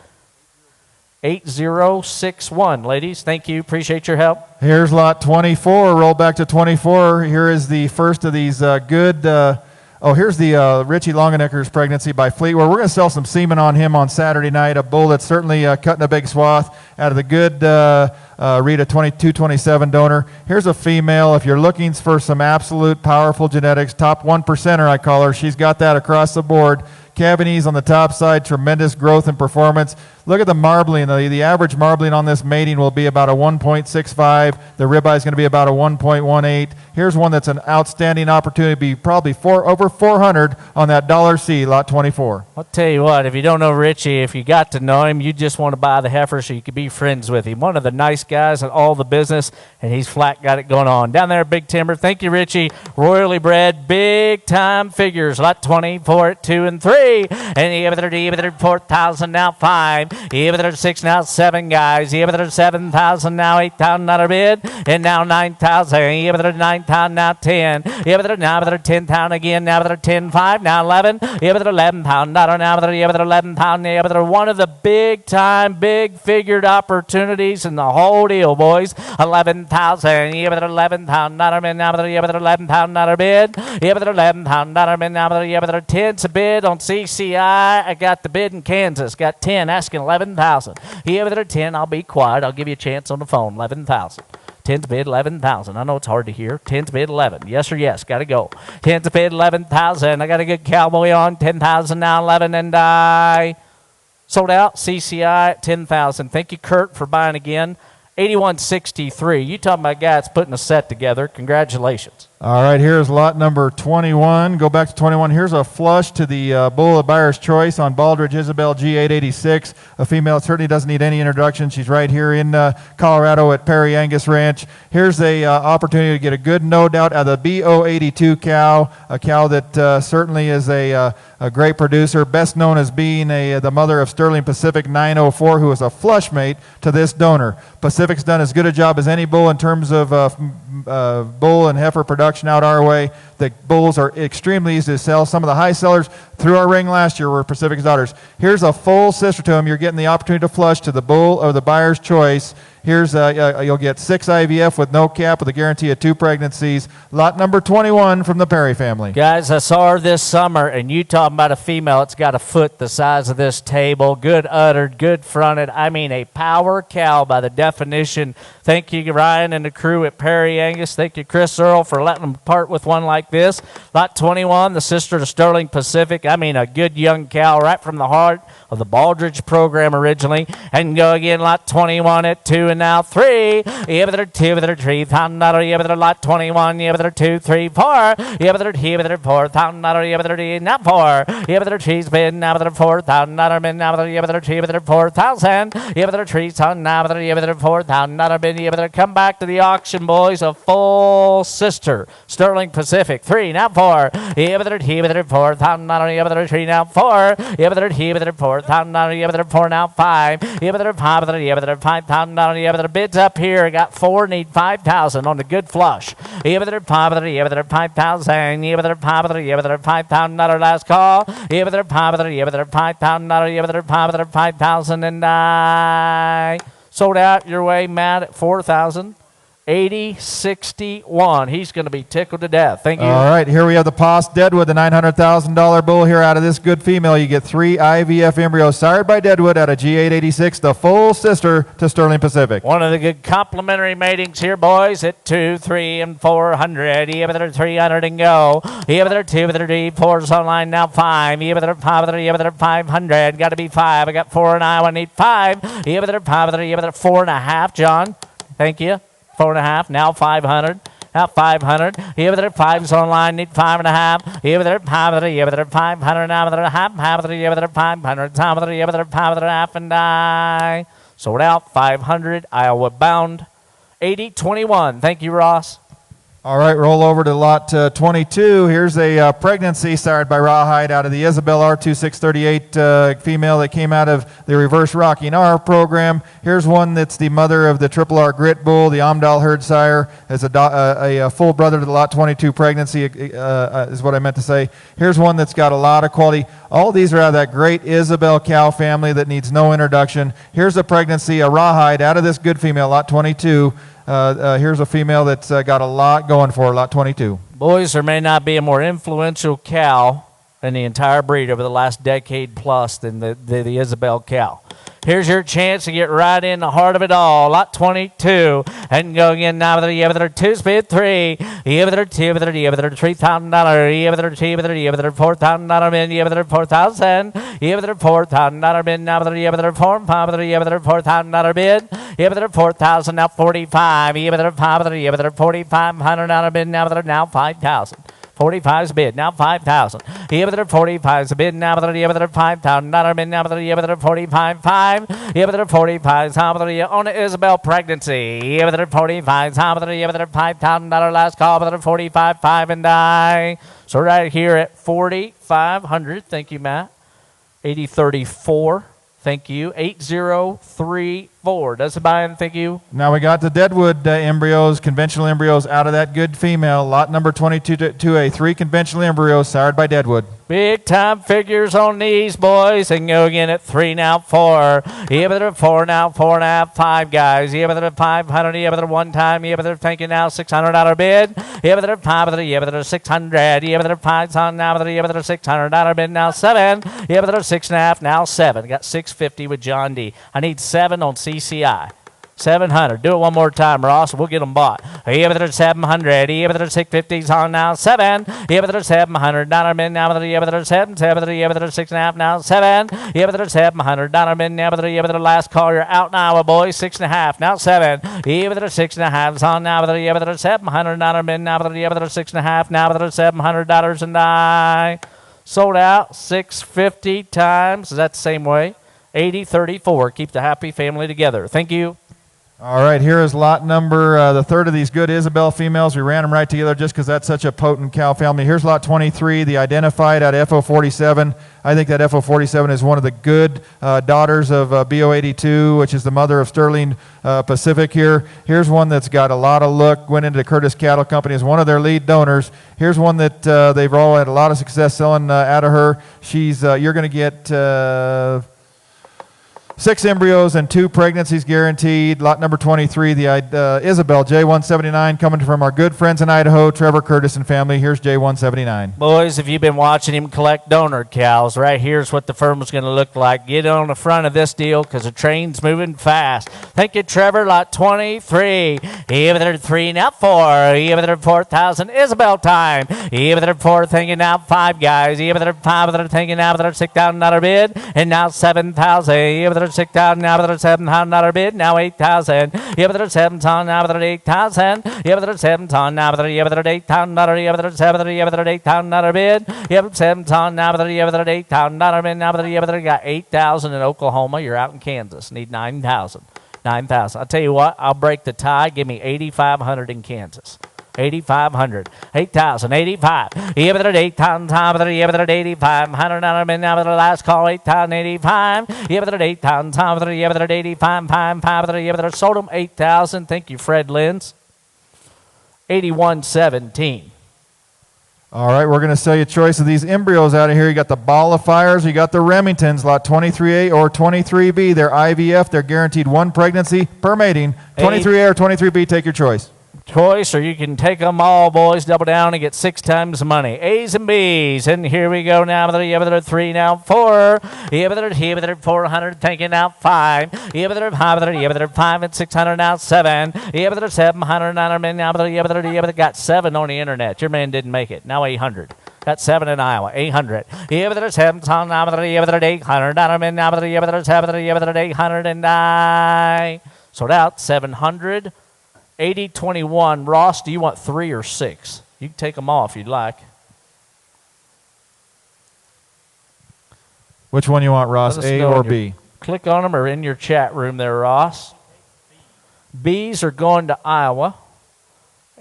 8061, ladies. Thank you. Appreciate your help. Here's lot 24. Roll back to 24. Here is the first of these good. Here's the Richie Longenecker's pregnancy by Fleetwood. We're going to sell some semen on him on Saturday night. A bull that's certainly cutting a big swath out of the good Rita 2227 donor. Here's a female. If you're looking for some absolute powerful genetics, top 1%er, I call her. She's got that across the board. Cabanese on the top side, tremendous growth and performance. Look at the marbling. The average marbling on this mating will be about a 1.65. The ribeye is going to be about a 1.18. Here's one that's an outstanding opportunity to be probably over 400 on that dollar C, lot 24. I'll tell you what, if you don't know Richie, if you got to know him, you just want to buy the heifer so you could be friends with him. One of the nice guys in all the business, and he's flat got it going on. Down there at Big Timber, thank you, Richie. Royally bred, big time figures, lot 24 at 2 and 3. And even at 4,000, now 5. Even at 6, now 7, guys. Even at 7,000, now 8,000 dollar bid. And now 9,000. Even at 9,000, now 10. Even at 10,000 again. Now at 10,5, now 11. Even at 11,000 dollar. Now at 11,000. Even at one of the big time, big figured opportunities in the whole deal, boys. 11,000. Even at 11,000 dollar. Now at 11,000 dollar bid. Even at 11,000 dollar. Now at 10's a bid on CCI. I got the bid in Kansas. Got 10 asking 11,000. Even at 10, I'll be quiet. I'll give you a chance on the phone. 11,000. 10's bid 11,000. I know it's hard to hear. 10's bid 11. Yes or yes. Got to go. 10's bid 11,000. I got a good cowboy on. 10,000 now 11 and I sold out. CCI at 10,000. Thank you, Kurt, for buying again. 8163. You talking about a guy that's putting a set together. Congratulations. All right, here's lot number 21. Go back to 21. Here's a flush to the bull of buyer's choice on Baldridge Isabel G886. A female certainly doesn't need any introduction. She's right here in Colorado at Perry Angus Ranch. Here's a opportunity to get a good no doubt out of the BO82 cow, a cow that certainly is a great producer, best known as being the mother of Sterling Pacific 904, who is a flush mate to this donor. Pacific's done as good a job as any bull in terms of bull and heifer production out our way. The bulls are extremely easy to sell. Some of the high sellers through our ring last year were Pacific's daughters. Here's a full sister to him. You're getting the opportunity to flush to the bull or the buyer's choice. Here's you'll get 6 IVF with no cap with a guarantee of 2 pregnancies. Lot number 21 from the Perry family. Guys, I saw her this summer, and you talking about a female. It's got a foot the size of this table. Good uddered, good fronted. I mean, a power cow by the definition. Thank you, Ryan and the crew at Perry Angus. Thank you, Chris Earl, for letting them part with one like this. Lot 21, the sister to Sterling Pacific. I mean, a good young cow right from the heart of the Baldridge program originally. And go again, lot 21 at 2 and now 3. Here with their 2 with their $3,000. Here with their lot 21. Here with their 2, 3, 4. Here with their $4,000. Here with their D, now 4. Here with their trees bid, now with their $4,000 bid, now with their, here with their tree with their 4,000. Here with their trees on, now with their, here with their $4,000 bid. Here with their, come back to the auction, boys. A full sister. Sterling Pacific 3, now 4. Here with their T with their $4,000. Here with their tree, now 4. Here with their T with their $4,000. Here with their 4, now 5. Here with their 5 with their, here with their $5,000. Here with their bids up here. Got 4, need 5,000 on the good flush. Here with their 5 with their, here with their 5,000. Here with their 5 with their, here with their $5,000 last call. Here with their 5 with their, here with their $5,000. Here with their 5 with their 5,000 and I sold out your way, Matt, at 4,000. 8061. He's going to be tickled to death. Thank you. All right, here we have the Poss Deadwood, the $900,000 bull here out of this good female. You get 3 IVF embryos sired by Deadwood out of G886, the full sister to Sterling Pacific. One of the good complimentary matings here, boys, at 2, 3, and 400. Here with their 300 and go. Here with their 2 with their D, 4's online now 5. Here with their 5 with their, here with their 500. Got to be 5. I got 4 and I need 5. Here with their 5 with their, here with their 4.5, John. Thank you. 4.5, now 500. Now 500. Here with their 5s online, need 5.5. Here with their 5 with their, here with their 500. Now with their half with their, here with their 500. Time with their, here with their 5 with their half and die. Sold out 500. Iowa bound 8021. Thank you, Ross. All right, roll over to lot 22. Here's a pregnancy sired by Rawhide out of the Isabel R2638 female that came out of the reverse Rocking R program. Here's one that's the mother of the Triple R Grit Bull, the Amdal herd sire, as a full brother to the lot 22 pregnancy is what I meant to say. Here's one that's got a lot of quality. All these are out of that great Isabel cow family that needs no introduction. Here's a pregnancy, a Rawhide out of this good female, lot 22. Here's a female that's got a lot going for her, lot 22. Boys, there may not be a more influential cow in the entire breed over the last decade plus than the Isabel cow. Here's your chance to get right in the heart of it all. Lot 22. And go again now with their 2 speed 3. Here with their 2 with their $3,000. Here with their 2 with their $4,000 bin. Here with their 4,000. Here with their $4,000 bin. Now with their 4 and 5 with their $4,000 bid. Here with their 4,000. Now 45. Here with their 5 with their $4,500 bin. Now with their now 5,000. 45's bid, now 5,000. Here with their 45's bid, now with their $5,000 bid, now with their 45.5. Here with their 45's, how with their on Isabel pregnancy. Here with their 45's, how with their $5,000 last call with their 45.5 and die. So right here at 4,500. Thank you, Matt. 8034. Thank you. 8034. Does it buy in? Thank you. Now we got the Deadwood embryos, conventional embryos out of that good female. Lot number 22 to a 3 conventional embryos sired by Deadwood. Big time figures on these boys. And go again at 3 now 4. Here with their 4 now 4.5 5 guys. Here with their 500. Here with their 1 time. Here with their thinking now $600 bid. Here with their 5 with their here with their 600. Here with their 5 on now with their here with their $600 bid now 7. Here with their 6.5 now 7. Got 650 with John D. I need 7 on CCI. 700. Do it one more time, Ross. We'll get them bought. Here with their 700. Here with their 650s on now 7. Here with their $700 bin. Now with their here with their 7. Here with their 6.5 now 7. Here with their $700 bin. Now with their last call. You're out in Iowa, boys. 6.5 now 7. Here with their 6.5s on now with their here with their $700 bin. Now with their here with their 6.5. Now with their $700 and I sold out 650 times. Is that the same way? 8034. Keep the happy family together. Thank you. All right, here is lot number, the third of these good Isabel females. We ran them right together just because that's such a potent cow family. Here's lot 23, the identified at FO47. I think that FO47 is one of the good daughters of BO82, which is the mother of Sterling Pacific here. Here's one that's got a lot of look, went into Curtis Cattle Company as one of their lead donors. Here's one that they've all had a lot of success selling out of her. She's, you're going to get 6 embryos and 2 pregnancies guaranteed. Lot number 23, the Isabel J179, coming from our good friends in Idaho, Trevor Curtis and family. Here's J179. Boys, if you've been watching him collect donor cows, right here's what the firm's going to look like. Get on the front of this deal because the train's moving fast. Thank you, Trevor. Lot 23. Here with her 3, now 4. Here with her 4,000. Isabel time. Here with her 4, thinking now 5 guys. Here with her 5, with her thinking now with her $6,000 bid. And now 7,000. Here with her $6,000, now the $7,000 bid, now 8,000. Yeah, but there's $7,000, now the 8,000. Yeah, but there's $7,000, now the $8,000. Yeah, but there's $8,000 bid. Yeah, but $7,000, now the $8,000 bid. Now the got 8,000 in Oklahoma. You're out in Kansas. Need 9,000. 9,000. I'll tell you what. I'll break the tie. Give me 8,500 in Kansas. 8,500, 8,000, 85. Yeah, but 8,000 times, yeah, but 8,500. Now, but the last call, 8,085. Yeah, but 8,000 times, yeah, but 85, 5, yeah, but sold them 8,000. Thank you, Fred Lenz. 81.17. All right, we're going to sell you a choice of these embryos out of here. You got the ball of fires, you got the Remingtons, lot 23A or 23B. They're IVF, they're guaranteed one pregnancy per mating. 23A or 23B, take your choice. Choice, or you can take them all, boys. Double down and get 6 times the money. A's and B's, and here we go now. Yeah, but they're 3 now, 4. Yeah, but they're 400, thinking out 5. Yeah, but they're 5. Yeah, but they're 5 and 600 now, 7. Yeah, but they're 700 now. Yeah, but they got 7 on the internet. Your man didn't make it. Now 800. Got 7 in Iowa, 800. Yeah, but there's 7 now. Yeah, but they're 800. Now yeah, but there's 7. Yeah, but they're 800 and 9. Sold out 700. 80-21. Ross, do you want 3 or 6? You can take them all if you'd like. Which one you want, Ross, A or B? Click on them or in your chat room there, Ross. B's are going to Iowa.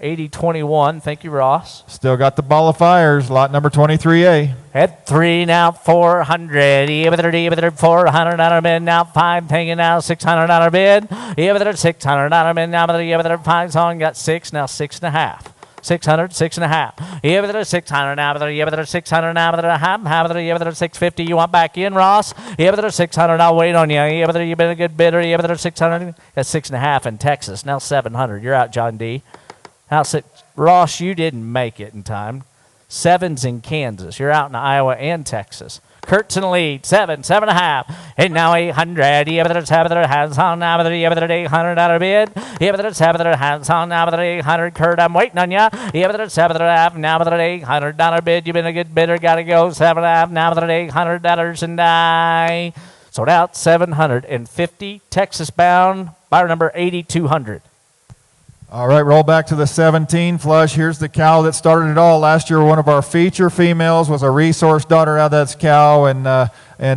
80-21. Thank you, Ross. Still got the ball of fires, lot number 23A. At 3 now, 400. Yeah, but they're 400 bid now, 5 taking now, $600 bid. Yeah, but they're $600 bid now, yeah, but they're 5 on, got 6 now, 6.5. 600, 6.5. Yeah, but they're 600 now, but yeah, but they're 600 now, but they're half, yeah, but they're 650. You want back in, Ross? Yeah, but they're 600. I'll wait on you. Yeah, but you've been a good bidder. Yeah, but they're 600. That's 6.5 in Texas. Now 700. You're out, John D. Ross, you didn't make it in time. 7's in Kansas. You're out in Iowa and Texas. Kurt's in the lead. 7.5. And now 800. Yeah, but there's hands on now, but yeah, but there's $800 bid. Yeah, but there's hands on now, but 800. Kurt, I'm waiting on you. Yeah, but there's 7.5 now, but there's $800 bid. You've been a good bidder. Got to go. 7.5 now, but there's $800 and die. Sold out 750. Texas bound. Buyer number 8,200. All right, roll back to the 17 flush. Here's the cow that started it all. Last year, one of our feature females was a resource daughter out of that cow, and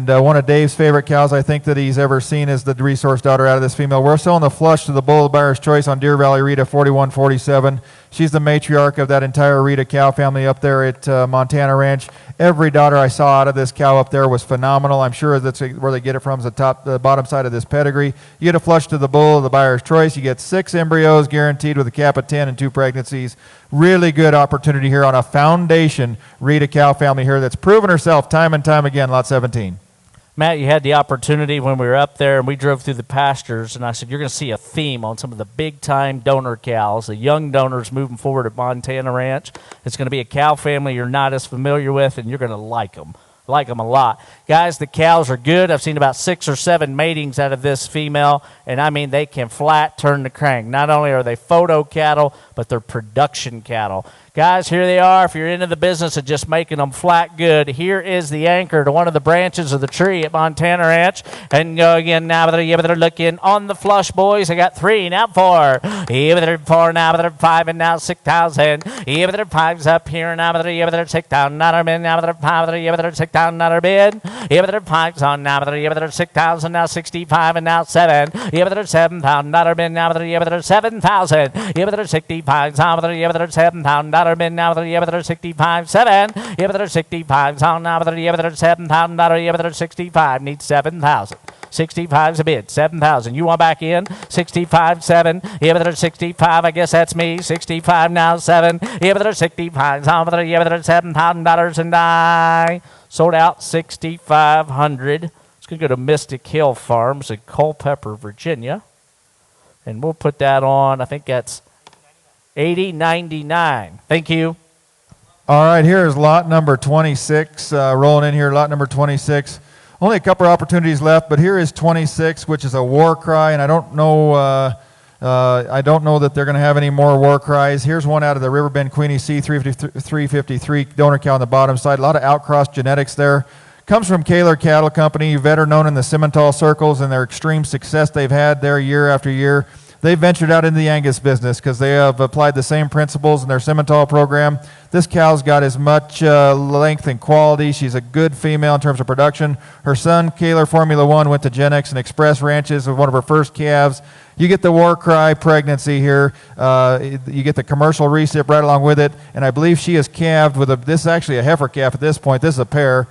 one of Dave's favorite cows I think that he's ever seen is the resource daughter out of this female. We're selling the flush to the Bull of Buyer's Choice on Deer Valley Rita 4147. She's the matriarch of that entire Rita cow family up there at Montana Ranch. Every daughter I saw out of this cow up there was phenomenal. I'm sure that's where they get it from, is the bottom side of this pedigree. You get a flush to the Bull of the Buyer's Choice. You get 6 embryos guaranteed with a cap of 10 and 2 pregnancies. Really good opportunity here on a foundation Rita cow family here that's proven herself time and time again, lot 17. Matt, you had the opportunity when we were up there and we drove through the pastures, and I said, you're going to see a theme on some of the big-time donor cows, the young donors moving forward at Montana Ranch. It's going to be a cow family you're not as familiar with, and you're going to like them. Like them a lot. Guys, the cows are good. I've seen about 6 or 7 matings out of this female, and I mean they can flat turn the crank. Not only are they photo cattle, but they're production cattle. Guys, here they are. If you're into the business of just making them flat good, here is the anchor to one of the branches of the tree at Montana Ranch. And go again now, but they're looking on the flush, boys. I got 3, now 4. Yeah, but they're 4 now, but they're 5, and now 6,000. Yeah, but they're 5's up here now, but they're 6,000. Now they're 5, yeah, but they're 6,000 bid. Yeah, but they're 5's on now, but they're 6,000, now 65, and now 7. Yeah, but they're $7,000 bid now, but they're 7,000. Yeah, but they're 65, now, but they're $7,000. Bid now, but yeah, but they're 65, 7. Yeah, but they're 65 on now, but yeah, but they're $7,000. Yeah, but they're 65. Need 7,000. 65's a bid. 7,000. You want back in? 65, 7. Yeah, but they're 65. I guess that's me. 65 now, 7. Yeah, but they're 65 on, but yeah, but they're $7,000 and die. Sold out 6,500. It's going to go to Mystic Hill Farms in Culpeper, Virginia, and we'll put that on. I think that's 80.99. Thank you. All right, here is lot number 26. Rolling in here, lot number 26. Only a couple of opportunities left, but here is 26, which is a war cry, and I don't know that they're going to have any more war cries. Here's one out of the Riverbend Queenie C353 donor cow on the bottom side. A lot of outcross genetics there. Comes from Kaler Cattle Company, better known in the Simmental circles and their extreme success they've had there year after year. They've ventured out into the Angus business because they have applied the same principles in their Simmental program. This cow's got as much length and quality. She's a good female in terms of production. Her son, Kaler Formula One, went to Gen X and Express Ranches with one of her first calves. You get the war cry pregnancy here. You get the commercial recip right along with it. And I believe she is calved with this is actually a heifer calf at this point. This is a pair.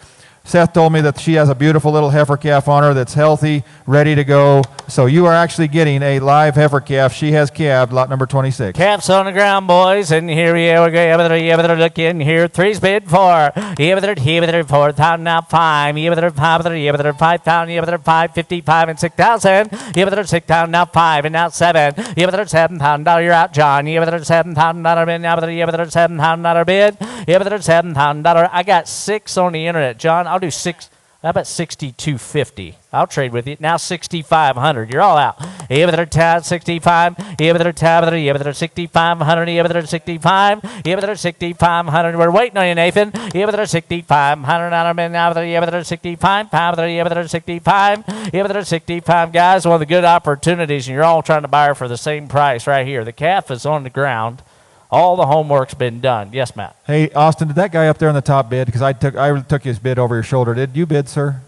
Seth told me that she has a beautiful little heifer calf on her that's healthy, ready to go. So you are actually getting a live heifer calf. She has calved, lot number 26. Calves on the ground, boys, and here we go. Look in here. Three's bid for. Here, 4,000, now 5. Here, 5,000, here, 555 and 6,000. Here, 6,000, now 5 and now 7. Here, $7,000. You're out, John. Here, $7,000 bid. Now, here, $7,000 bid. Here, $7,000. I got 6 on the internet, John. I'll do 6. How about 6,250? I'll trade with you. Now 6,500. You're all out. Here with her 65. Here with her 6,500. Here with her 65. Here with her 6,500. We're waiting on you, Nathan. Here with her 6,500. Now here with her 65. Here with her 65. Here with her 65. Guys, one of the good opportunities, and you're all trying to buy her for the same price right here. The calf is on the ground. All the homework's been done. Yes, Matt. Hey, Austin, did that guy up there on the top bid? Because I took his bid over your shoulder. Did you bid, sir?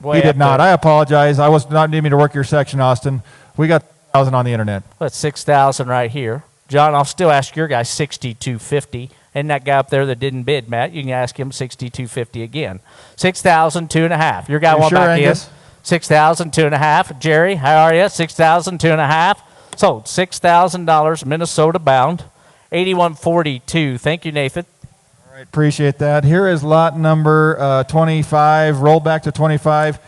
Way he did up not. there. I apologize. I was not needing to work your section, Austin. We got 1,000 on the internet. Well, it's 6,000 right here. John, I'll still ask your guy 6,250. And that guy up there that didn't bid, Matt, you can ask him 6,250 again. 6,000, 2.5. Your guy You went sure, back Angus? in. 6,000, 2.5. Jerry, how are you? 6,000, 2.5. Sold $6,000 Minnesota bound. 8142. Thank you, Nathan. All right, appreciate that. Here is lot number 25. Roll back to 25.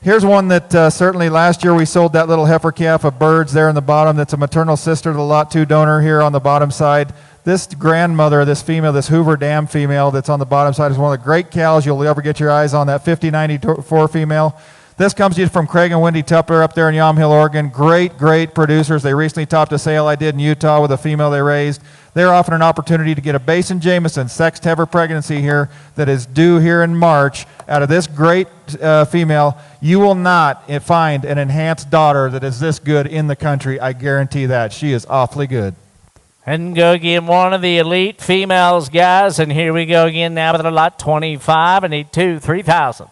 Here's one that certainly last year we sold that little heifer calf of Birds there in the bottom. That's a maternal sister to the lot 2 donor here on the bottom side. This grandmother, this female, this Hoover Dam female that's on the bottom side is one of the great cows you'll ever get your eyes on, that 5094 female. This comes to you from Craig and Wendy Tupper up there in Yom Hill, Oregon. Great, great producers. They recently topped a sale I did in Utah with a female they raised. They're offering an opportunity to get a Basin Jameson sexed heifer pregnancy here that is due here in March. Out of this great female, you will not find an enhanced daughter that is this good in the country. I guarantee that. She is awfully good. And go get one of the elite females, guys. And here we go again now with a lot 25. I need 2, 3,000.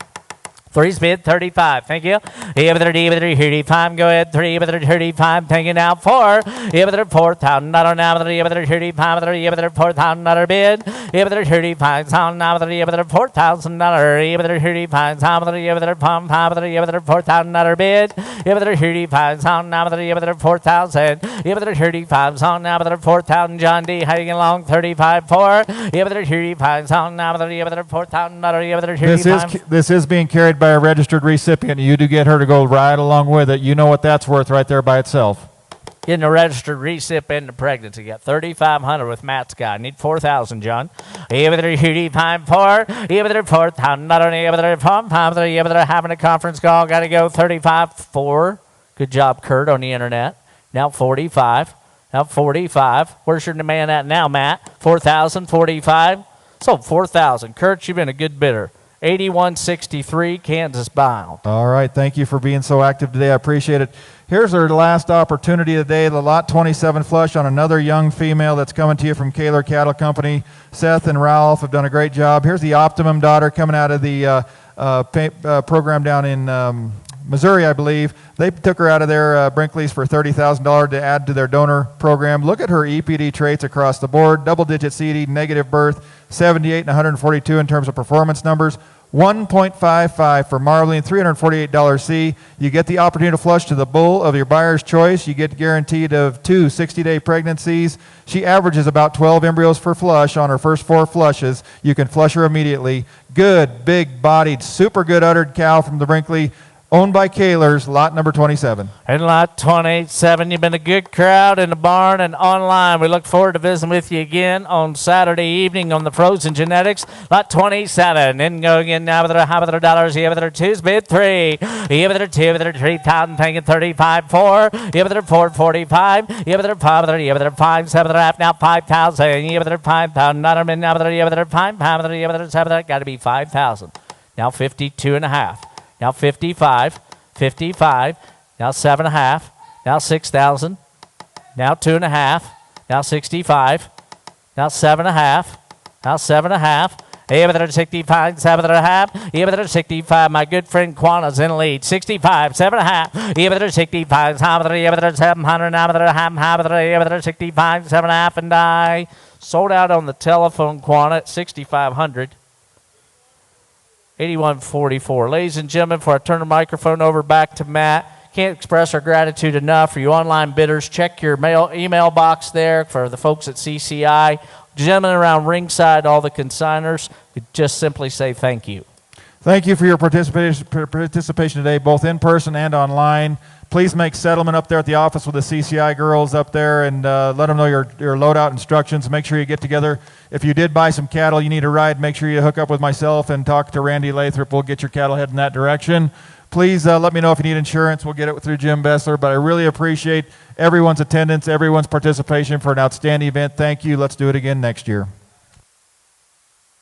Three's bid 35. Thank you. Here with her 35. Go ahead. 3 with her 35. Thank you now. 4. Here with her $4,000 now with her. Here with her 35. Here with her $4,000 bid. Here with her 35. Now with her. Here with her $4,000. Here with her 35. Now with her. Here with her palm. Here with her $4,000 bid. Here with her 35. Now with her. Here with her 4,000. Here with her 35. Now with her 4,000. John D. How you getting along? 35. 4. Here with her 35. Now with her. Here with her $4,000. Here with her 35. This is being carried by a registered recipient. You do get her to go right along with it. You know what that's worth right there by itself. Getting a registered recip and the pregnancy. Got 3,500 with Matt's guy. Need 4,000, John. Here with her 35, 4. Here with her 4,000. Here with her 5. Here with her having a conference call. Got to go 35, 4. Good job, Kurt, on the internet. Now 45. Now 45. Where's your demand at now, Matt? 4,000, 45. Sold 4,000. Kurt, you've been a good bidder. 8163 Kansas bound. All right, thank you for being so active today. I appreciate it. Here's our last opportunity today, the lot 27 flush on another young female that's coming to you from Kaler Cattle Company. Seth and Ralph have done a great job. Here's the Optimum daughter coming out of the program down in Missouri, I believe. They took her out of their Brinkley's for $30,000 to add to their donor program. Look at her EPD traits across the board. Double-digit CD, negative birth, 78 and 142 in terms of performance numbers. 1.55 for marbling, $348 C. You get the opportunity to flush to the bull of your buyer's choice. You get guaranteed of 2 60-day pregnancies. She averages about 12 embryos per flush on her first 4 flushes. You can flush her immediately. Good, big-bodied, super good uddered cow from the Brinkley, owned by Kaler's, lot number 27. And lot 27, you've been a good crowd in the barn and online. We look forward to visiting with you again on Saturday evening on the Frozen Genetics. Lot 27. Then go again now with her dollars. Here with her 2's bid 3. Here with her 2 with her 3,000. Thinking 35 4. Here with her 445. Here with her 5. Here with her 5 7 with her half now 5,000. Here with her 5,000. Not a minute now with her. Here with her 5. Here with her 7. Got to be 5,000. now 52.5, now 55, 55, now 7.5, now 6,000, now 2.5, now 65, now 7.5, now 7.5. 65, 7.5, 65. My good friend Quana's in the lead. 65, 7.5, 65, 700, 65, 7.5, and I sold out on the telephone, Quana, at 6,500. 81.44. Ladies and gentlemen, before I turn the microphone over back to Matt, can't express our gratitude enough for you online bidders. Check your email box there for the folks at CCI. Gentlemen around ringside, all the consigners, we just simply say thank you. Thank you for your participation today, both in person and online. Please make settlement up there at the office with the CCI girls up there, and let them know your loadout instructions. Make sure you get together. If you did buy some cattle, you need a ride, make sure you hook up with myself and talk to Randy Lathrop. We'll get your cattle heading that direction. Please let me know if you need insurance. We'll get it through Jim Bessler, but I really appreciate everyone's attendance, everyone's participation for an outstanding event. Thank you. Let's do it again next year.